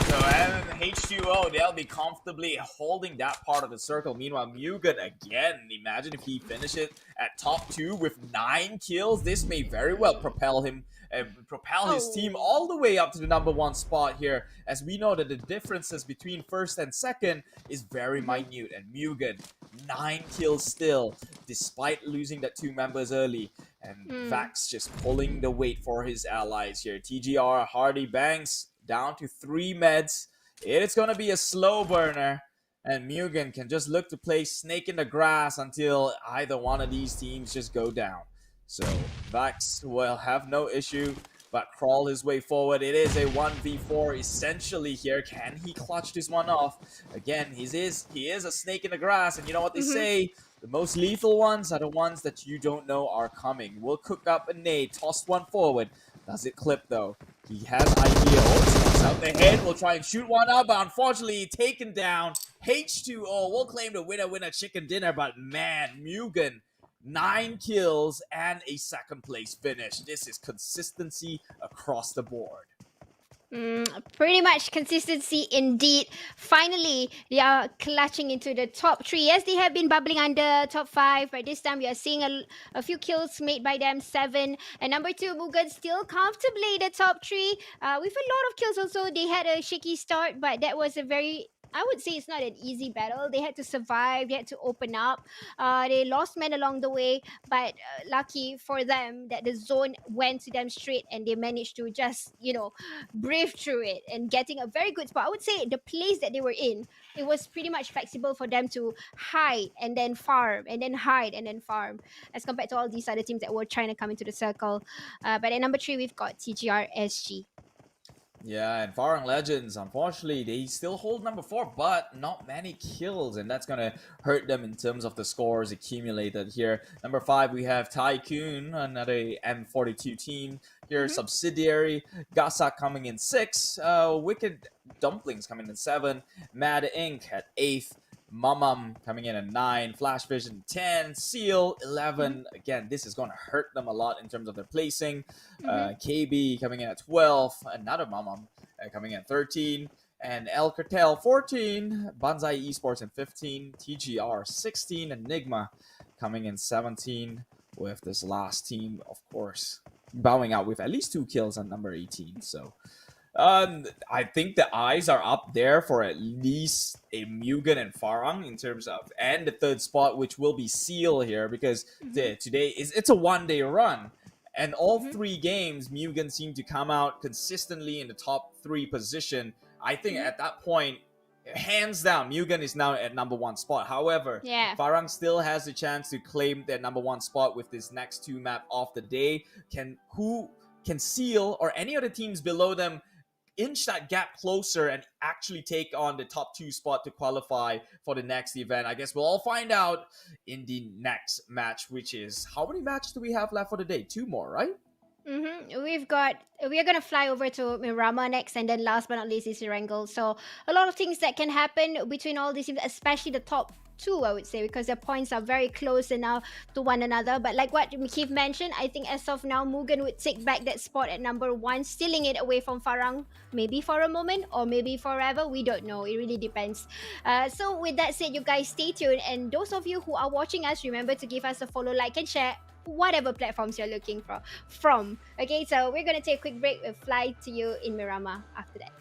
S3: So H2O, they'll be comfortably holding that part of the circle. Meanwhile, Mugen, again, imagine if he finishes at top 2 with 9 kills. This may very well propel him and propel his team all the way up to the number 1 spot here, as we know that the differences between first and second is very minute. And Mugen, 9 kills still, despite losing that 2 members early. And Vax just pulling the weight for his allies here. TGR, Hardy, Banks, down to 3 meds. It's going to be a slow burner. And Mugen can just look to play snake in the grass until either one of these teams just go down. So Vax will have no issue but crawl his way forward. It is a 1v4 essentially here. Can he clutch this one off? Again, he is a snake in the grass, and you know what they say? The most lethal ones are the ones that you don't know are coming. We'll cook up a nade, toss one forward. Does it clip though? He has idea. Oh, out the head. We'll try and shoot one up, but unfortunately taken down. H2O will claim the winner chicken dinner, but man, Mugen, 9 kills and a second place finish. This is consistency across the board.
S1: Pretty much consistency indeed. Finally, they are clutching into the top 3. Yes, they have been bubbling under top 5, but this time we are seeing a few kills made by them, 7. And number 2, Mugen still comfortably in the top 3 with a lot of kills also. They had a shaky start, but that was a very, I would say it's not an easy battle. They had to survive. They had to open up. They lost men along the way, but lucky for them that the zone went to them straight and they managed to just, brave through it and getting a very good spot. I would say the place that they were in, it was pretty much flexible for them to hide and then farm and then hide and then farm as compared to all these other teams that were trying to come into the circle. But at number 3, we've got TGR SG.
S2: Yeah, and Farang Legends, unfortunately, they still hold number 4, but not many kills, and that's going to hurt them in terms of the scores accumulated here. Number 5, we have Tycoon, another M42 team here, subsidiary. Gasak coming in 6, Wicked Dumplings coming in 7, Mad Inc. at 8th. Mamam coming in at 9, Flash Vision 10, Seal 11. Again, this is going to hurt them a lot in terms of their placing. KB coming in at 12, another Mamam coming in at 13, and El Cartel 14, Banzai Esports in 15, TGR 16, Enigma coming in 17, with this last team, of course, bowing out with at least 2 kills on number 18. So I think the eyes are up there for at least a Mugen and Farang in terms of, and the 3rd spot, which will be Seal here, because today it's a 1-day run, and all 3 games Mugen seemed to come out consistently in the top 3 position. I think at that point, hands down, Mugen is now at number 1 spot. However, Farang still has the chance to claim their number 1 spot with this next 2 map of the day. Who can Seal or any other teams below them inch that gap closer and actually take on the top 2 spot to qualify for the next event? I guess we'll all find out in the next match, which is, how many matches do we have left for the day? 2 more, right?
S1: We are gonna fly over to Mirama next, and then last but not least is Erangel. So a lot of things that can happen between all these teams, especially the top 2, I would say, because their points are very close now to one another. But like what Keith mentioned, I think as of now, Mugen would take back that spot at number 1, stealing it away from Farang, maybe for a moment or maybe forever. We don't know. It really depends. So with that said, you guys stay tuned. And those of you who are watching us, remember to give us a follow, like, and share whatever platforms you're looking for from. Okay, so we're gonna take a quick break. We'll fly to you in Miramar after that.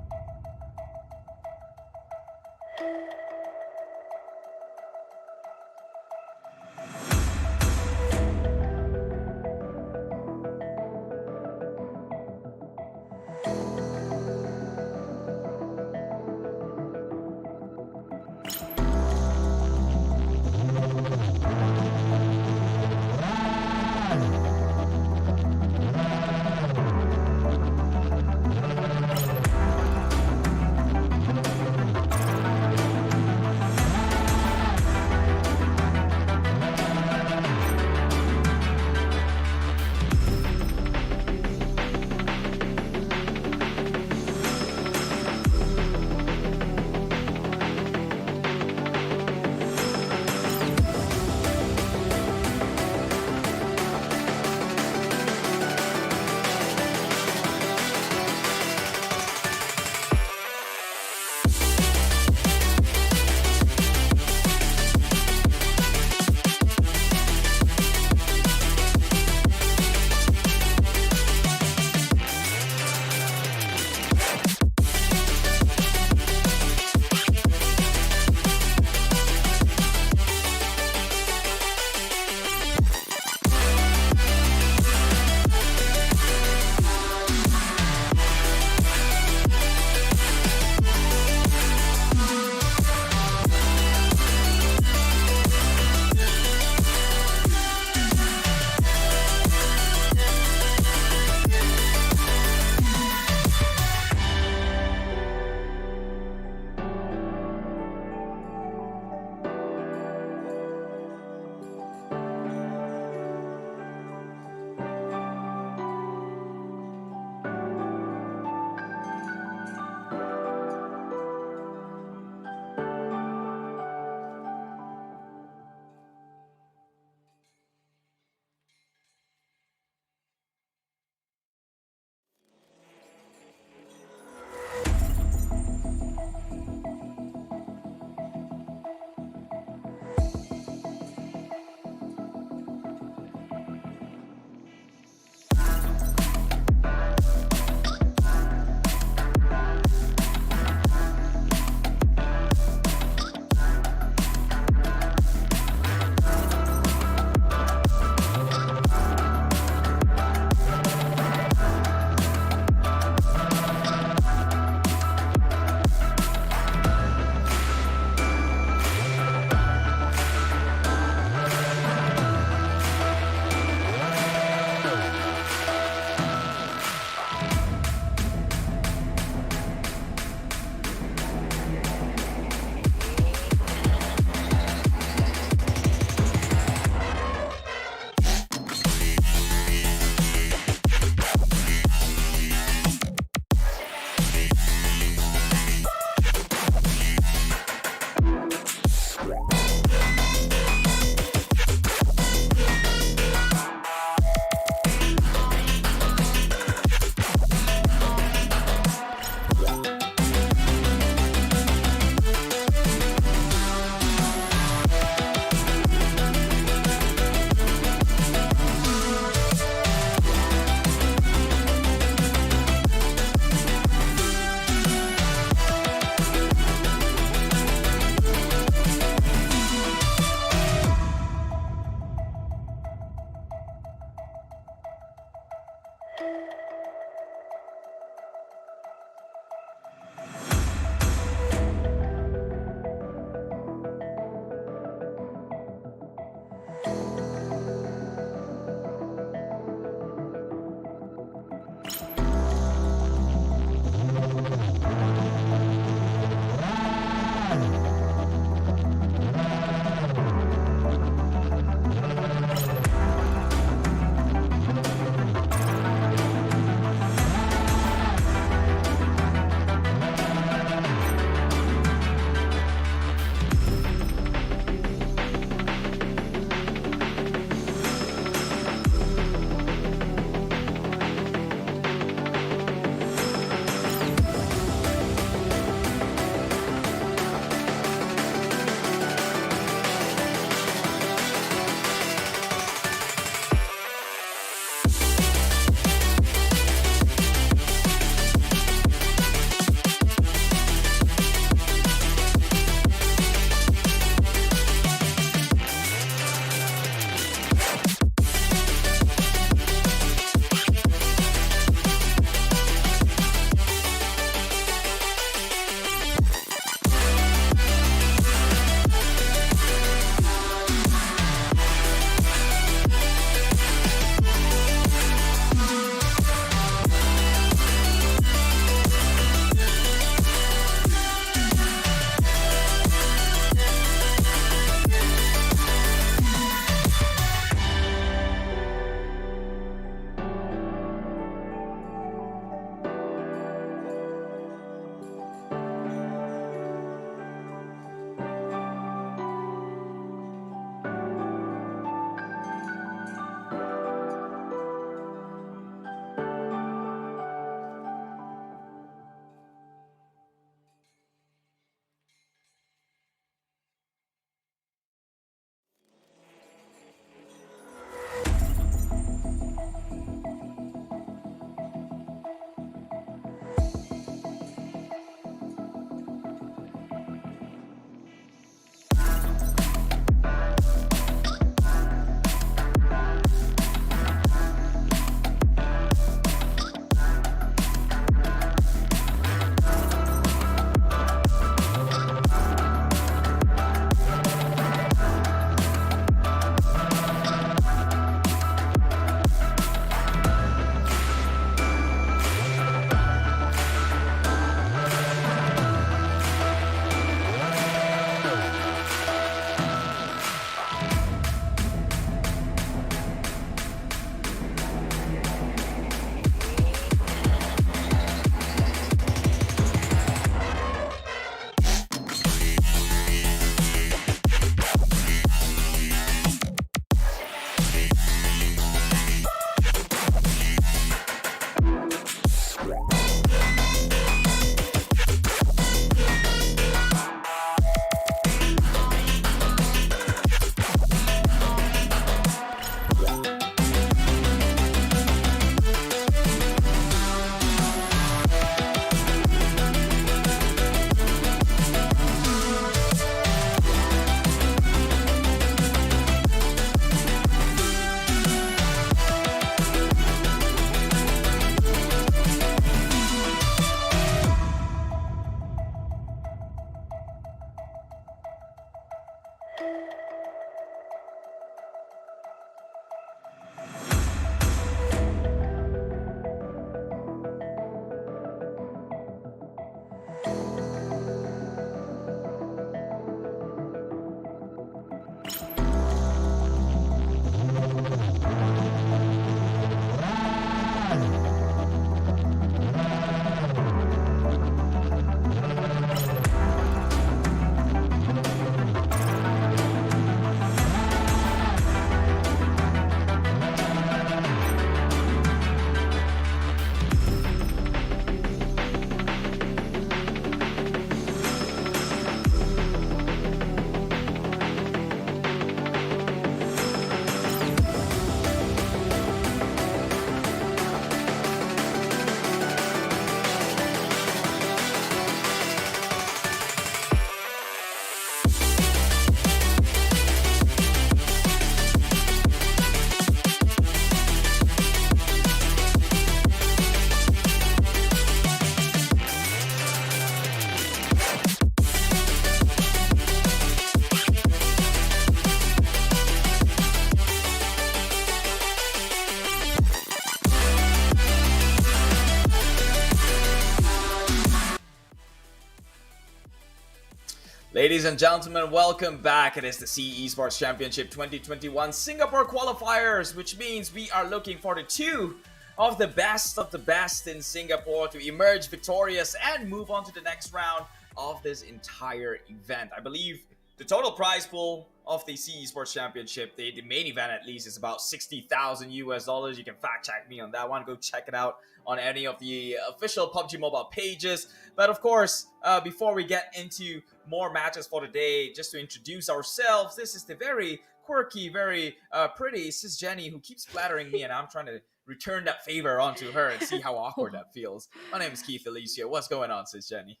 S2: Ladies and gentlemen, welcome back. It is the CE Esports Championship 2021 Singapore Qualifiers, which means we are looking for the two of the best in Singapore to emerge victorious and move on to the next round of this entire event. I believe the total prize pool of the CE Esports Championship, the main event at least, is about 60,000 US dollars. You can fact check me on that one. Go check it out on any of the official PUBG Mobile pages. But of course, before we get into more matches for today, just to introduce ourselves, this is the very quirky, very pretty Sis Jenny who keeps flattering me, and I'm trying to return that favor onto her and see how awkward that feels. My name is Keith Alicia. What's going on, Sis Jenny?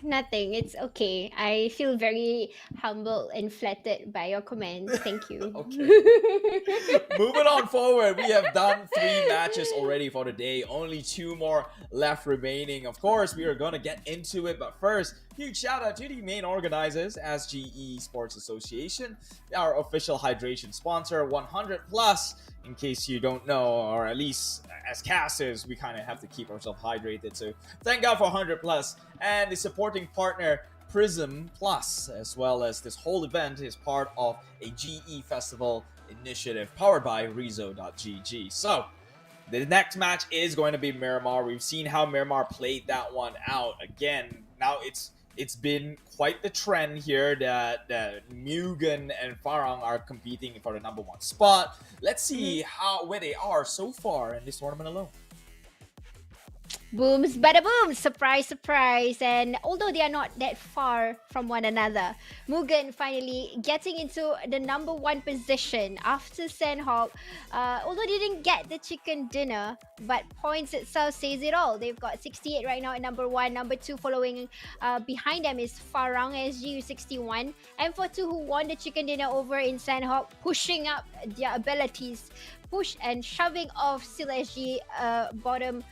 S1: Nothing. It's okay. I feel very humbled and flattered by your comments. Thank you.
S2: Okay. Moving on forward, we have done 3 matches already for the day. Only 2 more left remaining. Of course, we are going to get into it, but first, huge shout out to the main organizers, SGE Sports Association, our official hydration sponsor, 100 plus. In case you don't know, or at least as casters, we kind of have to keep ourselves hydrated. So thank God for 100 plus. And the supporting partner, Prism Plus, as well as this whole event is part of a GE Festival initiative powered by Rezo.gg. So the next match is going to be Miramar. We've seen how Miramar played that one out. Again, now it's been quite the trend here that Mugen and Farang are competing for the number 1 spot. Let's see where they are so far in this tournament alone.
S1: Booms, bada boom! Surprise, surprise! And although they are not that far from one another, Mugen finally getting into the number 1 position after Sandhawk. Although they didn't get the chicken dinner, but points itself says it all. They've got 68 right now at number 1. Number 2 following behind them is Farang SG with 61. And for 2 who won the chicken dinner over in Sandhawk, pushing up their abilities, push and shoving off Seal SG bottom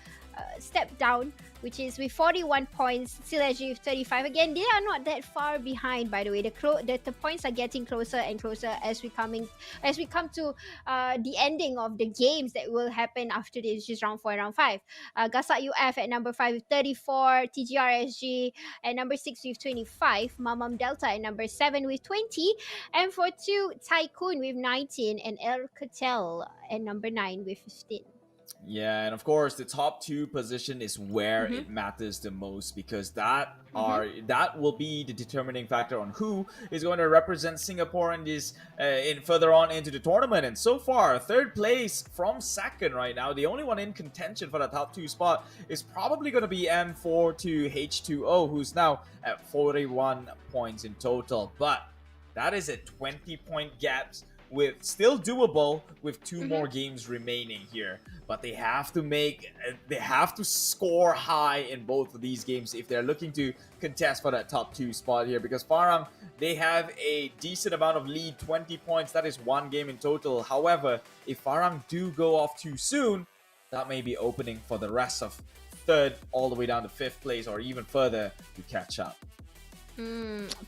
S1: step down, which is with 41 points. Still SG with 35. Again, they are not that far behind, by the way. The points are getting closer and closer as we come to the ending of the games that will happen after this, which is round 4 and round 5. Gasak UF at number 5 with 34. TGRSG at number 6 with 25. Mamam Delta at number 7 with 20. And for 2, Tycoon with 19. And El Catel at number 9 with 15.
S2: Yeah, and of course, the top 2 position is where it matters the most, because that will be the determining factor on who is going to represent Singapore in this further on into the tournament. And so far, 3rd place from 2nd right now. The only one in contention for the top 2 spot is probably going to be M42H2O, who's now at 41 points in total. But that is a 20-point gap, with still doable with 2 more games remaining here. But they have to score high in both of these games if they're looking to contest for that top 2 spot here, because Farang, they have a decent amount of lead, 20 points. That is 1 game in total. However, if Farang do go off too soon, that may be opening for the rest of 3rd all the way down to 5th place or even further to catch up.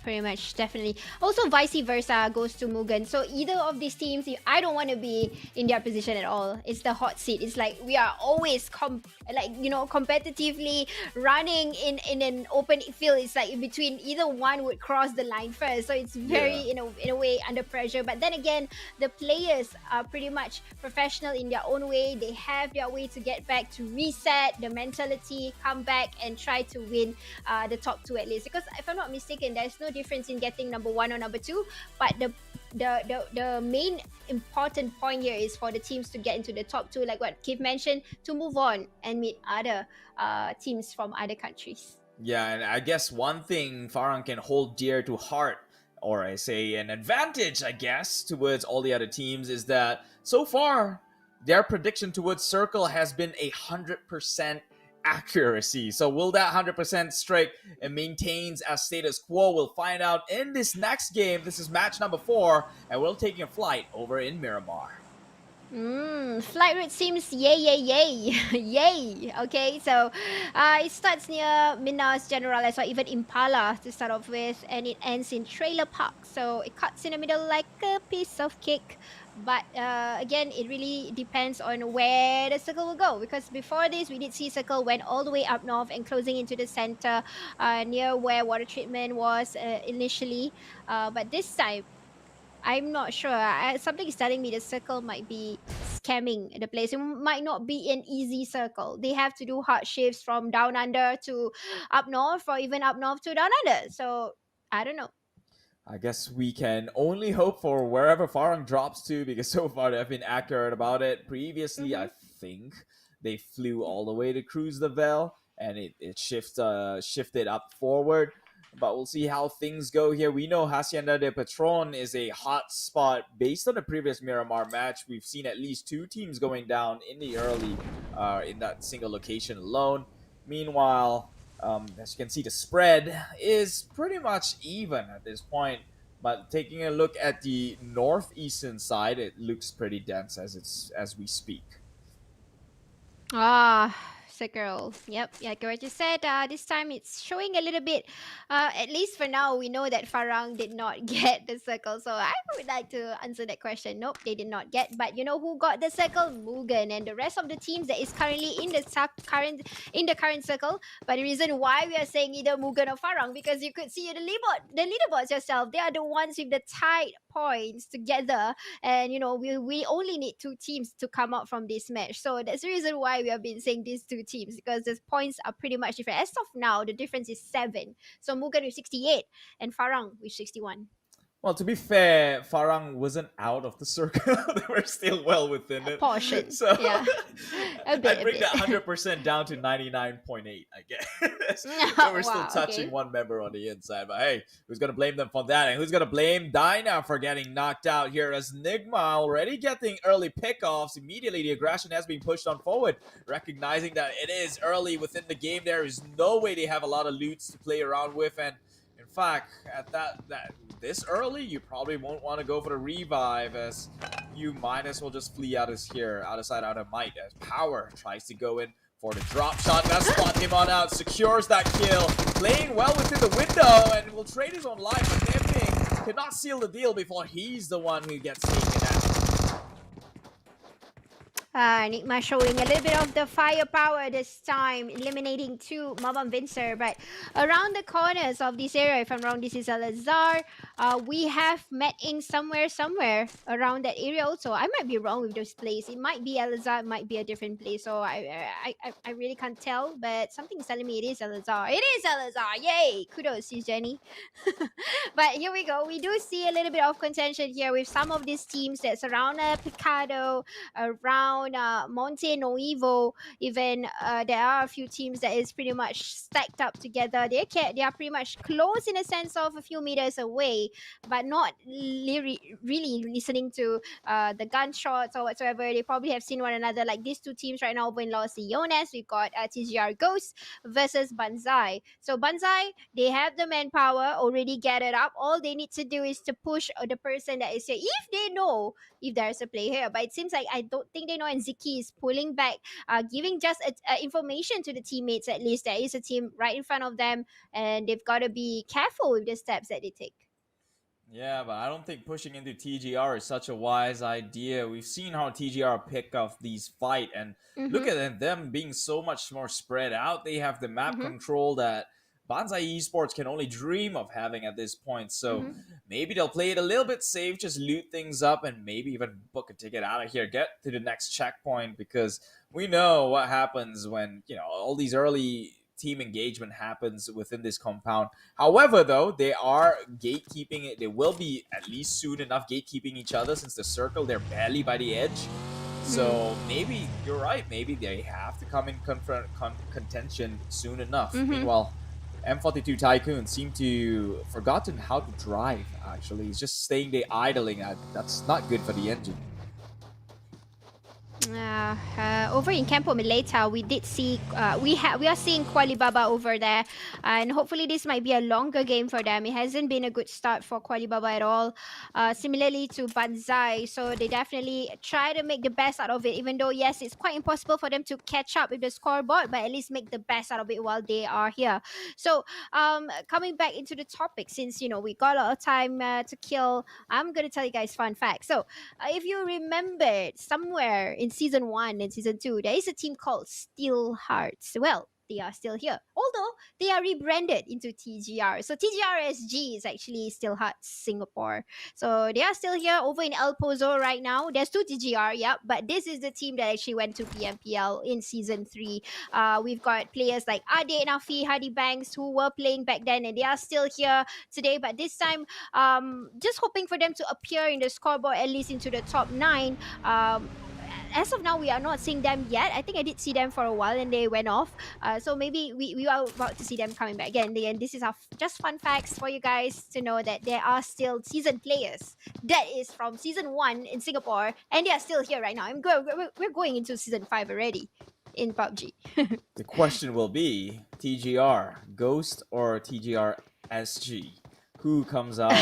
S1: Pretty much, definitely. Also, vice versa goes to Mugen. So either of these teams, I don't want to be in their position at all. It's the hot seat. It's like we are always competitively running in an open field. It's like between either one would cross the line first. So it's very
S2: Yeah.
S1: in a way under pressure. But then again, the players are pretty much professional in their own way. They have their way to get back, to reset the mentality, come back and try to win the top two at least. Because if I'm not mistaken, there's no difference in getting number one or number two, but the main important point here is for the teams to get into the top two, like what Keith mentioned, to move on and meet other teams from other countries.
S2: Yeah, and I guess one thing Farhan can hold dear to heart, or I say an advantage, I guess, towards all the other teams is that so far their prediction towards Circle has been 100% accuracy. So will that 100% streak and maintains as status quo? We'll find out in this next game. This is match number 4, and we're taking a flight over in Miramar.
S1: Flight route seems yay. Yay. Okay, so it starts near Minas Generales or even Impala to start off with, and it ends in Trailer Park. So it cuts in the middle like a piece of cake. But again, it really depends on where the circle will go, because before this, we did see circle went all the way up north and closing into the center near where water treatment was initially. But this time, I'm not sure. Something is telling me the circle might be scamming the place. It might not be an easy circle. They have to do hard shifts from down under to up north, or even up north to down under. So I don't know.
S2: I guess we can only hope for wherever Farang drops to, because so far they've been accurate about it. Previously,
S1: Mm-hmm.
S2: I think they flew all the way to Cruise the Veil, and it shifted up forward. But we'll see how things go here. We know Hacienda de Patron is a hot spot based on the previous Miramar match. We've seen at least 2 teams going down in the early, in that single location alone. Meanwhile, as you can see, the spread is pretty much even at this point. But taking a look at the northeastern side, it looks pretty dense as we speak.
S1: Circle. Yep, like what you said, this time it's showing a little bit. At least for now, we know that Farang did not get the circle. So I would like to answer that question. Nope, they did not get. But you know who got the circle? Mugen and the rest of the teams that is currently in the current circle. But the reason why we are saying either Mugen or Farang, because you could see the leaderboards yourself. They are the ones with the tied points together, and we only need 2 teams to come out from this match. So that's the reason why we have been saying these 2 teams, because the points are pretty much different. As of now, the difference is 7. So Mugen with 68 and Farang with 61.
S2: Well, to be fair, Farang wasn't out of the circle. They were still well within
S1: A
S2: it.
S1: portion.
S2: So
S1: Yeah. A bit.
S2: I'd bring that 100% down to 99.8, I guess. But we're still
S1: Wow,
S2: touching
S1: okay.
S2: one member on the inside. But hey, who's going to blame them for that? And who's going to blame Dyna for getting knocked out here, as Nigma already getting early pickoffs? Immediately, the aggression has been pushed on forward, recognizing that it is early within the game. There is no way they have a lot of loots to play around with. And in fact, at that this early, you probably won't want to go for the revive, as you might as well just flee out of here, out of sight, out of might, as Power tries to go in for the drop shot. That spot him on out, secures that kill, playing well within the window, and will trade his own life, but Nipping cannot seal the deal before he's the one who gets taken out.
S1: Nigma showing a little bit of the firepower this time, eliminating 2 Mabam Vincer. But around the corners of this area, if I'm wrong, this is Al-Azhar. We have Met Ing somewhere around that area also. I might be wrong with those plays. It might be Al-Azhar, it might be a different place. So I really can't tell, but something's telling me it is Al-Azhar. It is Al-Azhar! Yay! Kudos, sis Jenny. But here we go. We do see a little bit of contention here with some of these teams that surround Picado, around Monte Noivo. Even there are a few teams that is pretty much stacked up together. They are pretty much close in a sense of a few meters away, but not really listening to the gunshots or whatsoever. They probably have seen one another. Like these 2 teams right now over in Los Leones, we've got TGR Ghost versus Banzai. So Banzai, they have the manpower already gathered up. up. All they need to do is to push the person that is here, if they know if there's a play here. But it seems like I don't think they know, and Ziki is pulling back, giving just information to the teammates. At least there is a team right in front of them, and they've got to be careful with the steps that they take.
S2: Yeah, but I don't think pushing into TGR is such a wise idea. We've seen how TGR pick off these fight, and look
S1: Mm-hmm.
S2: at them being so much more spread out. They have the map
S1: Mm-hmm.
S2: control that Banzai Esports can only dream of having at this point. So
S1: Mm-hmm.
S2: maybe they'll play it a little bit safe, just loot things up, and maybe even book a ticket out of here, get to the next checkpoint, because we know what happens when, all these early team engagement happens within this compound. However, though, they are gatekeeping it. They will be at least soon enough gatekeeping each other, since the circle, they're barely by the edge. So maybe you're right. Maybe they have to come in contention soon enough.
S1: Mm-hmm.
S2: Meanwhile, M42 Tycoon seem to forgotten how to drive. Actually, he's just staying there idling. That's not good for the engine.
S1: Over in Campo Mileta, we did see we are seeing Qualibaba over there, and hopefully this might be a longer game for them. It hasn't been a good start for Qualibaba at all. Similarly to Banzai, so they definitely try to make the best out of it. Even though yes, it's quite impossible for them to catch up with the scoreboard, but at least make the best out of it while they are here. So coming back into the topic, since we got a lot of time to kill, I'm gonna tell you guys fun fact. So if you remember, somewhere in season 1 and season 2, there is a team called Steel Hearts. Well, they are still here, although they are rebranded into TGR. So TGRSG is actually Steel Hearts Singapore. So they are still here over in El Pozo right now. There's 2 TGR, yeah, but this is the team that actually went to PMPL in season 3. We've got players like Ade Nafi, Hadi Banks, who were playing back then, and they are still here today. But this time, just hoping for them to appear in the scoreboard, at least into the top 9. As of now, we are not seeing them yet. I think I did see them for a while and they went off. So maybe we are about to see them coming back again. And this is our just fun facts for you guys to know that there are still season players that is from season 1 in Singapore, and they are still here right now. We're going into season 5 already in PUBG.
S2: The question will be TGR Ghost or TGR SG? Who comes out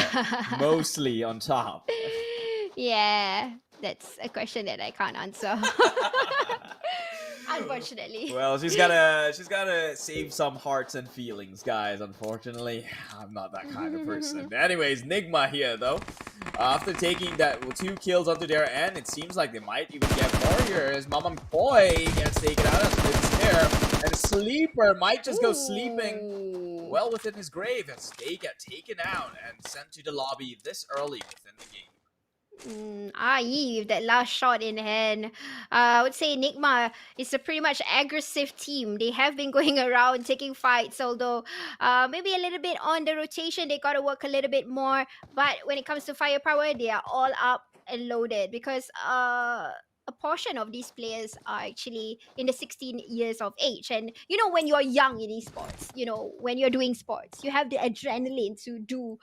S2: mostly on top?
S1: Yeah, that's a question that I can't answer. Unfortunately.
S2: Well, she's gotta save some hearts and feelings, guys. Unfortunately, I'm not that kind of person. Anyways, Nigma here though. After taking that 2 kills onto their end, it seems like they might even get more here. As Mama Boy gets taken out as a bit scare, and Sleeper might just go sleeping well within his grave as they get taken out and sent to the lobby this early within the game.
S1: Eve, that last shot in hand. I would say Enigma is a pretty much aggressive team. They have been going around taking fights, although maybe a little bit on the rotation, they got to work a little bit more. But when it comes to firepower, they are all up and loaded because a portion of these players are actually in the 16 years of age. And when you're young in esports, when you're doing sports, you have the adrenaline to do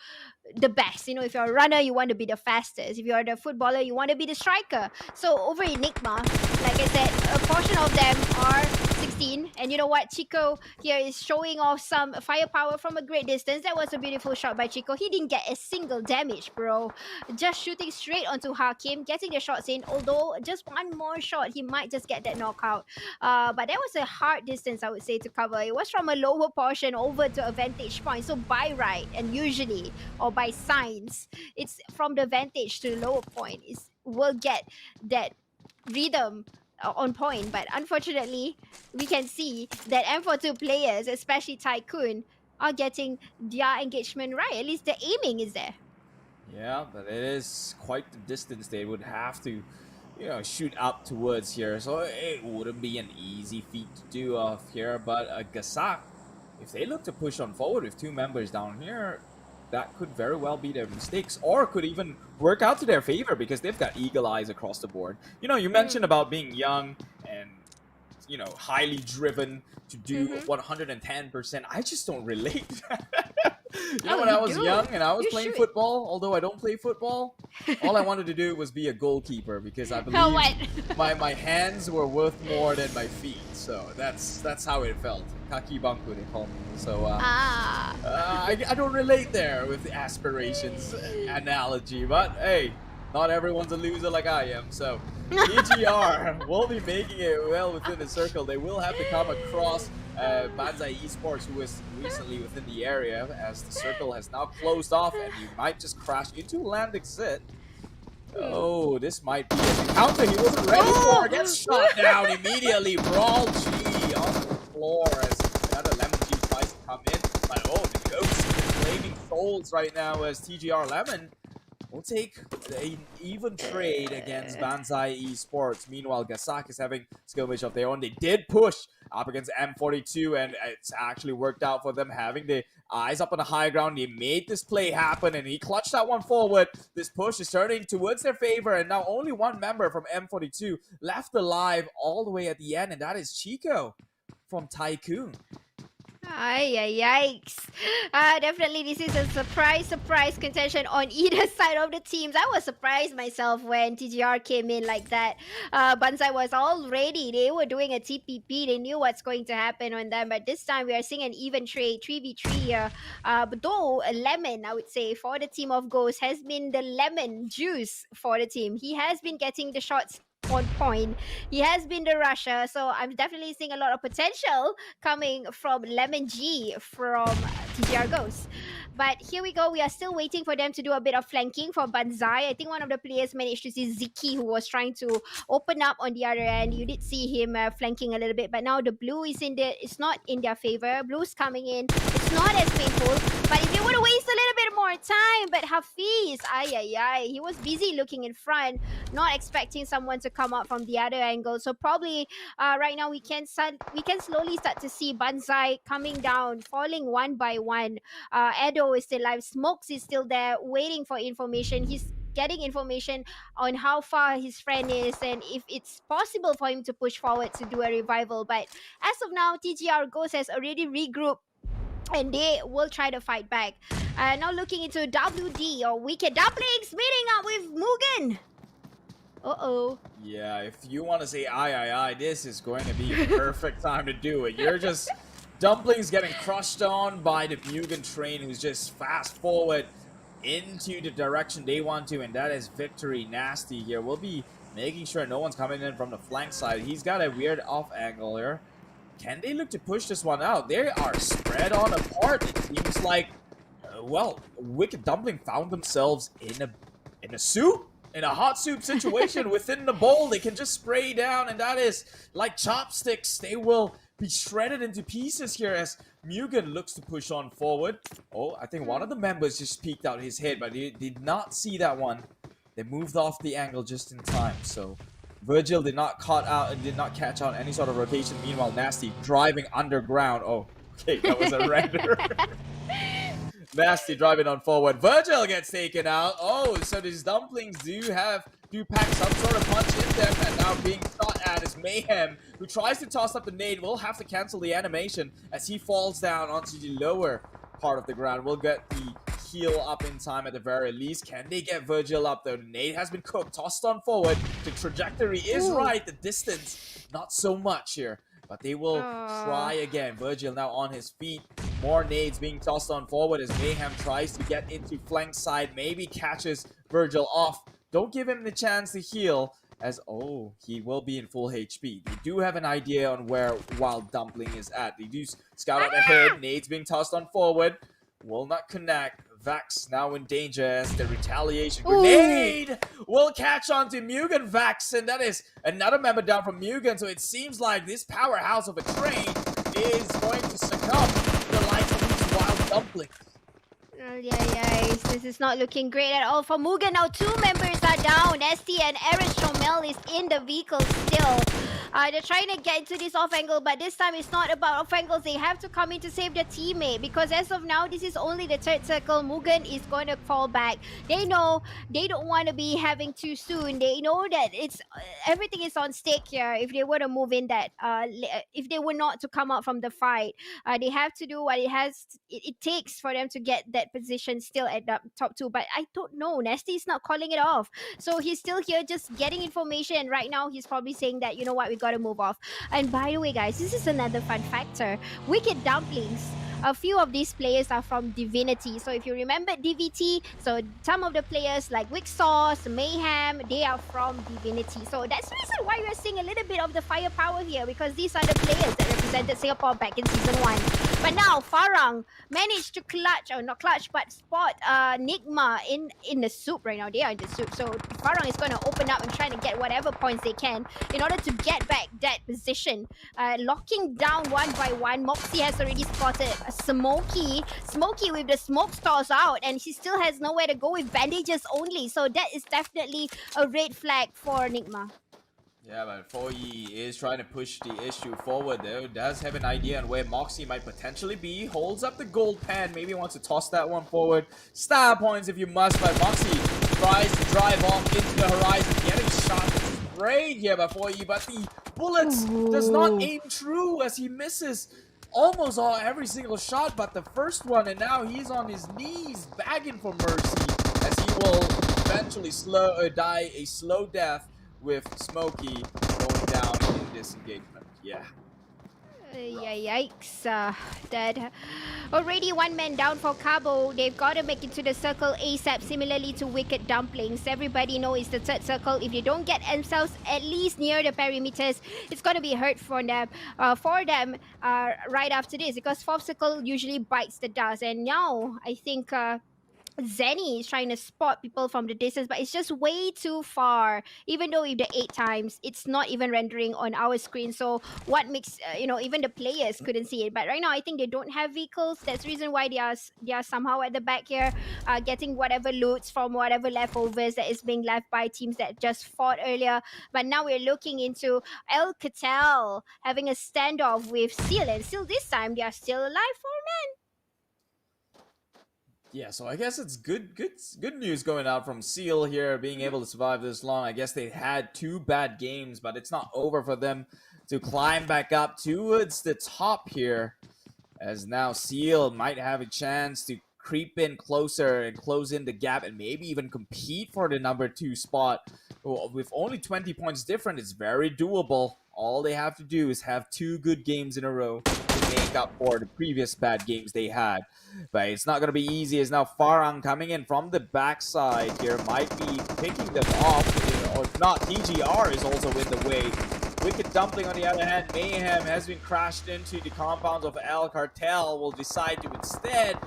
S1: the best. If you're a runner, you want to be the fastest. If you're the footballer, you want to be the striker. So over Enigma, like I said, a portion of them are 16. And you know what? Chico here is showing off some firepower from a great distance. That was a beautiful shot by Chico. He didn't get a single damage, bro. Just shooting straight onto Hakim, getting the shots in. Although just one more shot, he might just get that knockout. But that was a hard distance, I would say, to cover. It was from a lower portion over to a vantage point. So by right, and usually, or by signs, it's from the vantage to the lower point will get that rhythm on point. But unfortunately, we can see that M42 players, especially Tycoon, are getting their engagement right. At least the aiming is there.
S2: Yeah, but it is quite the distance they would have to shoot up towards here, so it wouldn't be an easy feat to do off here. But Gasak, if they look to push on forward with 2 members down here, that could very well be their mistakes, or could even work out to their favor because they've got eagle eyes across the board. You mentioned about being young and highly driven to do 110%. I just don't relate. You know,
S1: Oh,
S2: when I
S1: you
S2: was
S1: do.
S2: young and I was
S1: You
S2: playing
S1: should.
S2: football, although I don't play football, all I wanted to do was be a goalkeeper because I
S1: Oh,
S2: believe
S1: what?
S2: my hands were worth more than my feet. So that's how it felt. Kaki banku they call me. So
S1: Ah.
S2: I don't relate there with the aspirations analogy, but hey, not everyone's a loser like I am. So TGR will be making it well within the circle. They will have to come across Banzai Esports, who is recently within the area, as the circle has now closed off, and he might just crash into land exit. Oh, this might be an encounter he wasn't ready
S1: Oh!
S2: for. Gets shot down immediately. Brawl G on the floor as another Lemon G tries to come in. But oh, the ghost is flaming souls right now as TGR Lemon will take an even trade against Banzai Esports. Meanwhile, Gasak is having skirmish of their own. They did push up against M42, and it's actually worked out for them, having the eyes up on the high ground. They made this play happen, and he clutched that one forward. This push is turning towards their favor, and now only one member from M42 left alive all the way at the end, and that is Chico from Tycoon.
S1: Ay, yikes. Definitely, this is a surprise contention on either side of the teams. I was surprised myself when TGR came in like that. Banzai was all ready. They were doing a TPP. They knew what's going to happen on them. But this time, we are seeing an even trade, 3v3 here. But though, a lemon, I would say, for the team of Ghost has been the lemon juice for the team. He has been getting the shots on point. He has been the rusher. So I'm definitely seeing a lot of potential coming from Lemon G from TGR Ghost. But here we go. We are still waiting for them to do a bit of flanking for Banzai. I think one of the players managed to see Ziki, who was trying to open up on the other end. You did see him flanking a little bit, but now the blue is it's not in their favor. Blue's coming in. It's not as painful. But if they would have wasted a little bit more time, but Hafiz, he was busy looking in front, not expecting someone to come out from the other angle. So probably right now we can slowly start to see Banzai coming down, falling one by one. Edo is still alive. Smokes is still there, waiting for information. He's getting information on how far his friend is and if it's possible for him to push forward to do a revival. But as of now, TGR Ghost has already regrouped and they will try to fight back. Now looking into WD or Wicked Dumplings meeting up with Mugen. Uh-oh.
S2: Yeah, if you want to say aye, this is going to be a perfect time to do it. You're just Dumplings getting crushed on by the Mugen train, who's just fast forward into the direction they want to, and that is Victory. Nasty here. We'll be making sure no one's coming in from the flank side. He's got a weird off angle here. Can they look to push this one out? They are spread on apart. It seems like, well, Wicked Dumpling found themselves in a soup. In a hot soup situation within the bowl. They can just spray down, and that is like chopsticks. They will be shredded into pieces here as Mugen looks to push on forward. Oh, I think one of the members just peeked out his head, but he did not see that one. They moved off the angle just in time, so Virgil did not catch out any sort of rotation. Meanwhile, Nasty driving underground. Oh, okay, that was a render. Nasty driving on forward. Virgil gets taken out. Oh, so these Dumplings do pack some sort of punch in them, and now being shot at is Mayhem, who tries to toss up the nade. Will have to cancel the animation as he falls down onto the lower part of the ground. We'll get the heal up in time at the very least. Can they get Virgil up though? The nade has been cooked, tossed on forward. The trajectory is right, the distance not so much here, but they will try again. Virgil now on his feet. More nades being tossed on forward as Mayhem tries to get into flank side. Maybe catches Virgil off. Don't give him the chance to heal as, oh, he will be in full HP. They do have an idea on where Wild Dumpling is at. They do scout out ahead. Nades being tossed on forward. Will not connect. Vax now in danger as the retaliation grenade will catch on to Mugen Vax, and that is another member down from Mugen. So it seems like this powerhouse of a train is going to succumb to the likes of these Wild Dumplings.
S1: This is not looking great at all for Mugen. Now 2 members are down. ST and Eric Chomel is in the vehicle still. They're trying to get into this off angle, but this time it's not about off angles. They have to come in to save their teammate because as of now, this is only the third circle. Mugen is going to fall back. They know they don't want to be having too soon. They know that it's everything is on stake here. If they were to move in that, if they were not to come out from the fight, they have to do what it takes for them to get that position still at the top two. But I don't know. Nasty is not calling it off. So he's still here just getting information. And right now he's probably saying that, you know what, we got to move off. And by the way, guys, this is another fun factor. Wicked Dumplings. A few of these players are from Divinity. So if you remember DVT, so some of the players like Wick Sauce, Mayhem, they are from Divinity. So that's the reason why we're seeing a little bit of the firepower here because these are the players that represented Singapore back in Season 1. But now Farang managed to clutch, or not clutch, but spot Nigma in the soup right now. They are in the soup. So Farang is going to open up and trying to get whatever points they can in order to get back that position. Locking down one by one. Moxie has already spotted Smokey with the smoke stores out, and he still has nowhere to go with bandages only. So that is definitely a red flag for Nigma.
S2: Yeah, but Foyi is trying to push the issue forward though. Does have an idea on where Moxie might potentially be. Holds up the gold pen. Maybe wants to toss that one forward. Star points if you must, but Moxie tries to drive off into the horizon. Getting shot straight here by Foyi, but the bullets does not aim true as he misses almost every single shot but the first one, and now he's on his knees begging for mercy as he will eventually die a slow death with Smokey going down in this engagement. Yeah.
S1: Yikes. That already one man down for Cabo. They've got to make it to the circle ASAP, similarly to Wicked Dumplings. Everybody knows it's the third circle. If they don't get themselves at least near the perimeters, it's going to be hurt for them. Right after this, because fourth circle usually bites the dust. And now I think Zenny is trying to spot people from the distance, but it's just way too far. Even though if the 8 times, it's not even rendering on our screen. So what makes even the players couldn't see it. But right now, I think they don't have vehicles. That's the reason why they are somehow at the back here, getting whatever loots from whatever leftovers that is being left by teams that just fought earlier. But now we're looking into El Catel having a standoff with Seal, and Seal this time they are still alive for men.
S2: Yeah, so I guess it's good news going out from Seal here, being able to survive this long. I guess they had 2 bad games, but it's not over for them to climb back up towards the top here. As now Seal might have a chance to creep in closer and close in the gap and maybe even compete for the number 2 spot. With only 20 points different, it's very doable. All they have to do is have 2 good games in a row to make up for the previous bad games they had. But it's not going to be easy as now Farang coming in from the backside here might be picking them off. Or if not, TGR is also in the way. Wicked Dumpling on the other hand, Mayhem has been crashed into the compounds of El Cartel, will decide to instead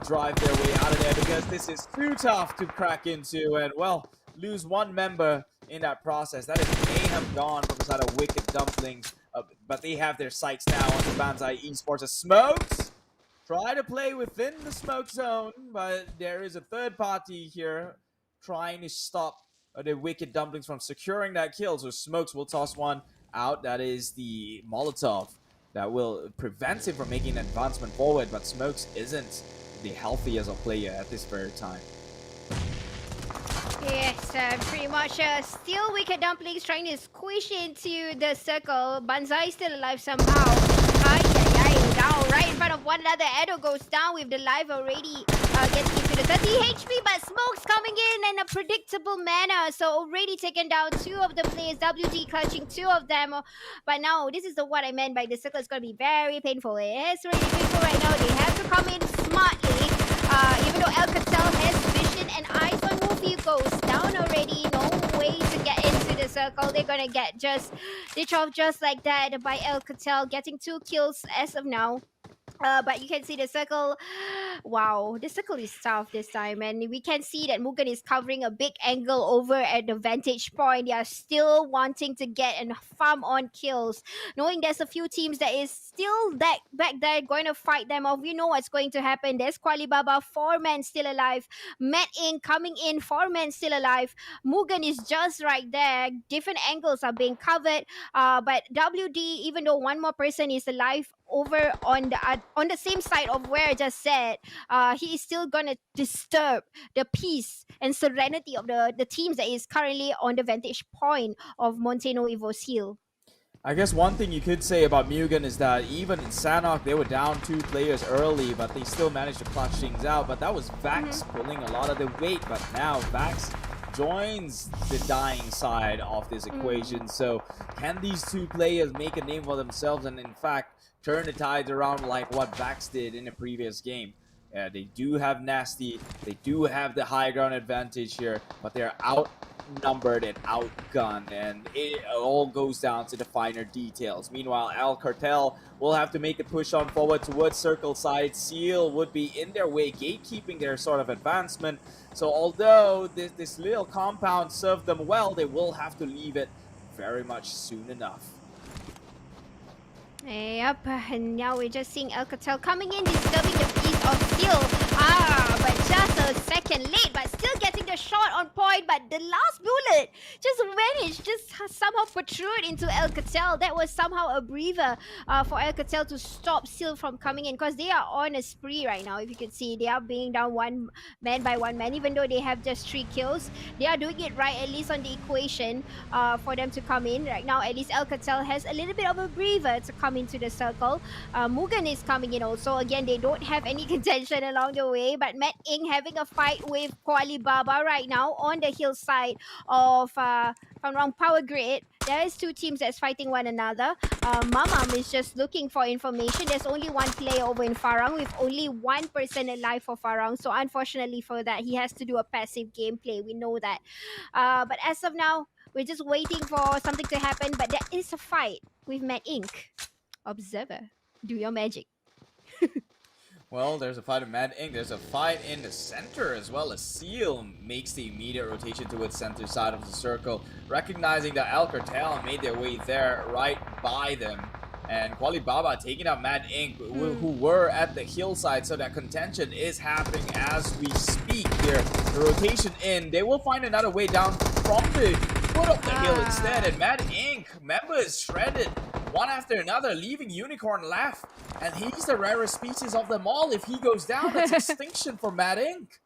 S2: drive their way out of there because this is too tough to crack into and, well, lose 1 member in that process. That is Mayhem gone from the side of Wicked Dumplings, but they have their sights now onto Banzai Esports as Smokes try to play within the smoke zone, but there is a third party here trying to stop the Wicked Dumplings from securing that kill. So Smokes will toss one out. That is the Molotov that will prevent him from making an advancement forward, but Smokes isn't the healthiest of player at this very time.
S1: Yes, pretty much still Wicked Dumplings trying to squish into the circle. Banzai still alive somehow. Now right in front of one another. Edo goes down with the life already getting into the 30 HP, but Smoke's coming in a predictable manner. So already taken down 2 of the players. WG clutching 2 of them. But now this is what I meant by the circle is going to be very painful. It's really painful right now. They have to come in smartly. Even though El Catel has vision and eyes on Wolfie goes down already. No way to get into the circle. They're gonna get just ditch off just like that by El Catel, getting 2 kills as of now. But you can see the circle. Wow, the circle is tough this time, and we can see that Mugen is covering a big angle over at the vantage point. They are still wanting to get and farm on kills, knowing there's a few teams that is still that back there going to fight them off. You know what's going to happen. There's Qualibaba, 4 men still alive. Matt Ing coming in, 4 men still alive. Mugen is just right there. Different angles are being covered. But WD, even though one more person is alive over on the same side of where I just said, he is still gonna disturb the peace and serenity of the teams that is currently on the vantage point of Monteno Evo's hill.
S2: I guess one thing you could say about Mugen is that even in Sanhok, they were down 2 players early, but they still managed to clutch things out. But that was Vax pulling a lot of the weight, but now Vax joins the dying side of this equation. So can these 2 players make a name for themselves and in fact turn the tides around like what Vax did in the previous game? Yeah, they do have Nasty, they do have the high ground advantage here, but they're outnumbered and outgunned, and it all goes down to the finer details. Meanwhile, Al Cartel will have to make a push on forward towards circle side. Seal would be in their way, gatekeeping their sort of advancement. So although this little compound served them well, they will have to leave it very much soon enough.
S1: Yep, and now we're just seeing Alcatel coming in, disturbing the peace of Seal. But just a second late, but still getting the shot on point. But the last bullet just vanished, just somehow protrude into Alcatel. That was somehow a breather for Alcatel to stop Seal from coming in, because they are on a spree right now. If you can see, they are being down 1 man by 1 man, even though they have just 3 kills. They are doing it right, at least on the equation, for them to come in. Right now, at least Alcatel has a little bit of a breather to come into the circle. Mugen is coming in also. Again, they don't have any contention along the way, but Matt Ing having a fight with Qualibaba right now on the hillside of from wrong power grid. There is 2 teams that's fighting one another. Mamam is just looking for information. There's only 1 player over in Farang with only 1 person alive for Farang. So unfortunately for that, he has to do a passive gameplay. We know that. But as of now, we're just waiting for something to happen. But there is a fight with Matt Inc. Observer, do your magic.
S2: Well, there's a fight in Mad Ink. There's a fight in the center as well. As Seal makes the immediate rotation towards center side of the circle, recognizing that Al Cartel made their way there right by them. And Qualibaba taking out Mad Ink, who were at the hillside, so that contention is happening as we speak here. The rotation in, they will find another way down from the foot of the hill instead. And Mad Ink, member is shredded one after another, leaving Unicorn left. And he's the rarest species of them all. If he goes down, that's extinction for Mad Ink.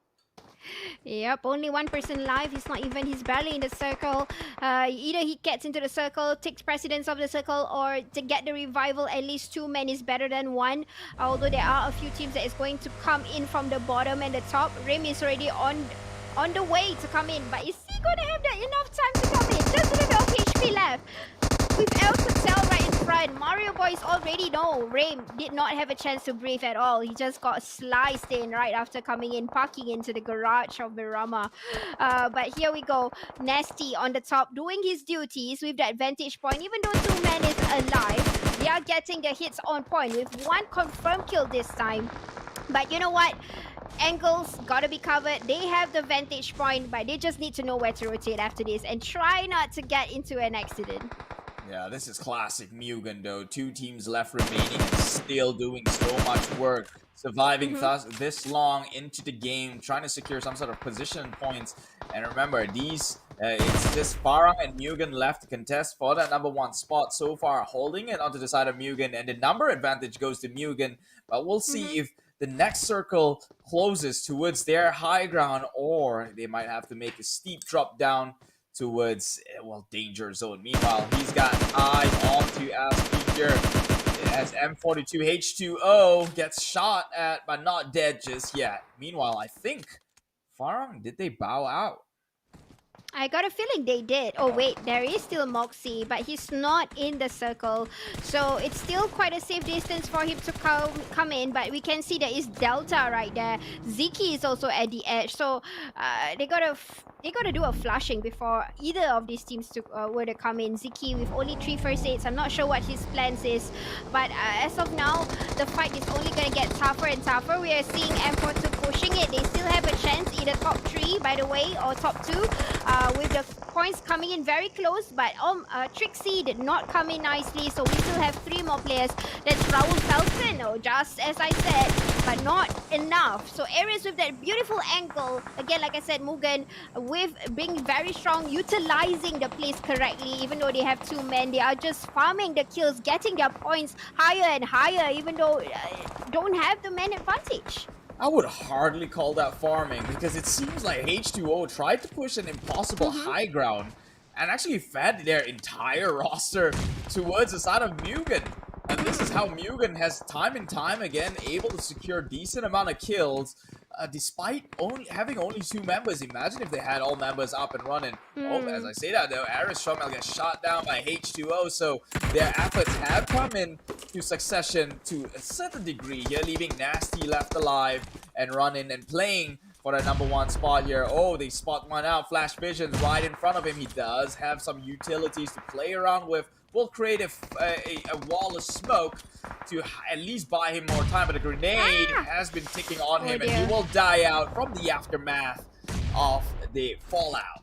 S1: Yep, only 1 person alive. He's barely in the circle. Either he gets into the circle, takes precedence of the circle, or to get the revival, at least 2 men is better than 1. Although there are a few teams that is going to come in from the bottom and the top. Rim is already on the way to come in, but is he going to have that enough time to come in? Just a little bit of HP left. With El Patel right in front, Mario Boys already know Raim did not have a chance to breathe at all. He just got sliced in right after coming in, parking into the garage of Mirama. But here we go. Nasty on the top, doing his duties with that vantage point. Even though 2 men is alive, they are getting the hits on point with 1 confirmed kill this time. But you know what? Angles gotta be covered. They have the vantage point, but they just need to know where to rotate after this and try not to get into an accident.
S2: Yeah, this is classic Mugen though. 2 teams left remaining and still doing so much work. Surviving thus this long into the game, trying to secure some sort of position points. And remember, it's just Farah and Mugen left to contest for that number 1 spot so far, holding it onto the side of Mugen, and the number advantage goes to Mugen. But we'll see if the next circle closes towards their high ground, or they might have to make a steep drop down towards, well, danger zone. Meanwhile, he's got eyes onto Aspeaker as M42H2O gets shot at, but not dead just yet. Meanwhile, I think Farang, did they bow out?
S1: I got a feeling they did. Oh wait, there is still Moxie, but he's not in the circle. So it's still quite a safe distance for him to come in, but we can see there is Delta right there. Ziki is also at the edge. So they gotta do a flushing before either of these teams were to come in. Ziki with only 3 first aids. I'm not sure what his plans is, but as of now, the fight is only gonna get tougher and tougher. We are seeing M42 pushing it. They still have a chance, either top 3 by the way, or top 2. With the points coming in very close, but Trixie did not come in nicely, so we still have 3 more players. That's Raul Falcon, just as I said, but not enough. So Ares with that beautiful angle, again, like I said, Mugen with being very strong, utilizing the place correctly. Even though they have 2 men, they are just farming the kills, getting their points higher and higher, even though don't have the man advantage.
S2: I would hardly call that farming, because it seems like H2O tried to push an impossible high ground and actually fed their entire roster towards the side of Mugen. And this is how Mugen has time and time again able to secure decent amount of kills despite having only 2 members. Imagine if they had all members up and running. Oh, as I say that though, Aris Shomel gets shot down by H2O, so their efforts have come in to succession to a certain degree here, leaving Nasty left alive and running and playing for the #1 spot here. Oh, they spot one out. Flash Vision's right in front of him. He does have some utilities to play around with. Will create a wall of smoke to at least buy him more time, but a grenade has been ticking on him, and he will die out from the aftermath of the fallout.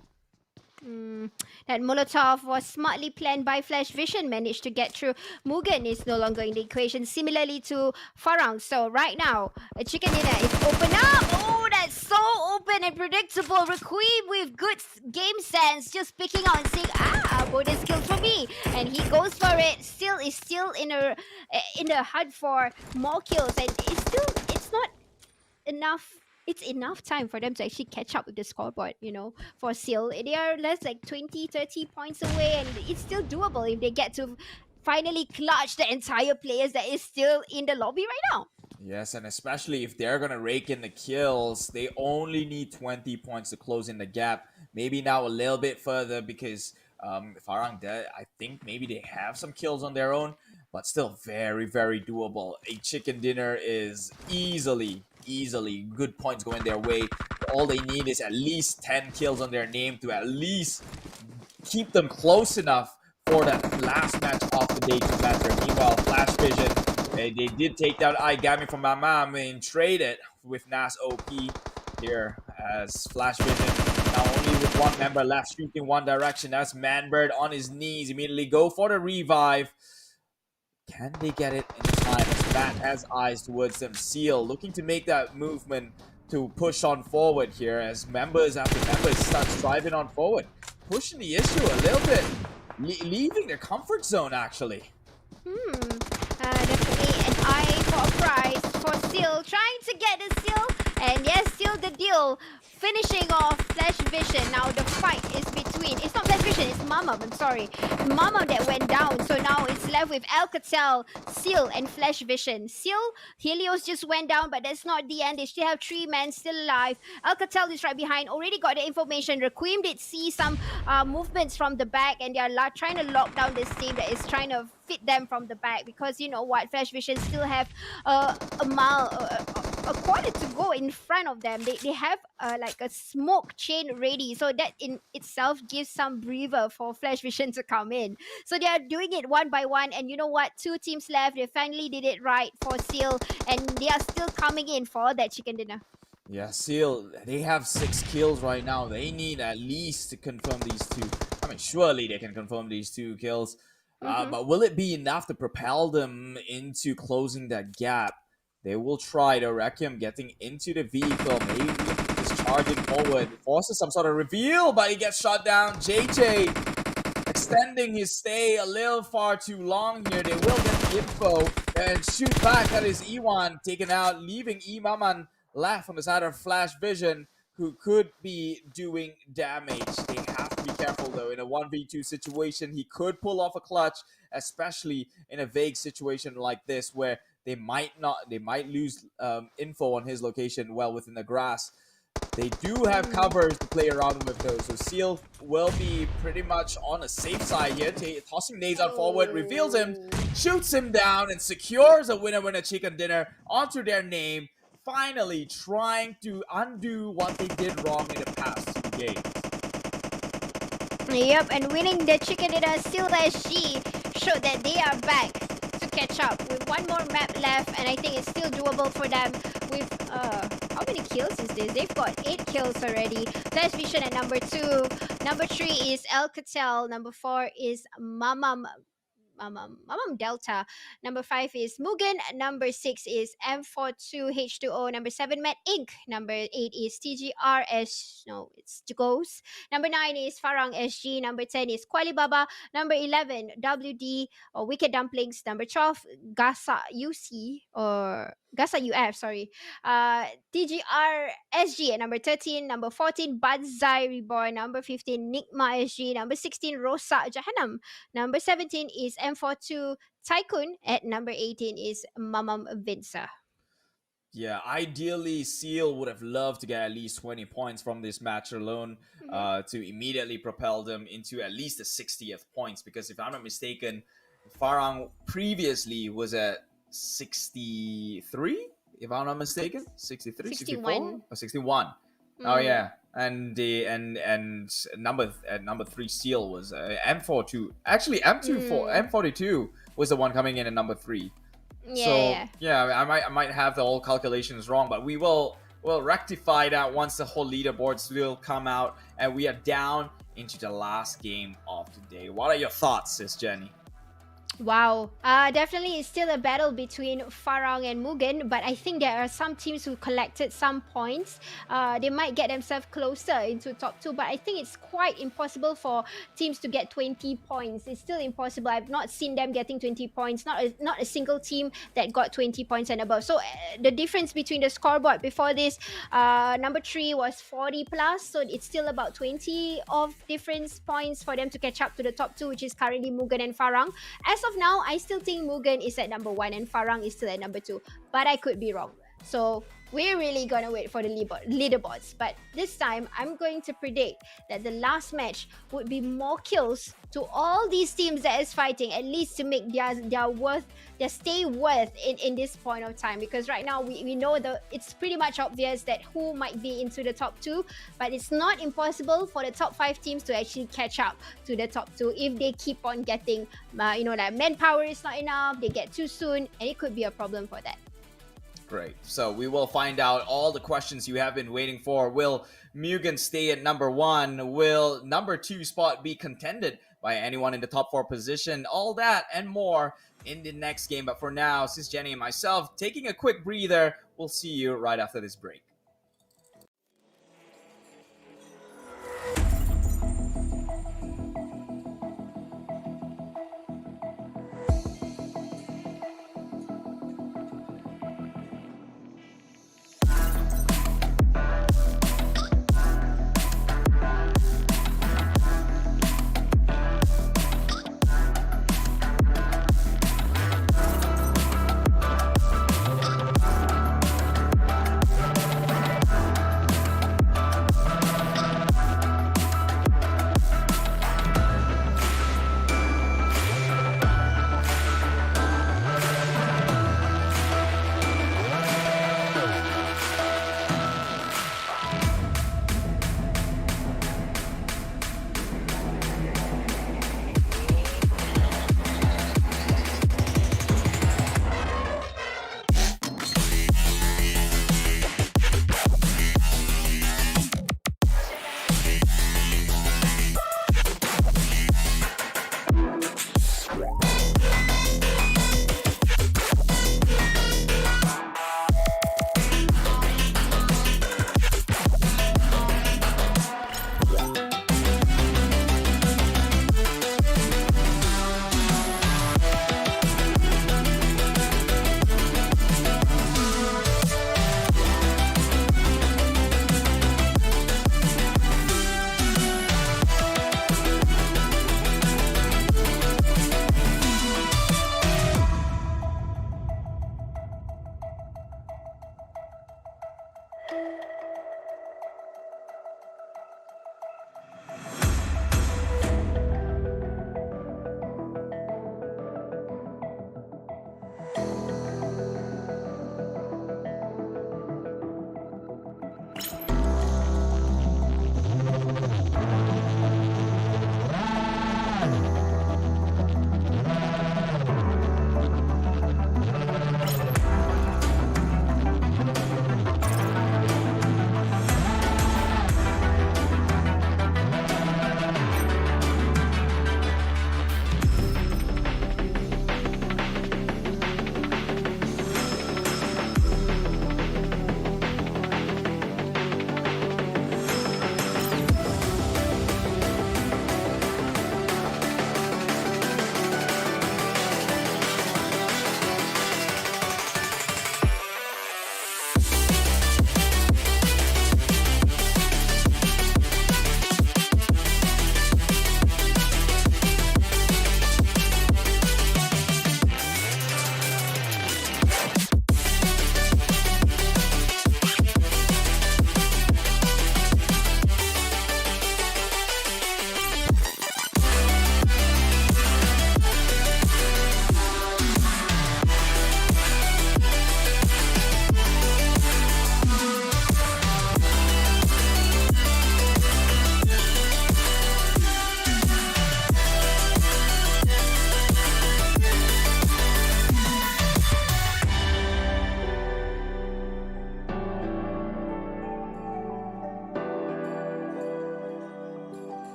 S1: That Molotov was smartly planned by Flash Vision, managed to get through. Mugen is no longer in the equation, similarly to Farang. So right now, a chicken dinner is open up. Oh, that's so open and predictable. Requiem with good game sense, just picking out and saying, bonus kill for me. And he goes for it. Is still in the hunt for more kills, and it's not enough. It's enough time for them to actually catch up with the scoreboard, for Seal. They are less like 20, 30 points away, and it's still doable if they get to finally clutch the entire players that is still in the lobby right now.
S2: Yes, and especially if they're going to rake in the kills, they only need 20 points to close in the gap. Maybe now a little bit further, because Farang, I think maybe they have some kills on their own, but still very, very doable. A chicken dinner is easily good points going their way. All they need is at least 10 kills on their name to at least keep them close enough for that last match of the day to matter. Meanwhile, Flash Vision, they did take down Igami from Mamam and trade it with Nas OP here, as Flash Vision now only with 1 member left, shooting one direction. That's Manbird on his knees, immediately go for the revive. Can they get it in time, as Matt has eyes towards them? Seal looking to make that movement to push on forward here, as members after members start striving on forward, pushing the issue a little bit, leaving their comfort zone actually.
S1: Definitely an eye for a prize for Seal, trying to get the Seal, and yes, Seal the deal, finishing off Flash Vision. Now the fight is between, it's not Flash Vision, it's Mamam, I'm sorry. Mamam that went down, so now it's left with Alcatel, Seal, and Flash Vision. Seal, Helios just went down, but that's not the end. They still have 3 men still alive. Alcatel is right behind, already got the information. Requiem did see some movements from the back, and they are trying to lock down this team that is trying to fit them from the back, because you know what, Flash Vision still have a quarter to go in front of them. They have like a smoke chain ready, so that in itself gives some breather for Flash Vision to come in. So they are doing it one by one, and you know what, 2 teams left. They finally did it right for Seal, and they are still coming in for that chicken dinner.
S2: Yeah, Seal, they have 6 kills right now. They need at least to confirm these 2. I mean, surely they can confirm these 2 kills. But will it be enough to propel them into closing that gap? They will try to Requiem getting into the vehicle, maybe just charging forward, forces some sort of reveal, but he gets shot down. JJ extending his stay a little far too long here. They will get the info and shoot back. That is Iwan taken out, leaving Imaman left on the side of Flash Vision, who could be doing damage. They have to be careful though. In a 1v2 situation, he could pull off a clutch, especially in a vague situation like this, where they might lose info on his location well within the grass. They do have covers to play around with though, so Seal will be pretty much on a safe side here. Tossing nades out forward, reveals him, shoots him down, and secures a winner-winner chicken dinner onto their name. Finally trying to undo what they did wrong in the past 2 games.
S1: Yep, and winning the chicken dinner, Seal SG showed that they are back to catch up with one more map left, and I think it's still doable for them with how many kills is this? They've got 8 kills already. Flash Vision at number 2. Number 3 is Alcatel. Number 4 is Mamam Delta. Number 5 is Mugen. Number 6 is M42H2O. Number 7, Met Inc. Number 8 is TGRS. No, it's Ghost. Number 9 is Farang SG. Number 10 is Qualibaba. Number 11, WD or Wicked Dumplings. Number 12, Gasa UC or Gasa UF, sorry. TGR SG at number 13. Number 14, Banzai Reborn. Number 15, Nigma SG. Number 16, Rosa Jahannam. Number 17 is M42 Tycoon. At number 18 is Mamam Vinsa.
S2: Yeah, ideally, Seal would have loved to get at least 20 points from this match alone to immediately propel them into at least the 60th points. Because if I'm not mistaken, Farang previously was at 63, if I'm not mistaken. 63, 64?
S1: 61.
S2: Or 61. Oh, yeah. And number 3 Seal was M42. Actually, M42 was the one coming in at number 3.
S1: Yeah.
S2: I might have the whole calculations wrong, but we'll rectify that once the whole leaderboards will come out and we are down into the last game of the day. What are your thoughts, Sis Jenny?
S1: Wow. Definitely it's still a battle between Farang and Mugen, but I think there are some teams who collected some points. They might get themselves closer into top 2, but I think it's quite impossible for teams to get 20 points. It's still impossible. I've not seen them getting 20 points. Not a single team that got 20 points and above. So the difference between the scoreboard before this, number 3 was 40 plus, so it's still about 20 of difference points for them to catch up to the top 2, which is currently Mugen and Farang. As of now, I still think Mugen is at number 1 and Farang is still at number 2, but I could be wrong. So we're really gonna wait for the leaderboards. But this time, I'm going to predict that the last match would be more kills to all these teams that is fighting, at least to make their stay worth in this point of time. Because right now we know it's pretty much obvious that who might be into the top 2, but it's not impossible for the top 5 teams to actually catch up to the top 2 if they keep on getting like manpower is not enough, they get too soon, and it could be a problem for that.
S2: Great. So we will find out all the questions you have been waiting for. Will Mugen stay at number 1? Will number 2 spot be contended by anyone in the top 4 position? All that and more in the next game. But for now, Sis Jenny and myself taking a quick breather. We'll see you right after this break.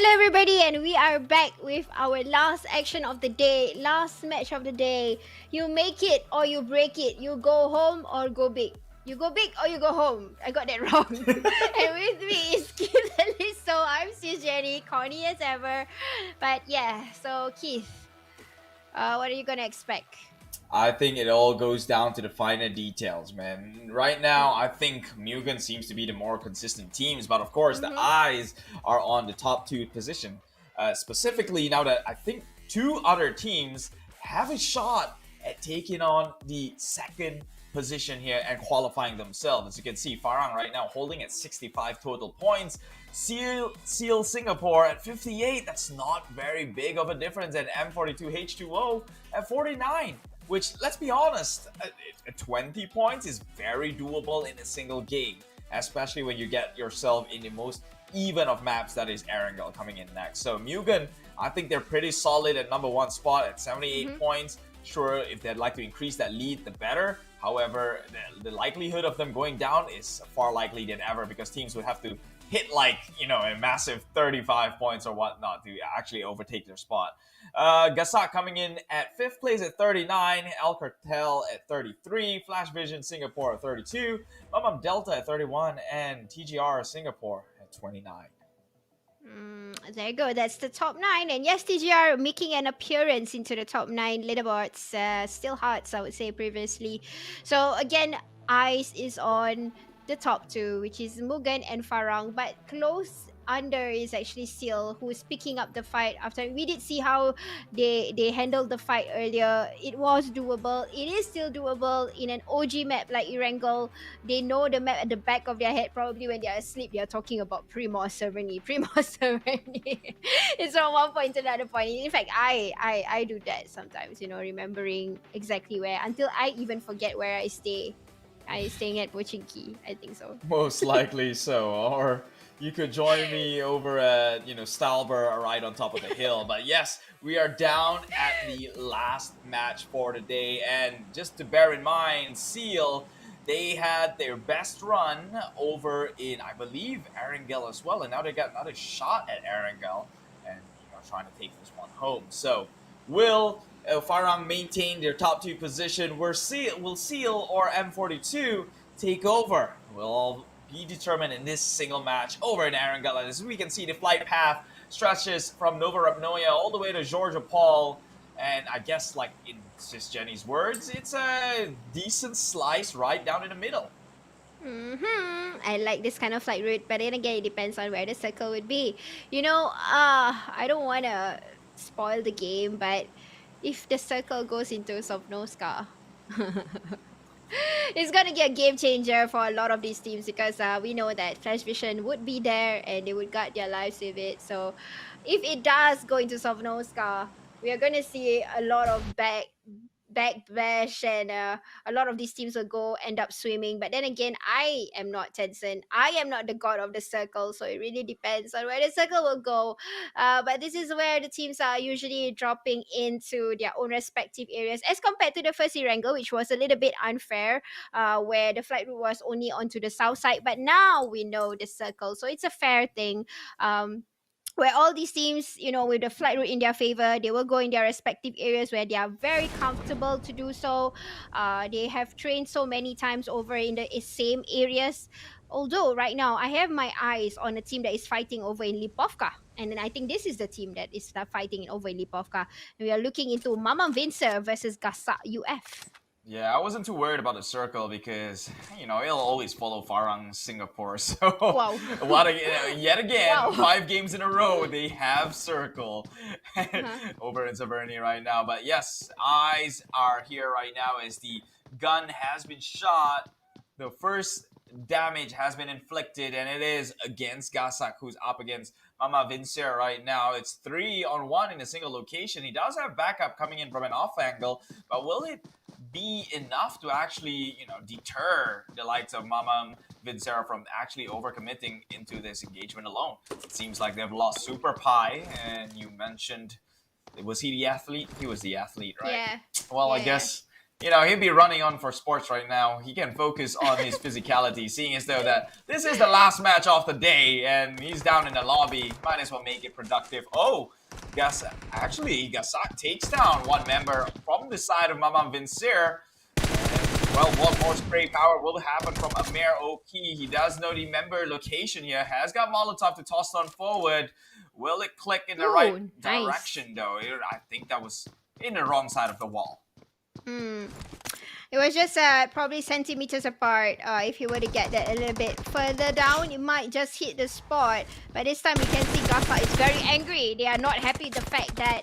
S1: Hello, everybody, and we are back with our last action of the day, last match of the day. You make it or you break it. You go home or go big. You go big or you go home. I got that wrong. And with me is Keith and so I'm Sis Jenny, corny as ever. But yeah, so Keith, what are you gonna expect?
S2: I think it all goes down to the finer details, man. Right now, I think Mugen seems to be the more consistent teams, but of course, the eyes are on the top two position. Specifically, now that I think two other teams have a shot at taking on the second position here and qualifying themselves. As you can see, Farang right now holding at 65 total points. Seal Singapore at 58. That's not very big of a difference. And M42H2O at 49. Which, let's be honest, 20 points is very doable in a single game, especially when you get yourself in the most even of maps, that is Erangel coming in next. So Mugen, I think they're pretty solid at number one spot at 78 points. Sure, if they'd like to increase that lead, the better. However, the likelihood of them going down is far likely than ever because teams would have to hit like, a massive 35 points or whatnot to actually overtake their spot. Gasak coming in at 5th place at 39, El Cartel at 33, Flash Vision Singapore at 32, Mamam Delta at 31, and TGR Singapore at 29.
S1: There you go. That's the top 9. And yes, TGR making an appearance into the top 9 leaderboards. Still Hearts, I would say, previously. So again, Ice is on the top 2, which is Mugen and Farang. But close under is actually Seal, who is picking up the fight after we did see how they handled the fight earlier. It was doable. It is still doable in an OG map like Erangel. They know the map at the back of their head. Probably when they are asleep, they are talking about Primos Servani. Primos Servani. It's from one point to another point. In fact, I do that sometimes, remembering exactly where, until I even forget where I stay. I'm staying at Pochinki. I think so.
S2: Most likely so. Or you could join me over at, Stalber right on top of the hill. But yes, we are down at the last match for the day. And just to bear in mind, Seal, they had their best run over in, I believe, Erangel as well. And now they got another shot at Erangel and, trying to take this one home. So, will Farang maintain their top 2 position? Will Seal or M42 take over? Will be determined in this single match over in Erangel. As we can see, the flight path stretches from Nova Rapnoia all the way to Georgia Paul. And I guess, like in Sis Jenny's words, it's a decent slice right down in the middle.
S1: I like this kind of flight route, but then again, it depends on where the circle would be. I don't want to spoil the game, but if the circle goes into Sovnovska, it's gonna be a game changer for a lot of these teams because we know that Flash Vision would be there and they would guard their lives with it. So if it does go into Sovnovska, we are gonna see a lot of backbash and a lot of these teams will end up swimming. But then again, I am not Tencent. I am not the god of the circle, so it really depends on where the circle will go. But this is where the teams are usually dropping into their own respective areas as compared to the first Erangel, which was a little bit unfair, where the flight route was only onto the south side. But now we know the circle, so it's a fair thing. Where all these teams, with the flight route in their favor, they will go in their respective areas where they are very comfortable to do so. They have trained so many times over in the same areas. Although right now I have my eyes on a team that is fighting over in Lipovka. And then I think this is the team that is fighting over in Lipovka. And we are looking into Mama Vincer versus Gasa UF.
S3: Yeah, I wasn't too worried about the circle because, it'll always follow Farang Singapore. So,
S1: Wow.
S3: Yet again,
S1: Wow.
S3: 5 games in a row, they have circle over in Saverni right now. But yes, eyes are here right now as the gun has been shot. The first damage has been inflicted, and it is against Gasak, who's up against Mama Vincer right now. It's 3-on-1 in a single location. He does have backup coming in from an off angle, but will it be enough to actually, deter the likes of Mama Vincera from actually overcommitting into this engagement alone? It seems like they've lost Super Pie, and you mentioned, was he the athlete? He was the athlete, right?
S1: Yeah.
S3: Well,
S1: Yeah,
S3: I guess you know, he'd be running on for sports right now. He can focus on his physicality, seeing as though that this is the last match of the day and he's down in the lobby. Might as well make it productive. Oh, actually, Gasak takes down one member from the side of Mamam Vincere. Well, what more spray power will happen from Amir Oki? He does know the member location here. Has got Molotov to toss on forward. Will it click in the right direction, though? I think that was in the wrong side of the wall.
S1: It was just probably centimeters apart. If you were to get that a little bit further down, it might just hit the spot. But this time we can see Gafa is very angry. They are not happy with the fact that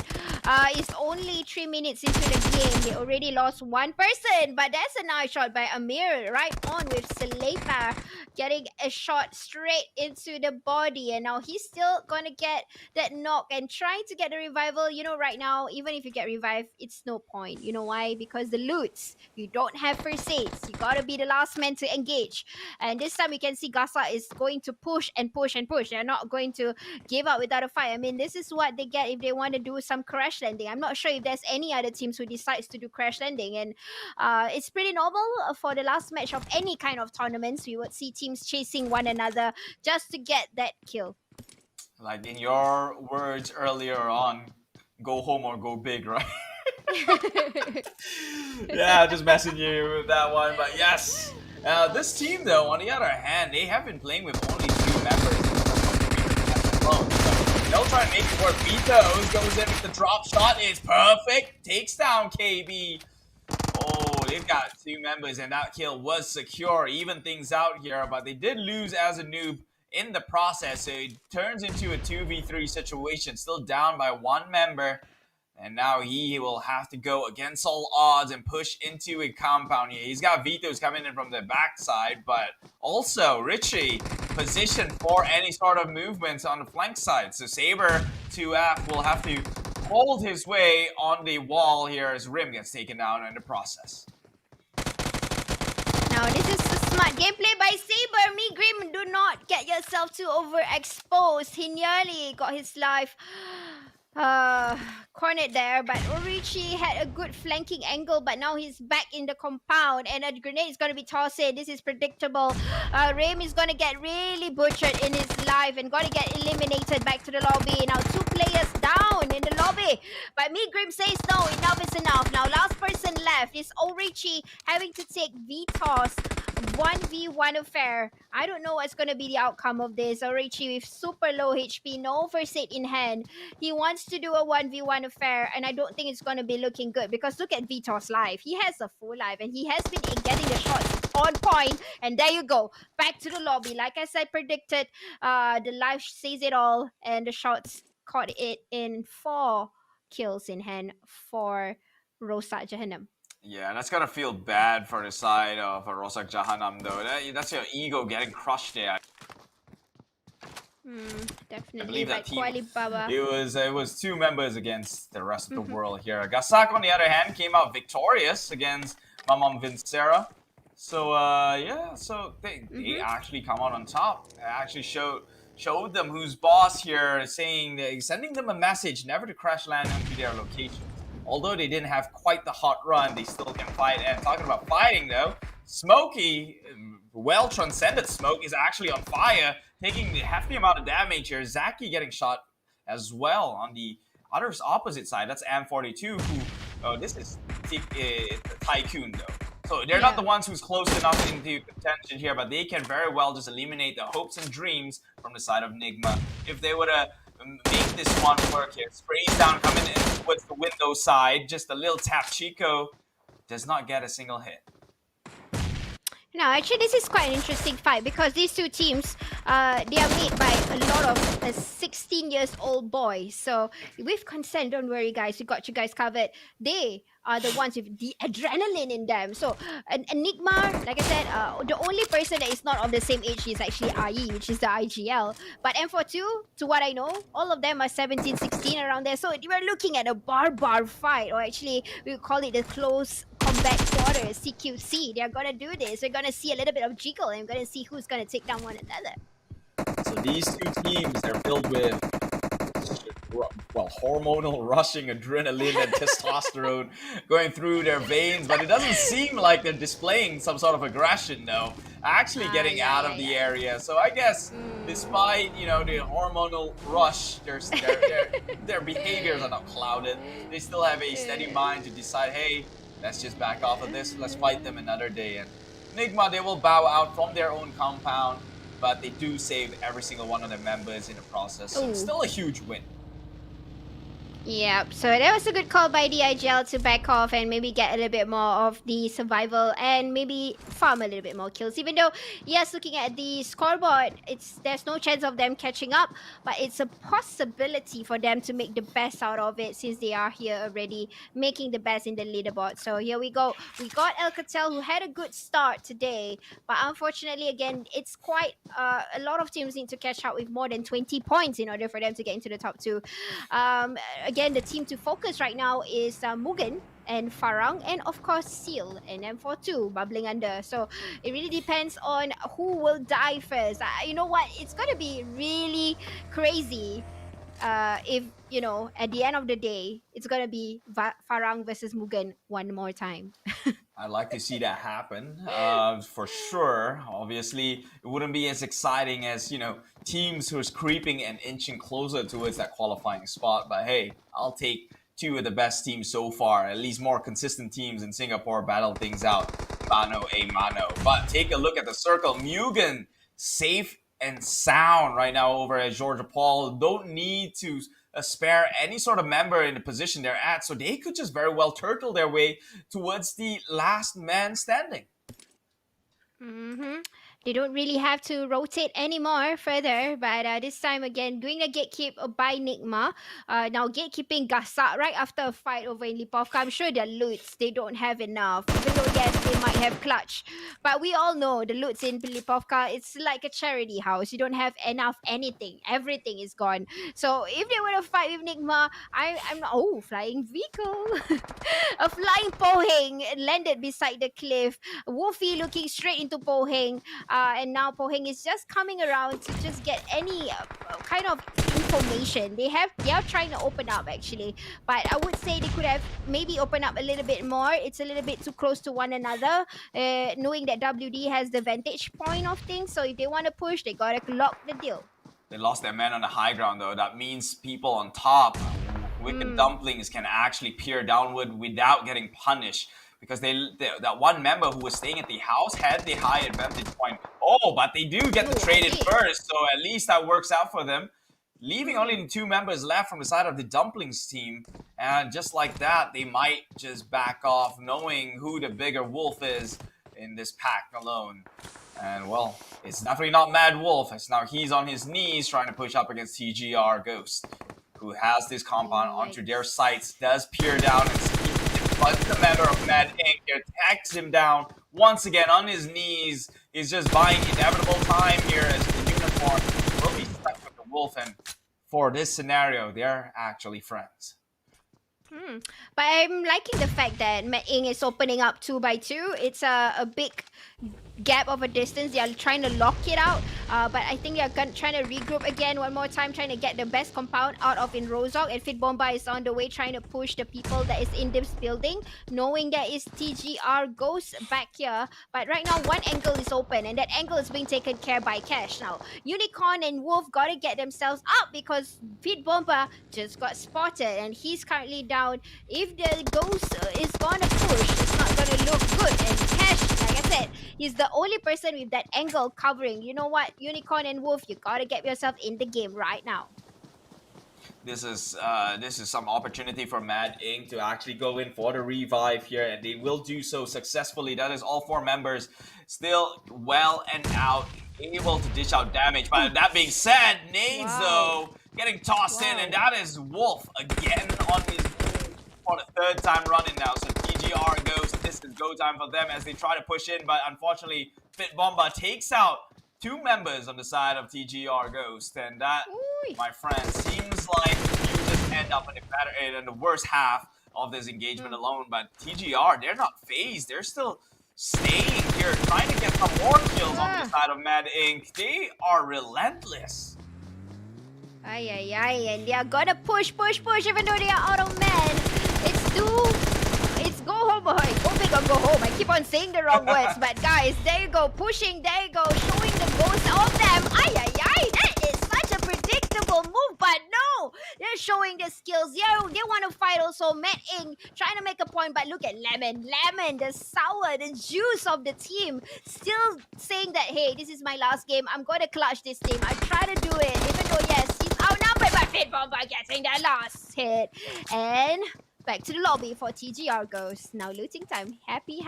S1: it's only 3 minutes into the game. They already lost one person. But that's a nice shot by Amir. Right on with Selepa. Getting a shot straight into the body. And now he's still going to get that knock and trying to get the revival. You know, right now, even if you get revived, it's no point. You know why? Because the loots, you don't have first aids. You gotta be the last man to engage. And this time we can see Gasa is going to push and push and push. They're not going to give up without a fight. I mean, this is what they get if they want to do some crash landing. I'm not sure if there's any other teams who decides to do crash landing. And it's pretty normal for the last match of any kind of tournaments. We would see teams chasing one another just to get that kill.
S3: Like in your words earlier on, go home or go big, right? Yeah, just messing you with that one. But yes, this team though, on the other hand, they have been playing with only 2 members. So they'll try and make it work. Vito goes in with the drop shot. It's perfect. Takes down KB. Oh, they've got 2 members, and that kill was secure. Even things out here, but they did lose as a noob in the process. So it turns into a 2v3 situation. Still down by 1 member. And now he will have to go against all odds and push into a compound here. He's got Vitos coming in from the backside, but also Richie positioned for any sort of movements on the flank side. So Saber 2F will have to hold his way on the wall here as Rim gets taken down in the process.
S1: Now this is a smart gameplay by Saber. Me Grim, do not get yourself too overexposed. He nearly got his life cornered there, but Orichi had a good flanking angle, but now he's back in the compound and a grenade is going to be tossed in. This is predictable. Raim is going to get really butchered in his life and going to get eliminated back to the lobby. Now 2 players down in the lobby, but Me Grim says no, enough is enough. Now last person left is Orichi having to take Vitos 1v1 affair. I don't know what's going to be the outcome of this. Orichi with super low HP, no first aid in hand. He wants to do a 1v1 affair, and I don't think it's going to be looking good because look at Vitos' life. He has a full life, and he has been getting the shots on point. And there you go, back to the lobby. Like I said, predicted, the life says it all, and the shots caught it in 4 kills in hand for Rosa Jahannam.
S3: Yeah, that's gotta feel bad for the side of Rosak Jahannam though. That's your ego getting crushed there.
S1: Definitely. That team,
S3: it was 2 members against the rest of the world here. Gasak, on the other hand, came out victorious against Mamam Vincera. So yeah, so they actually come out on top. They actually showed them who's boss here, sending them a message never to crash land into their location. Although they didn't have quite the hot run, they still can fight. And talking about fighting though, Smokey, well transcended Smoke, is actually on fire, taking the hefty amount of damage here. Zaki getting shot as well on the opposite side. That's Am42, who, this is Tycoon though. So they're not the ones who's close enough into contention here, but they can very well just eliminate the hopes and dreams from the side of Nigma. If they were to make this one work here, sprays down coming in towards the window side, just a little tap. Chico does not get a single hit.
S1: No, actually, this is quite an interesting fight because these 2 teams, they are made by a lot of 16-year-old boys. So with consent, don't worry, guys. We got you guys covered. They are the ones with the adrenaline in them. So Enigma, like I said, the only person that is not of the same age is actually IE, which is the IGL. But M42, to what I know, all of them are 17, 16 around there. So we're looking at a barbar fight, or actually we would call it the close combat quarters, CQC. They're gonna do this. We're gonna see a little bit of jiggle, and we're gonna see who's gonna take down one another.
S2: So these 2 teams, they're filled with well, hormonal rushing adrenaline and testosterone going through their veins, but it doesn't seem like they're displaying some sort of aggression, though. Actually getting out of the area. So I guess despite, you know, the hormonal rush, their behaviors are not clouded. They still have a steady mind to decide, hey, let's just back off of this. Let's fight them another day. And Enigma, they will bow out from their own compound, but they do save every single one of their members in the process. So it's still a huge win.
S1: Yep, so that was a good call by the IGL to back off and maybe get a little bit more of the survival and maybe farm a little bit more kills. Even though, yes, looking at the scoreboard, there's no chance of them catching up, but it's a possibility for them to make the best out of it since they are here already, making the best in the leaderboard. So here we go. We got Alcatel, who had a good start today, but unfortunately, again, it's quite a lot of teams need to catch up with more than 20 points in order for them to get into the top 2. Again, the team to focus right now is Mugen and Farang, and of course Seal and M42 bubbling under. So it really depends on who will die first. You know what? It's gonna be really crazy if, you know, at the end of the day, it's gonna be Farang versus Mugen one more time.
S2: I'd like to see that happen, for sure. Obviously, it wouldn't be as exciting as, you know, teams who's creeping and inching closer towards that qualifying spot. But hey, I'll take 2 of the best teams so far. At least more consistent teams in Singapore battle things out mano a mano. But take a look at the circle. Mugen safe and sound right now over at Georgia Paul. Don't need to spare any sort of member in the position they're at, so they could just very well turtle their way towards the last man standing.
S1: They don't really have to rotate anymore further, but this time again, doing a gatekeep by Nigma. Now gatekeeping Gasak right after a fight over in Lipovka. I'm sure their loots, they don't have enough. Even though, yes, they might have clutch. But we all know the loots in Lipovka, it's like a charity house. You don't have enough anything. Everything is gone. So if they were to fight with Nigma, oh, flying vehicle. A flying Poheng landed beside the cliff. Wolfie looking straight into Poheng. And now Poheng is just coming around to just get any kind of information. They are trying to open up actually, but I would say they could have maybe opened up a little bit more. It's a little bit too close to one another, knowing that WD has the vantage point of things. So if they want to push, they gotta lock the deal.
S2: They lost their man on the high ground though. That means people on top, Wicked Dumplings, can actually peer downward without getting punished. Because that one member who was staying at the house had the high advantage point. Oh, but they do get the traded first, so at least that works out for them. Leaving only 2 members left from the side of the Dumplings team. And just like that, they might just back off, knowing who the bigger wolf is in this pack alone. And well, it's definitely not Mad Wolf, as now he's on his knees trying to push up against TGR Ghost, who has this compound onto their sights, does peer down and but the member of Mad Inc. here tags him down once again on his knees. He's just buying inevitable time here as the uniform will be stuck with the wolf, and for this scenario, they're actually friends.
S1: But I'm liking the fact that Mad Inc. is opening up 2 by 2. It's a big gap of a distance. They are trying to lock it out, but I think they are trying to regroup again one more time, trying to get the best compound out of in Rozok. And Fit Bomba is on the way, trying to push the people that is in this building, knowing that is TGR Ghost back here. But right now, one angle is open, and that angle is being taken care by Cash. Now, Unicorn and Wolf gotta get themselves up because Fit Bomba just got spotted, and he's currently down. If the Ghost is gonna push, it's not gonna look good. And Cash, like I said, he's the only person with that angle covering. You know what, Unicorn and Wolf, you gotta get yourself in the game right now.
S2: This is some opportunity for Mad Inc. to actually go in for the revive here, and they will do so successfully. That is all 4 members still well and out, able to dish out damage. But that being said, nades though getting tossed in, and that is Wolf again on his move for the 3rd time running now. So TGR goes, this is go time for them as they try to push in, but unfortunately Fit Bomba takes out 2 members on the side of TGR Ghost, and that, my friend, seems like you just end up in the worst half of this engagement alone. But TGR, they're not phased. They're still staying here, trying to get some more kills on the side of Mad Inc. They are relentless.
S1: Ay, ay, ay. And they are gonna push, even though they are out of men. It's go home, boy. Go big or go home. I keep on saying the wrong words. But guys, there you go. Pushing, there you go. Showing the ghosts of them. Ay, ay, ay. That is such a predictable move. But no, they're showing the skills. Yeah, they want to fight also. Matt Ing trying to make a point. But look at Lemon. Lemon, the sour, the juice of the team. Still saying that, hey, this is my last game. I'm going to clutch this team. I try to do it. Even though, yes, he's outnumbered. But Fit Bomber getting that last hit. And back to the lobby for TGR goes. Now looting time. Happy.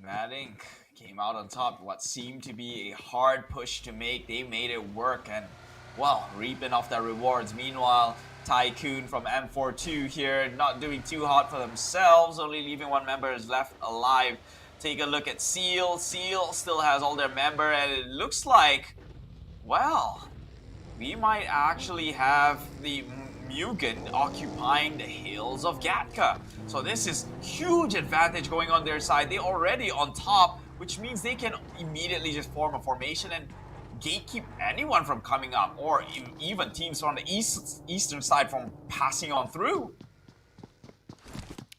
S3: Mad Inc. came out on top. What seemed to be a hard push to make, they made it work and, well, reaping off their rewards. Meanwhile, Tycoon from M42 here, not doing too hot for themselves, only leaving one member is left alive. Take a look at Seal. Seal still has all their member, and it looks like, well, we might actually have the Mugen occupying the hills of Gatka. So this is huge advantage going on their side. They're already on top, which means they can immediately just form a formation and gatekeep anyone from coming up, or even teams from the eastern side from passing on through.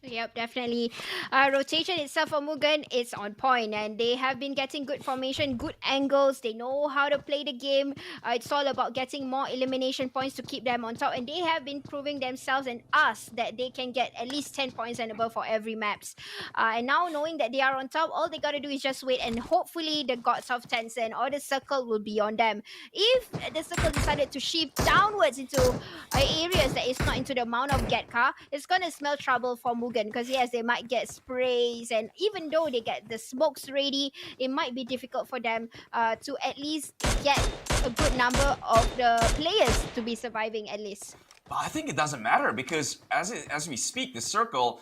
S1: Yep, definitely. Rotation itself for Mugen is on point, and they have been getting good formation, good angles. They know how to play the game. It's all about getting more elimination points to keep them on top, and they have been proving themselves and us that they can get at least 10 points and above for every maps. And now knowing that they are on top, all they gotta do is just wait, and hopefully the gods of Tencent or the circle will be on them. If the circle decided to shift downwards into areas that is not into the amount of Getka, it's gonna smell trouble for Mugen. Because yes, they might get sprays, and even though they get the smokes ready, it might be difficult for them to at least get a good number of the players to be surviving at least.
S3: But I think it doesn't matter, because as we speak, the circle,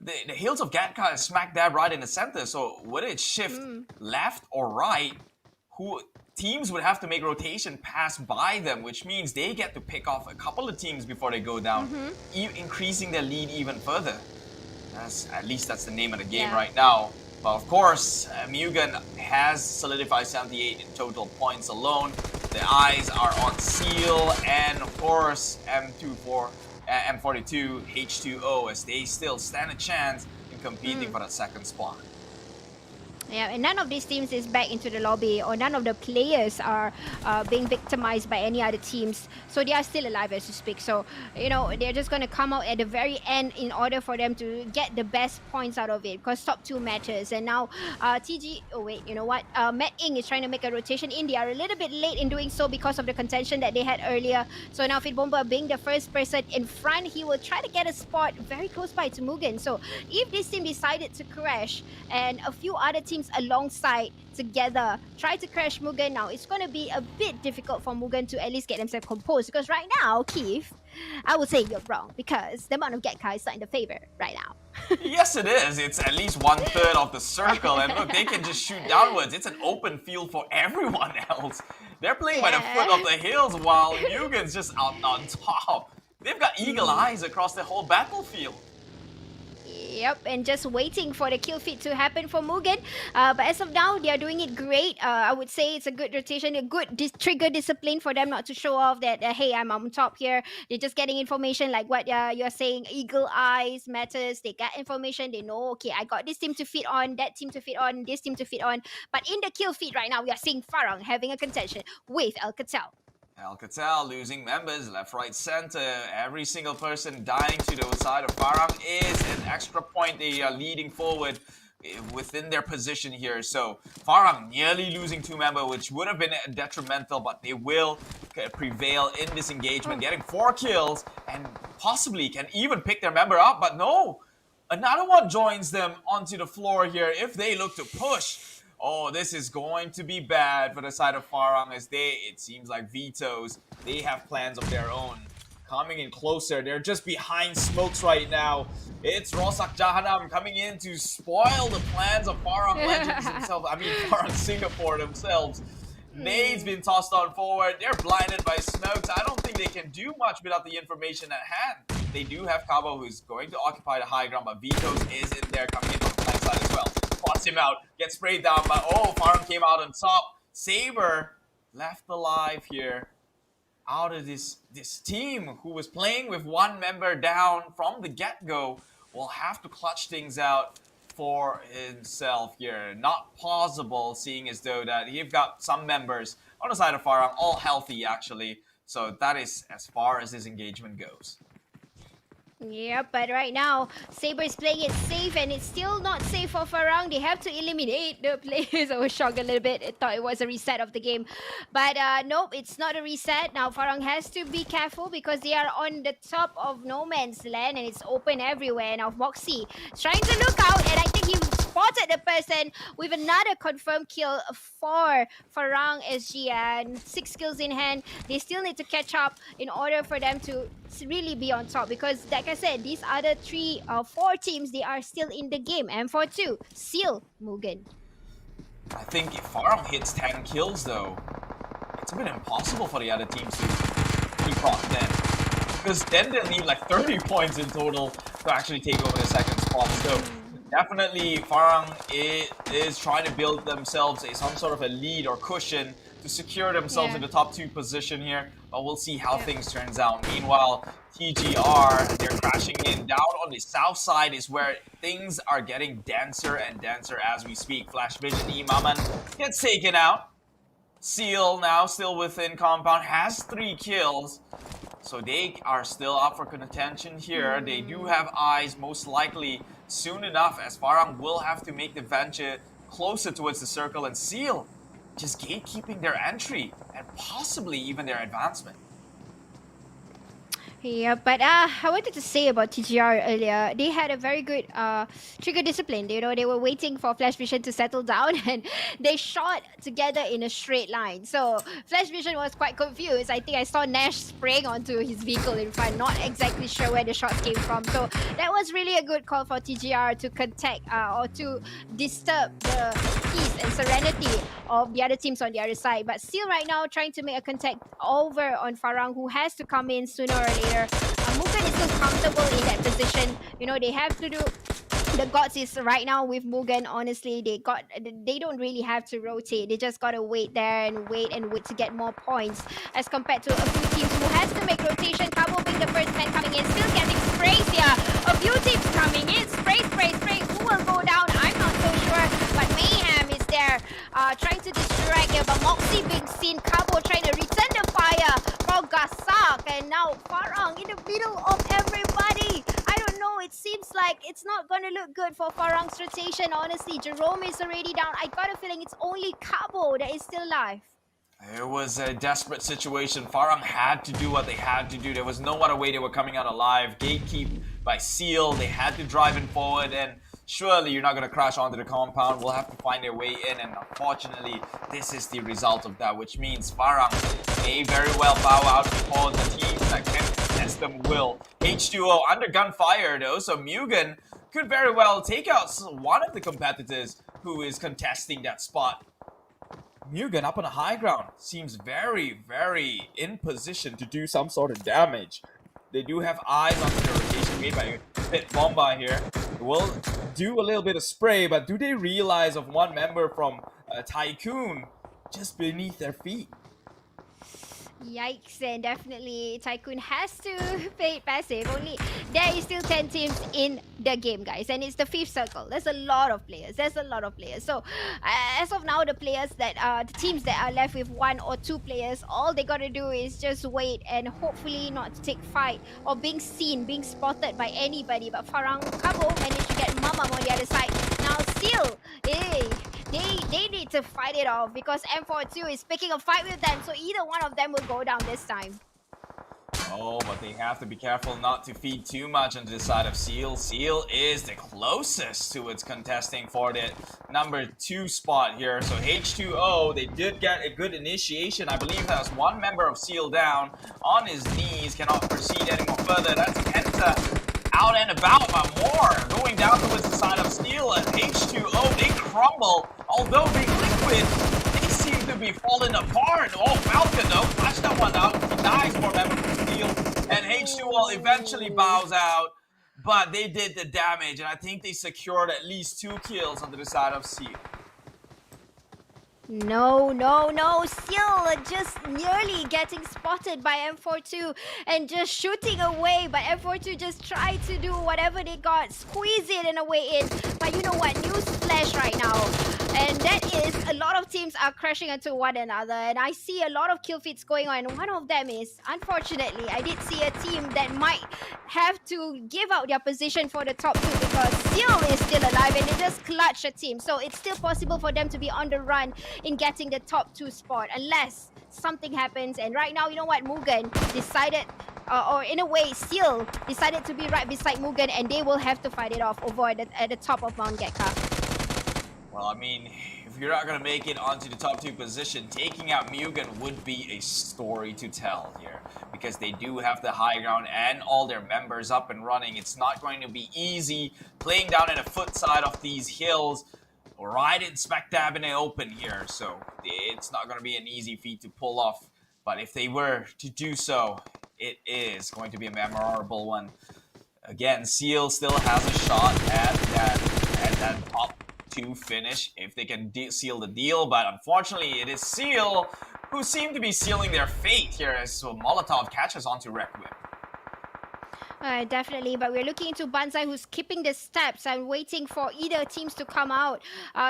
S3: the hills of Gatka is smack dab right in the center. So whether it shift left or right, teams would have to make rotation pass by them, which means they get to pick off a couple of teams before they go down, increasing their lead even further. At least that's the name of the game right now. But of course, Mugen has solidified 78 in total points alone. The eyes are on Seal, and of course M42, H2O, as they still stand a chance in competing for that second spot.
S1: Yeah, and none of these teams is back into the lobby, or none of the players are being victimized by any other teams. So they are still alive as you speak. So, you know, they're just going to come out at the very end in order for them to get the best points out of it, because top 2 matters. And now you know what? Matt Ing is trying to make a rotation in. They are a little bit late in doing so because of the contention that they had earlier. So now Fit Bomber being the first person in front, he will try to get a spot very close by to Mugen. So if this team decided to crash and a few other teams alongside together try to crash Mugen, now it's going to be a bit difficult for Mugen to at least get themselves composed, because right now, Keith, I would say you're wrong, because the amount of Getka is not in the favor right now.
S3: Yes, it is. It's at least 1/3 of the circle, and look, they can just shoot downwards. It's an open field for everyone else. They're playing by the foot of the hills while Mugen's just out on top. They've got eagle eyes across the whole battlefield.
S1: Yep, and just waiting for the kill feed to happen for Mugen. But as of now, they are doing it great. I would say it's a good rotation, a good trigger discipline for them not to show off that, hey, I'm on top here. They're just getting information like what you're saying. Eagle eyes matters. They get information. They know, okay, I got this team to feed on, that team to feed on, this team to feed on. But in the kill feed right now, we are seeing Farang having a contention with Alcatel.
S3: Alcatel losing members left, right, center. Every single person dying to the side of Farang is an extra point. They are leading forward within their position here. So Farang nearly losing 2 members, which would have been detrimental, but they will prevail in this engagement, getting 4 kills and possibly can even pick their member up. But no, another one joins them onto the floor here if they look to push. Oh, this is going to be bad for the side of Farang, as it seems like vetoes. They have plans of their own. Coming in closer, they're just behind smokes right now. It's Rosak Jahanam coming in to spoil the plans of Farang Legends themselves. I mean, Farang Singapore themselves. Nade's been tossed on forward. They're blinded by smokes. I don't think they can do much without the information at hand. They do have Cabo, who's going to occupy the high ground, but vetoes is in there coming in from the flank side as well. Spots him out, gets sprayed down, but Farang came out on top. Saber left alive here. out of this team who was playing with one member down from the get-go will have to clutch things out for himself here. Not possible, seeing as though that he've got some members on the side of Farang, all healthy actually. So that is as far as his engagement goes.
S1: Yeah, but right now, Saber is playing it safe and it's still not safe for Farang. They have to eliminate the players. I was shocked a little bit. I thought it was a reset of the game. But nope, it's not a reset. Now Farang has to be careful because they are on the top of no man's land and it's open everywhere. Now Moxie is trying to look out and I think he spotted the person with another confirmed kill for Farang SG and 6 kills in hand. They still need to catch up in order for them to really be on top because like I said, these other 4 teams, they are still in the game. M42, Seal, Mugen.
S3: I think if Farang hits 10 kills though, it's a bit impossible for the other teams to keep up then. Because then they'll need like 30 points in total to actually take over the second spot. So definitely Farang is trying to build themselves some sort of a lead or cushion to secure themselves in the top 2 position here, but we'll see how things turns out. Meanwhile, TGR, they're crashing in. Down on the south side is where things are getting denser and denser as we speak. Flash Vision, Imaman gets taken out. Seal now still within compound, has 3 kills. So they are still up for contention here. They do have eyes most likely soon enough as Farang will have to make the venture closer towards the circle, and Seal just gatekeeping their entry and possibly even their advancement.
S1: Yeah, but I wanted to say about TGR earlier. They had a very good trigger discipline. You know, they were waiting for Flash Vision to settle down and they shot together in a straight line. So Flash Vision was quite confused. I think I saw Nash spraying onto his vehicle in front, not exactly sure where the shots came from. So that was really a good call for TGR to contact or to disturb the peace and serenity of the other teams on the other side. But still right now trying to make a contact over on Farang, who has to come in sooner or later. Mugen is still comfortable in that position. You know, they have to do the gods is right now with Mugen. Honestly, they don't really have to rotate. They just gotta wait there and wait to get more points as compared to a few teams who has to make rotation. Cabo being the first man coming in, still getting sprays here. A few teams coming in, spray. Who will go down? I'm not so sure. But Mayhem is there, trying to distract here. But Moxie being seen, Cabo trying to return the fire for Gasak, and now Farang in the middle of everybody. I don't know. It seems like it's not gonna look good for Farang's rotation. Honestly, Jerome is already down. I got a feeling it's only Cabo that is still alive.
S3: It was a desperate situation. Farang had to do what they had to do. There was no other way they were coming out alive. Gatekeep by Seal. They had to drive in forward, and surely you're not going to crash onto the compound. We'll have to find their way in, and unfortunately, this is the result of that, which means Farang may very well bow out before the teams that can contest them will. H2O under gunfire, though, so Mugen could very well take out one of the competitors who is contesting that spot. Mugen up on a high ground seems very, very in position to do some sort of damage. They do have eyes on the rotation made by Pit Bomba here. They will do a little bit of spray, but do they realize of one member from Tycoon just beneath their feet?
S1: Yikes, and definitely Tycoon has to play it passive. Only there is still 10 teams in the game, guys, and it's the 5th circle. There's a lot of players. So as of now, the players that the teams that are left with 1 or 2 players, all they gotta do is just wait and hopefully not to take fight or being seen, being spotted by anybody. But Farang Cabo managed to get Mamam on the other side. Now still, they need to fight it off because M42 is picking a fight with them, so either one of them will go down this time.
S3: Oh, but they have to be careful not to feed too much onto the side of Seal. Seal is the closest to its contesting for the number 2 spot here. So H2O, they did get a good initiation. I believe that's one member of Seal down on his knees, cannot proceed any more further. That's Kenta out and about, but more going down towards the side of Steel, and H2O, they crumble. Although being liquid, they seem to be falling apart. Oh, Falcon though, flashed that one out. He dies for member from Steel, and H2O eventually bows out. But they did the damage, and I think they secured at least 2 kills on the side of Steel.
S1: No. Still just nearly getting spotted by M42 and just shooting away. But M42 just tried to do whatever they got, squeeze it in a way in. But you know what? News flash right now. And that is a lot of teams are crashing into one another. And I see a lot of kill feeds going on. One of them is, unfortunately, I did see a team that might have to give out their position for the top two because Seal is still alive and they just clutch a team. So it's still possible for them to be on the run in getting the top two spot unless something happens. And right now, you know what? Mugen decided, or in a way, Seal decided to be right beside Mugen and they will have to fight it off over at the top of Mount Getka.
S3: Well, I mean, if you're not going to make it onto the top 2 position, taking out Mugen would be a story to tell here. Because they do have the high ground and all their members up and running. It's not going to be easy playing down in the foot side of these hills. Right in smack dab in the open here. So it's not going to be an easy feat to pull off. But if they were to do so, it is going to be a memorable one. Again, Seal still has a shot at that top 2 finish if they can seal the deal, but unfortunately it is Seal who seem to be sealing their fate here as Molotov catches onto Requiem.
S1: Definitely, but we're looking into Banzai who's keeping the steps and waiting for either teams to come out.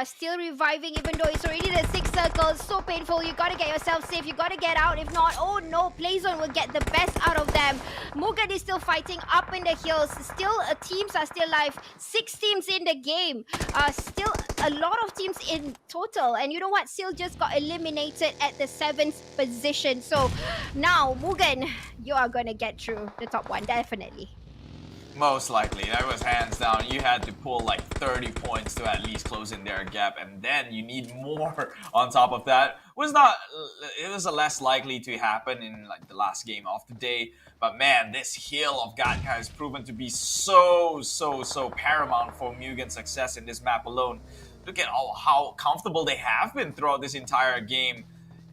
S1: Still reviving even though it's already the 6 circles. So painful. You gotta get yourself safe. You gotta get out. If not, oh no, Playzone will get the best out of them. Mugen is still fighting up in the hills. Still, teams are still alive. 6 teams in the game. Still a lot of teams in total. And you know what? Seal just got eliminated at the 7th position. So now, Mugen, you are gonna get through the top 1, definitely.
S3: Most likely. That was hands down. You had to pull like 30 points to at least close in their gap, and then you need more on top of that. It was less likely to happen in like the last game of the day. But man, this hill of Gatka has proven to be so paramount for Mugen's success in this map alone. Look at how comfortable they have been throughout this entire game.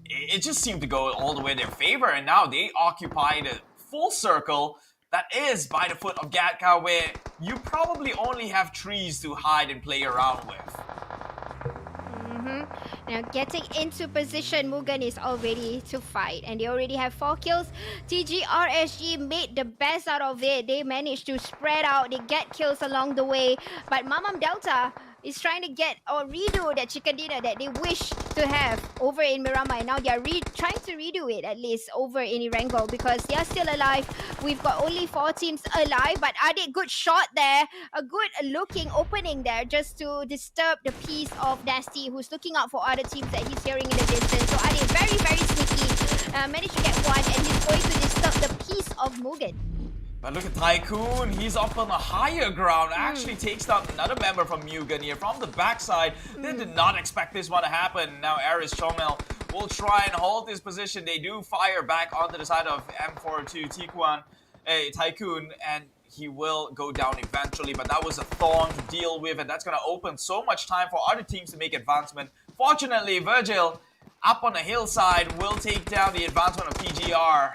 S3: It just seemed to go all the way in their favor, and now they occupy the full circle that is by the foot of Gatka, where you probably only have trees to hide and play around with.
S1: Now getting into position, Mugen is all ready to fight and they already have 4 kills. TGRSG made the best out of it. They managed to spread out, they get kills along the way. But Mamam Delta is trying to get or redo that chicken dinner that they wish to have over in Miramar. Now they are trying to redo it at least over in Erangel because they are still alive. We've got only 4 teams alive, but Adik, good shot there. A good looking opening there just to disturb the peace of Nasty, who's looking out for other teams that he's hearing in the distance. So Adik, very sneaky, managed to get one and he's going to disturb the peace of Mugen.
S3: But look at Tycoon, he's up on the higher ground, actually takes down another member from Mugen here from the backside. They did not expect this one to happen. Now Aris Chomel will try and hold this position. They do fire back onto the side of M42 Tycoon, and he will go down eventually, but that was a thorn to deal with, and that's going to open so much time for other teams to make advancement. Fortunately, Virgil up on the hillside will take down the advancement of PGR.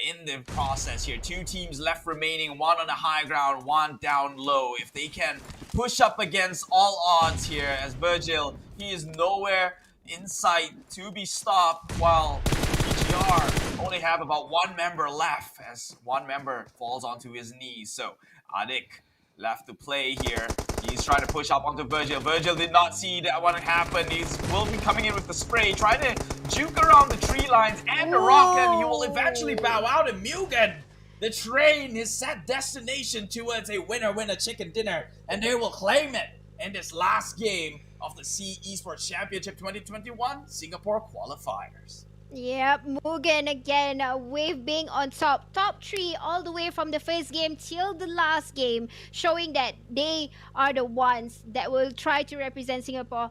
S3: In the process here, 2 teams left remaining, 1 on the high ground, 1 down low. If they can push up against all odds here, as Virgil, he is nowhere in sight to be stopped, while PGR only have about 1 member left, as 1 member falls onto his knees. So Adik left to play here. He's trying to push up onto Virgil. Virgil did not see that one happen. He will be coming in with the spray, trying to juke around the tree lines and the rock, and he will eventually bow out. And Mugen, the train is set destination towards a winner chicken dinner, and they will claim it in this last game of the C Esports Championship 2021 Singapore Qualifiers.
S1: Yep, Mugen again, Wave being on top. Top 3 all the way from the first game till the last game, showing that they are the ones that will try to represent Singapore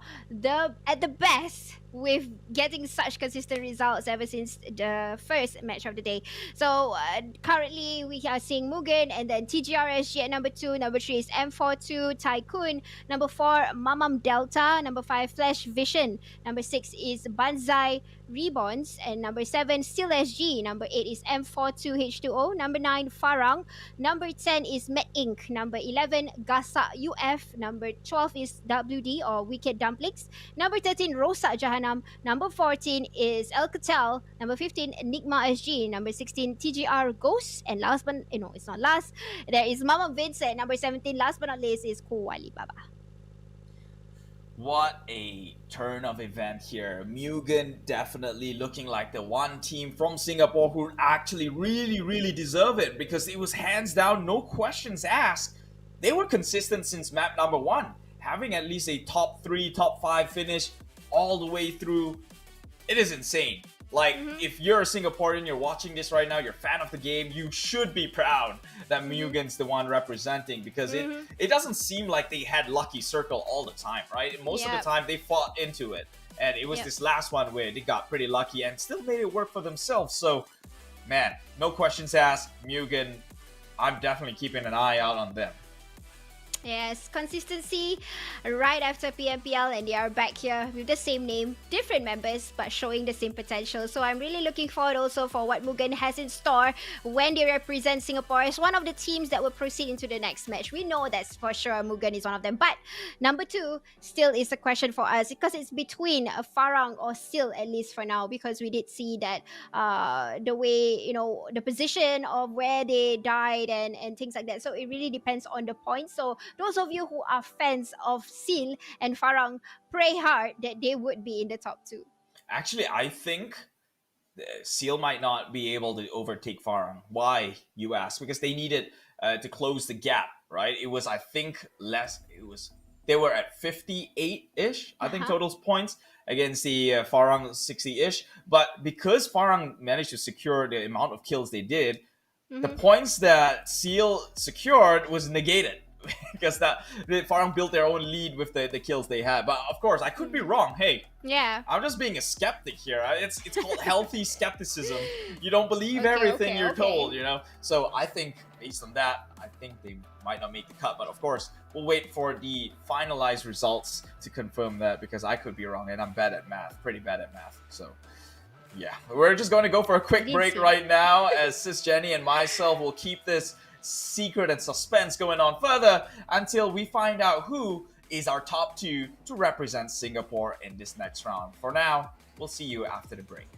S1: at the best with getting such consistent results ever since the first match of the day. So currently we are seeing Mugen and then TGRSG at number 2. Number 3 is M42 Tycoon. Number 4, Mamam Delta. Number 5, Flash Vision. Number 6 is Banzai Reborns, and number 7, Still SG. Number 8 is M42H2O. Number 9, Farang. Number 10 is Met Inc. Number 11, Gasa UF. Number 12 is WD or Wicked Dumplings. Number 13, Rosa Jahanam. Number 14 is Alcatel. Number 15, Enigma SG. Number 16, TGR Ghost. And last but no, it's not last. There is Mama Vincent. Number 17, last but not least, is Kuwali Baba.
S2: What a turn of event here. Mugen definitely looking like the one team from Singapore who actually really deserve it, because it was hands down, no questions asked. They were consistent since map number 1, having at least a top 3, top 5 finish all the way through. It is insane. Like, if you're a Singaporean, you're watching this right now, you're a fan of the game, you should be proud that Mugen's the one representing, because it doesn't seem like they had lucky circle all the time, right? Most of the time, they fought into it. And it was this last one where they got pretty lucky and still made it work for themselves. So, man, no questions asked. Mugen, I'm definitely keeping an eye out on them.
S1: Yes, consistency right after PMPL, and they are back here with the same name, different members, but showing the same potential. So I'm really looking forward also for what Mugen has in store when they represent Singapore as one of the teams that will proceed into the next match. We know that's for sure Mugen is one of them. But number 2 still is a question for us, because it's between Farang or Still, at least for now, because we did see that the way, the position of where they died and things like that. So it really depends on the points. So those of you who are fans of Seal and Farang, pray hard that they would be in the top 2.
S2: Actually, I think Seal might not be able to overtake Farang. Why, you ask? Because they needed to close the gap, right? It was, I think, less. They were at 58-ish, I think, total points against the Farang 60-ish. But because Farang managed to secure the amount of kills they did, the points that Seal secured was negated. Because the Farang built their own lead with the kills they had. But of course, I could be wrong. Hey, I'm just being a skeptic here. It's called healthy skepticism. You don't believe everything you're told, So I think based on that, I think they might not make the cut. But of course, we'll wait for the finalized results to confirm that, because I could be wrong, and I'm bad at math, pretty bad at math. So yeah, we're just going to go for a quick break right now, as Sis Jenny and myself will keep this secret and suspense going on further until we find out who is our top 2 to represent Singapore in this next round. For now, we'll see you after the break.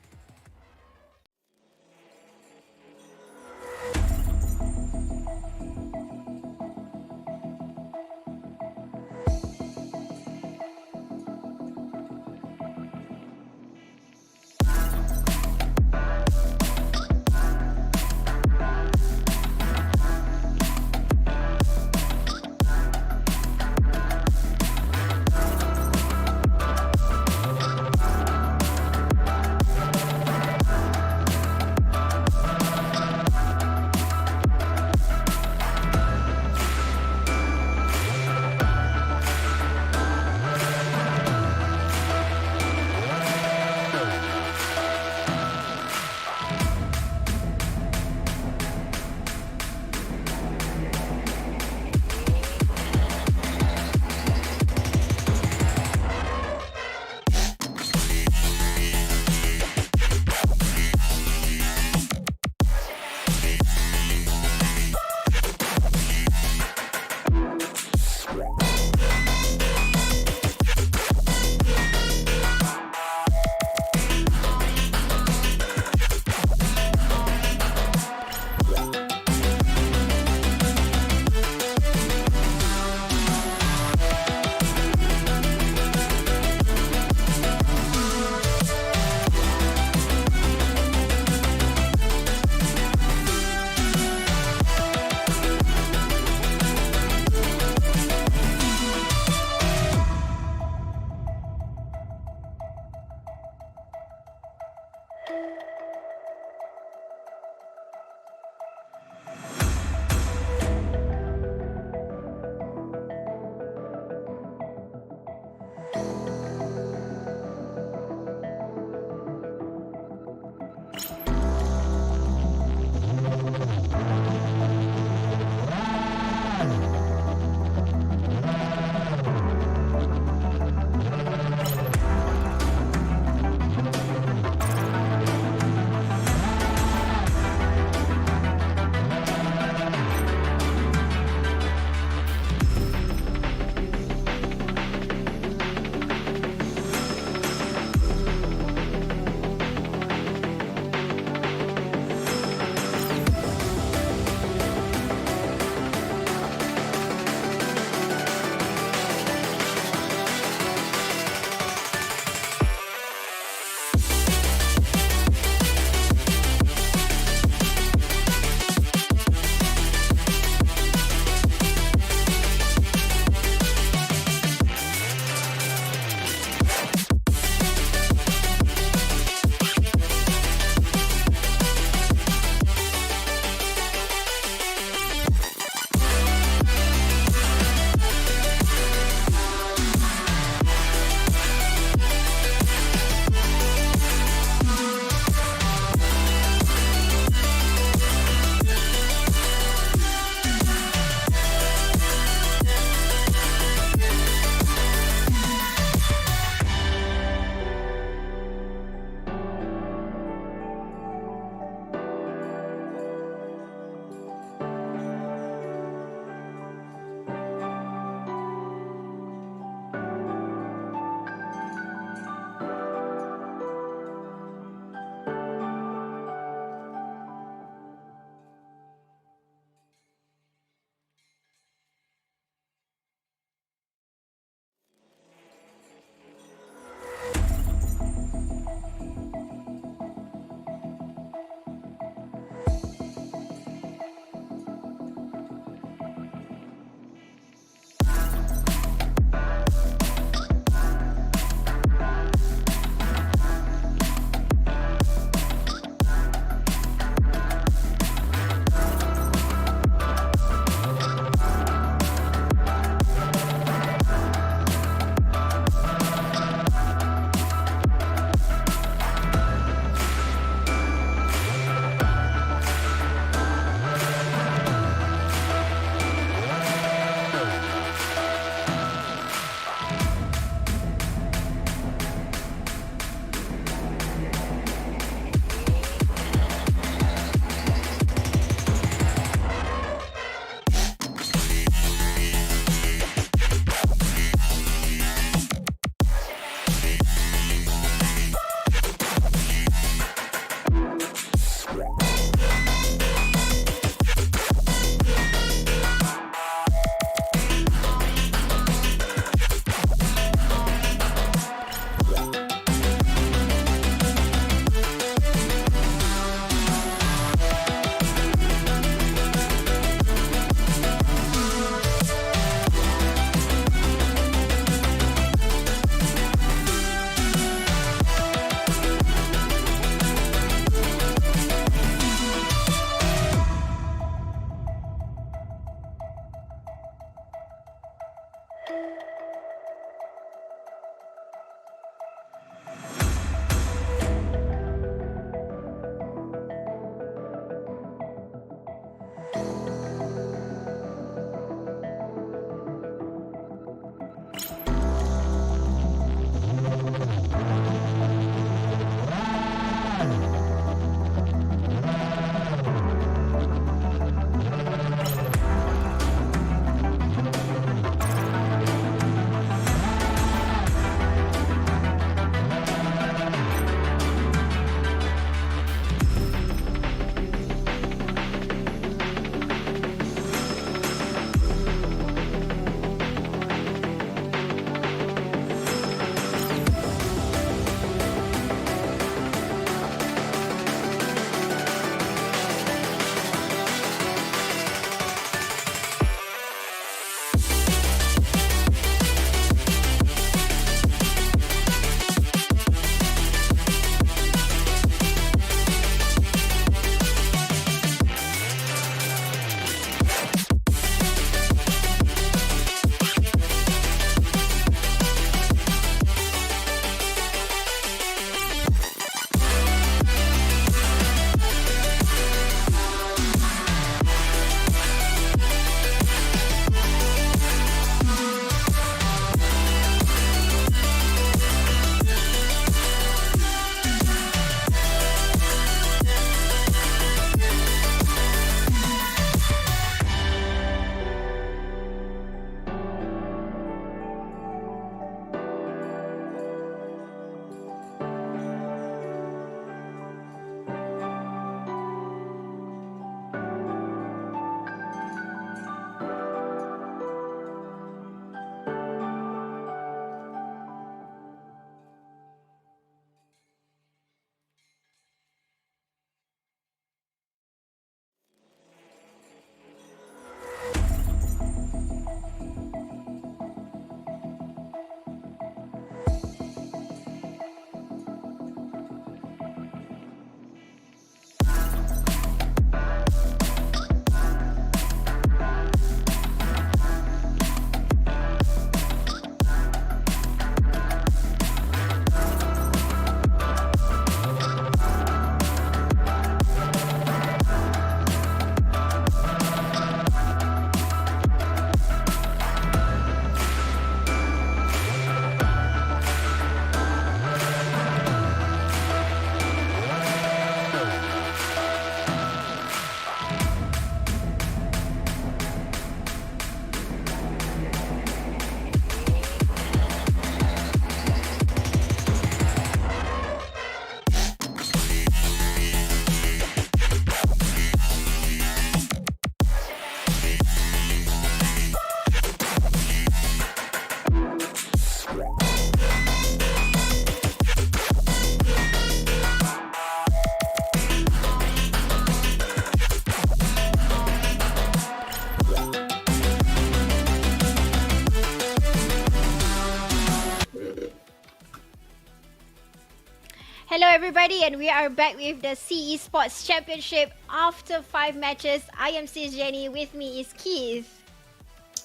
S1: everybody, and we are back with the Esports Championship after 5 matches. I am Sis Jenny. With me is Keith.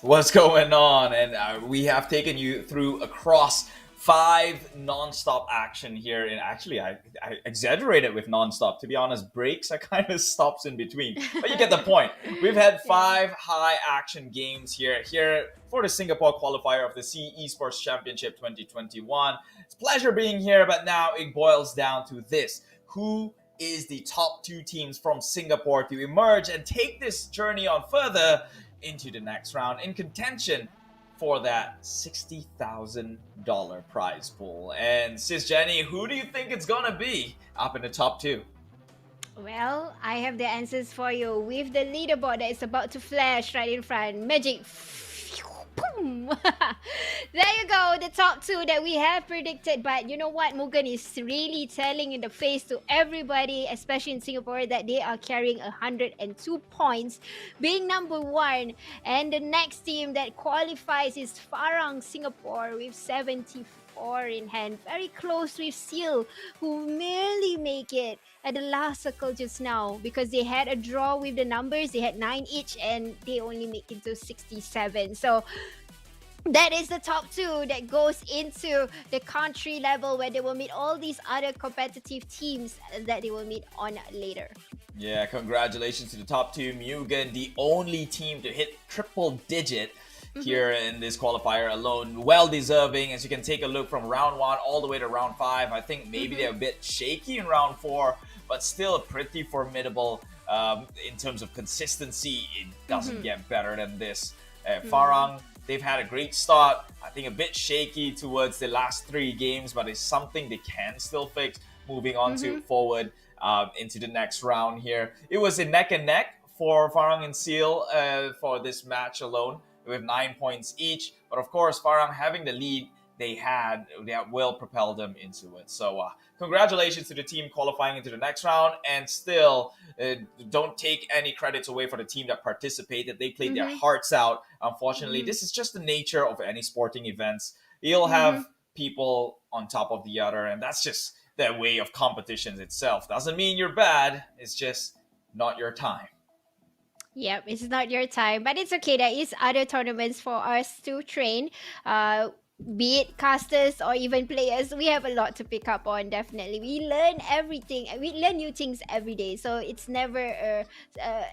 S2: What's going on? And we have taken you through across 5 non-stop action here. And actually, I exaggerated with non-stop. To be honest, breaks are kind of stops in between. But you get the point. We've had 5 high action games here for the Singapore qualifier of the Esports Championship 2021. It's a pleasure being here, but now it boils down to this. Who is the top 2 teams from Singapore to emerge and take this journey on further into the next round in contention for that $60,000 prize pool? And Sis Jenny, who do you think it's gonna be up in the top 2?
S1: Well, I have the answers for you with the leaderboard that is about to flash right in front. Magic. Boom. There you go, the top 2 that we have predicted. But you know what, Mugen is really telling in the face to everybody, especially in Singapore, that they are carrying 102 points, being number 1. And the next team that qualifies is Farang Singapore with 74 in hand, very close with Seal, who merely make it at the last circle just now because they had a draw with the numbers. They had 9 each and they only make it to 67. So that is the top 2 that goes into the country level, where they will meet all these other competitive teams that they will meet on later.
S2: Yeah, congratulations to the top 2. Mugen, the only team to hit triple digit here in this qualifier alone. Well deserving, as you can take a look from round 1 all the way to round 5. I think maybe they're a bit shaky in round 4, but still pretty formidable in terms of consistency. It doesn't get better than this. Farang, they've had a great start. I think a bit shaky towards the last 3 games, but it's something they can still fix moving on to forward into the next round here. It was a neck and neck for Farang and Seal for this match alone, with 9 points each. But of course, Farang having the lead that will propel them into it. So congratulations to the team qualifying into the next round, and still don't take any credits away for the team that participated. They played their hearts out. Unfortunately, this is just the nature of any sporting events. You'll have people on top of the other, and that's just the way of competitions itself. Doesn't mean you're bad, it's just not your time.
S1: Yep, it's not your time, but it's okay. There is other tournaments for us to train. Be it casters or even players, we have a lot to pick up on. Definitely, we learn everything. We learn new things every day, so it's never a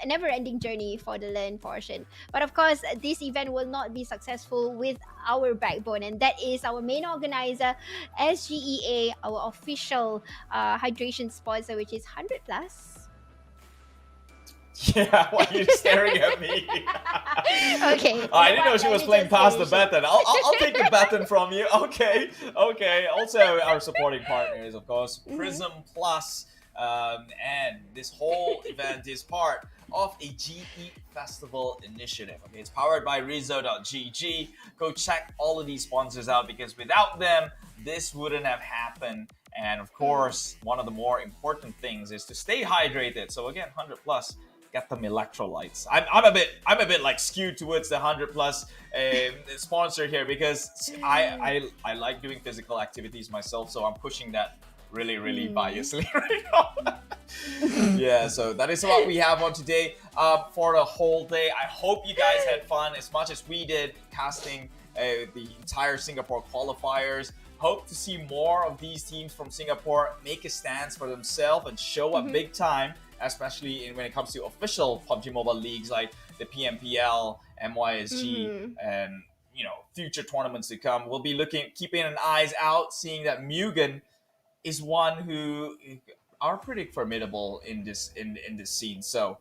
S1: never-ending journey for the learn portion. But of course, this event will not be successful with our backbone, and that is our main organizer, SGEA, our official hydration sponsor, which is 100 plus.
S2: Yeah, why are you staring at me?
S1: Okay.
S2: I didn't know she was playing past the baton. I'll take the baton from you. Okay. Also, our supporting partners, of course, Prism Plus, and this whole event is part of a GE Festival initiative. Okay, it's powered by Rizzo.gg. Go check all of these sponsors out, because without them, this wouldn't have happened. And of course, one of the more important things is to stay hydrated. So again, 100 plus. Get them electrolytes. I'm a bit like skewed towards the 100 plus sponsor here, because I like doing physical activities myself, so I'm pushing that really biasly right now. Yeah, so that is what we have on today for the whole day. I hope you guys had fun as much as we did casting the entire Singapore qualifiers. Hope to see more of these teams from Singapore make a stance for themselves and show up big time, especially when it comes to official PUBG Mobile leagues like the PMPL, MYSG, and future tournaments to come. We'll be keeping an eyes out, seeing that Mugen is one who are pretty formidable in this scene. So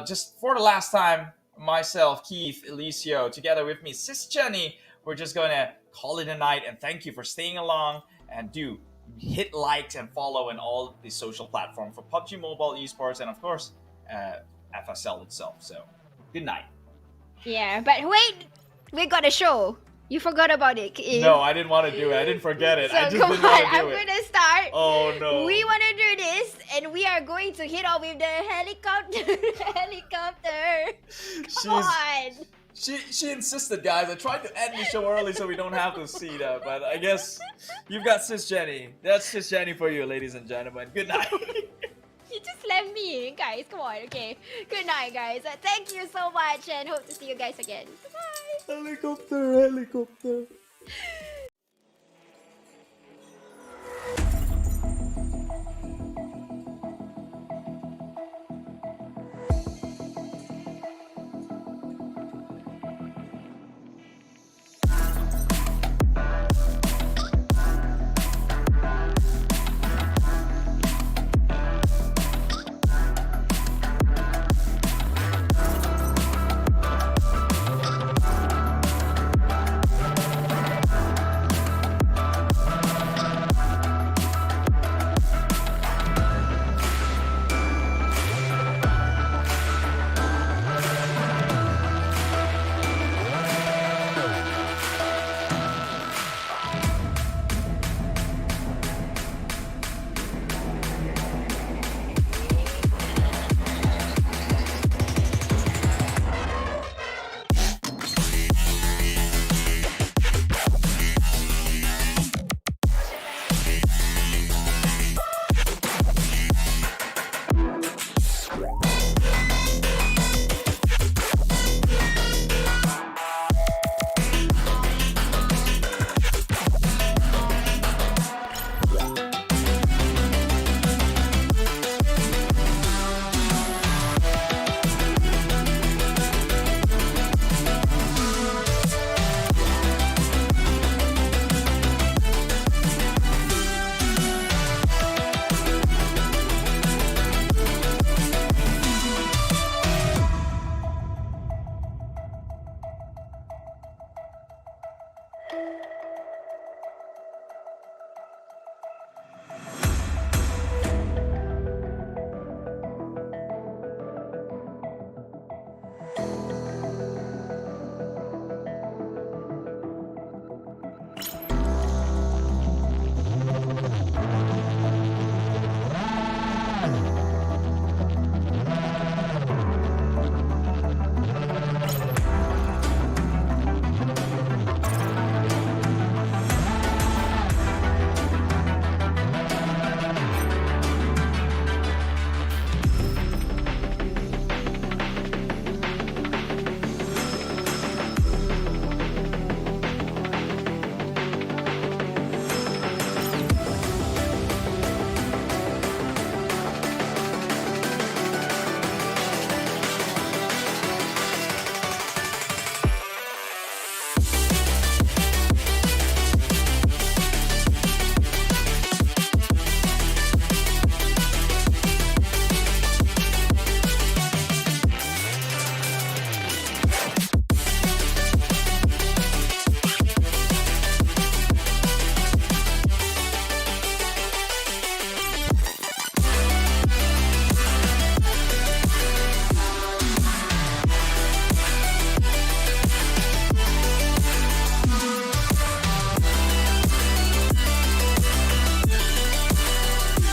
S2: just for the last time, myself, Keith, Elisio, together with me, Sis Jenny, we're just going to call it a night, and thank you for staying along, and do hit likes and follow in all the social platforms for PUBG Mobile Esports, and of course FSL itself. So good night.
S1: Yeah, but wait, we got a show. You forgot about it.
S2: No, I didn't want to do it. I didn't forget it.
S1: So
S2: I just
S1: come
S2: didn't want to
S1: on,
S2: do
S1: I'm
S2: it.
S1: gonna start.
S2: Oh no.
S1: We want to do this, and we are going to hit off with the helicopter. Come on.
S2: She insisted, guys. I tried to end the show early so we don't have to see that, but I guess you've got Sis Jenny. That's Sis Jenny for you, ladies and gentlemen. Good night.
S1: You just left me, guys. Come on, okay. Good night, guys. Thank you so much, and hope to see you guys again. Bye.
S2: Helicopter.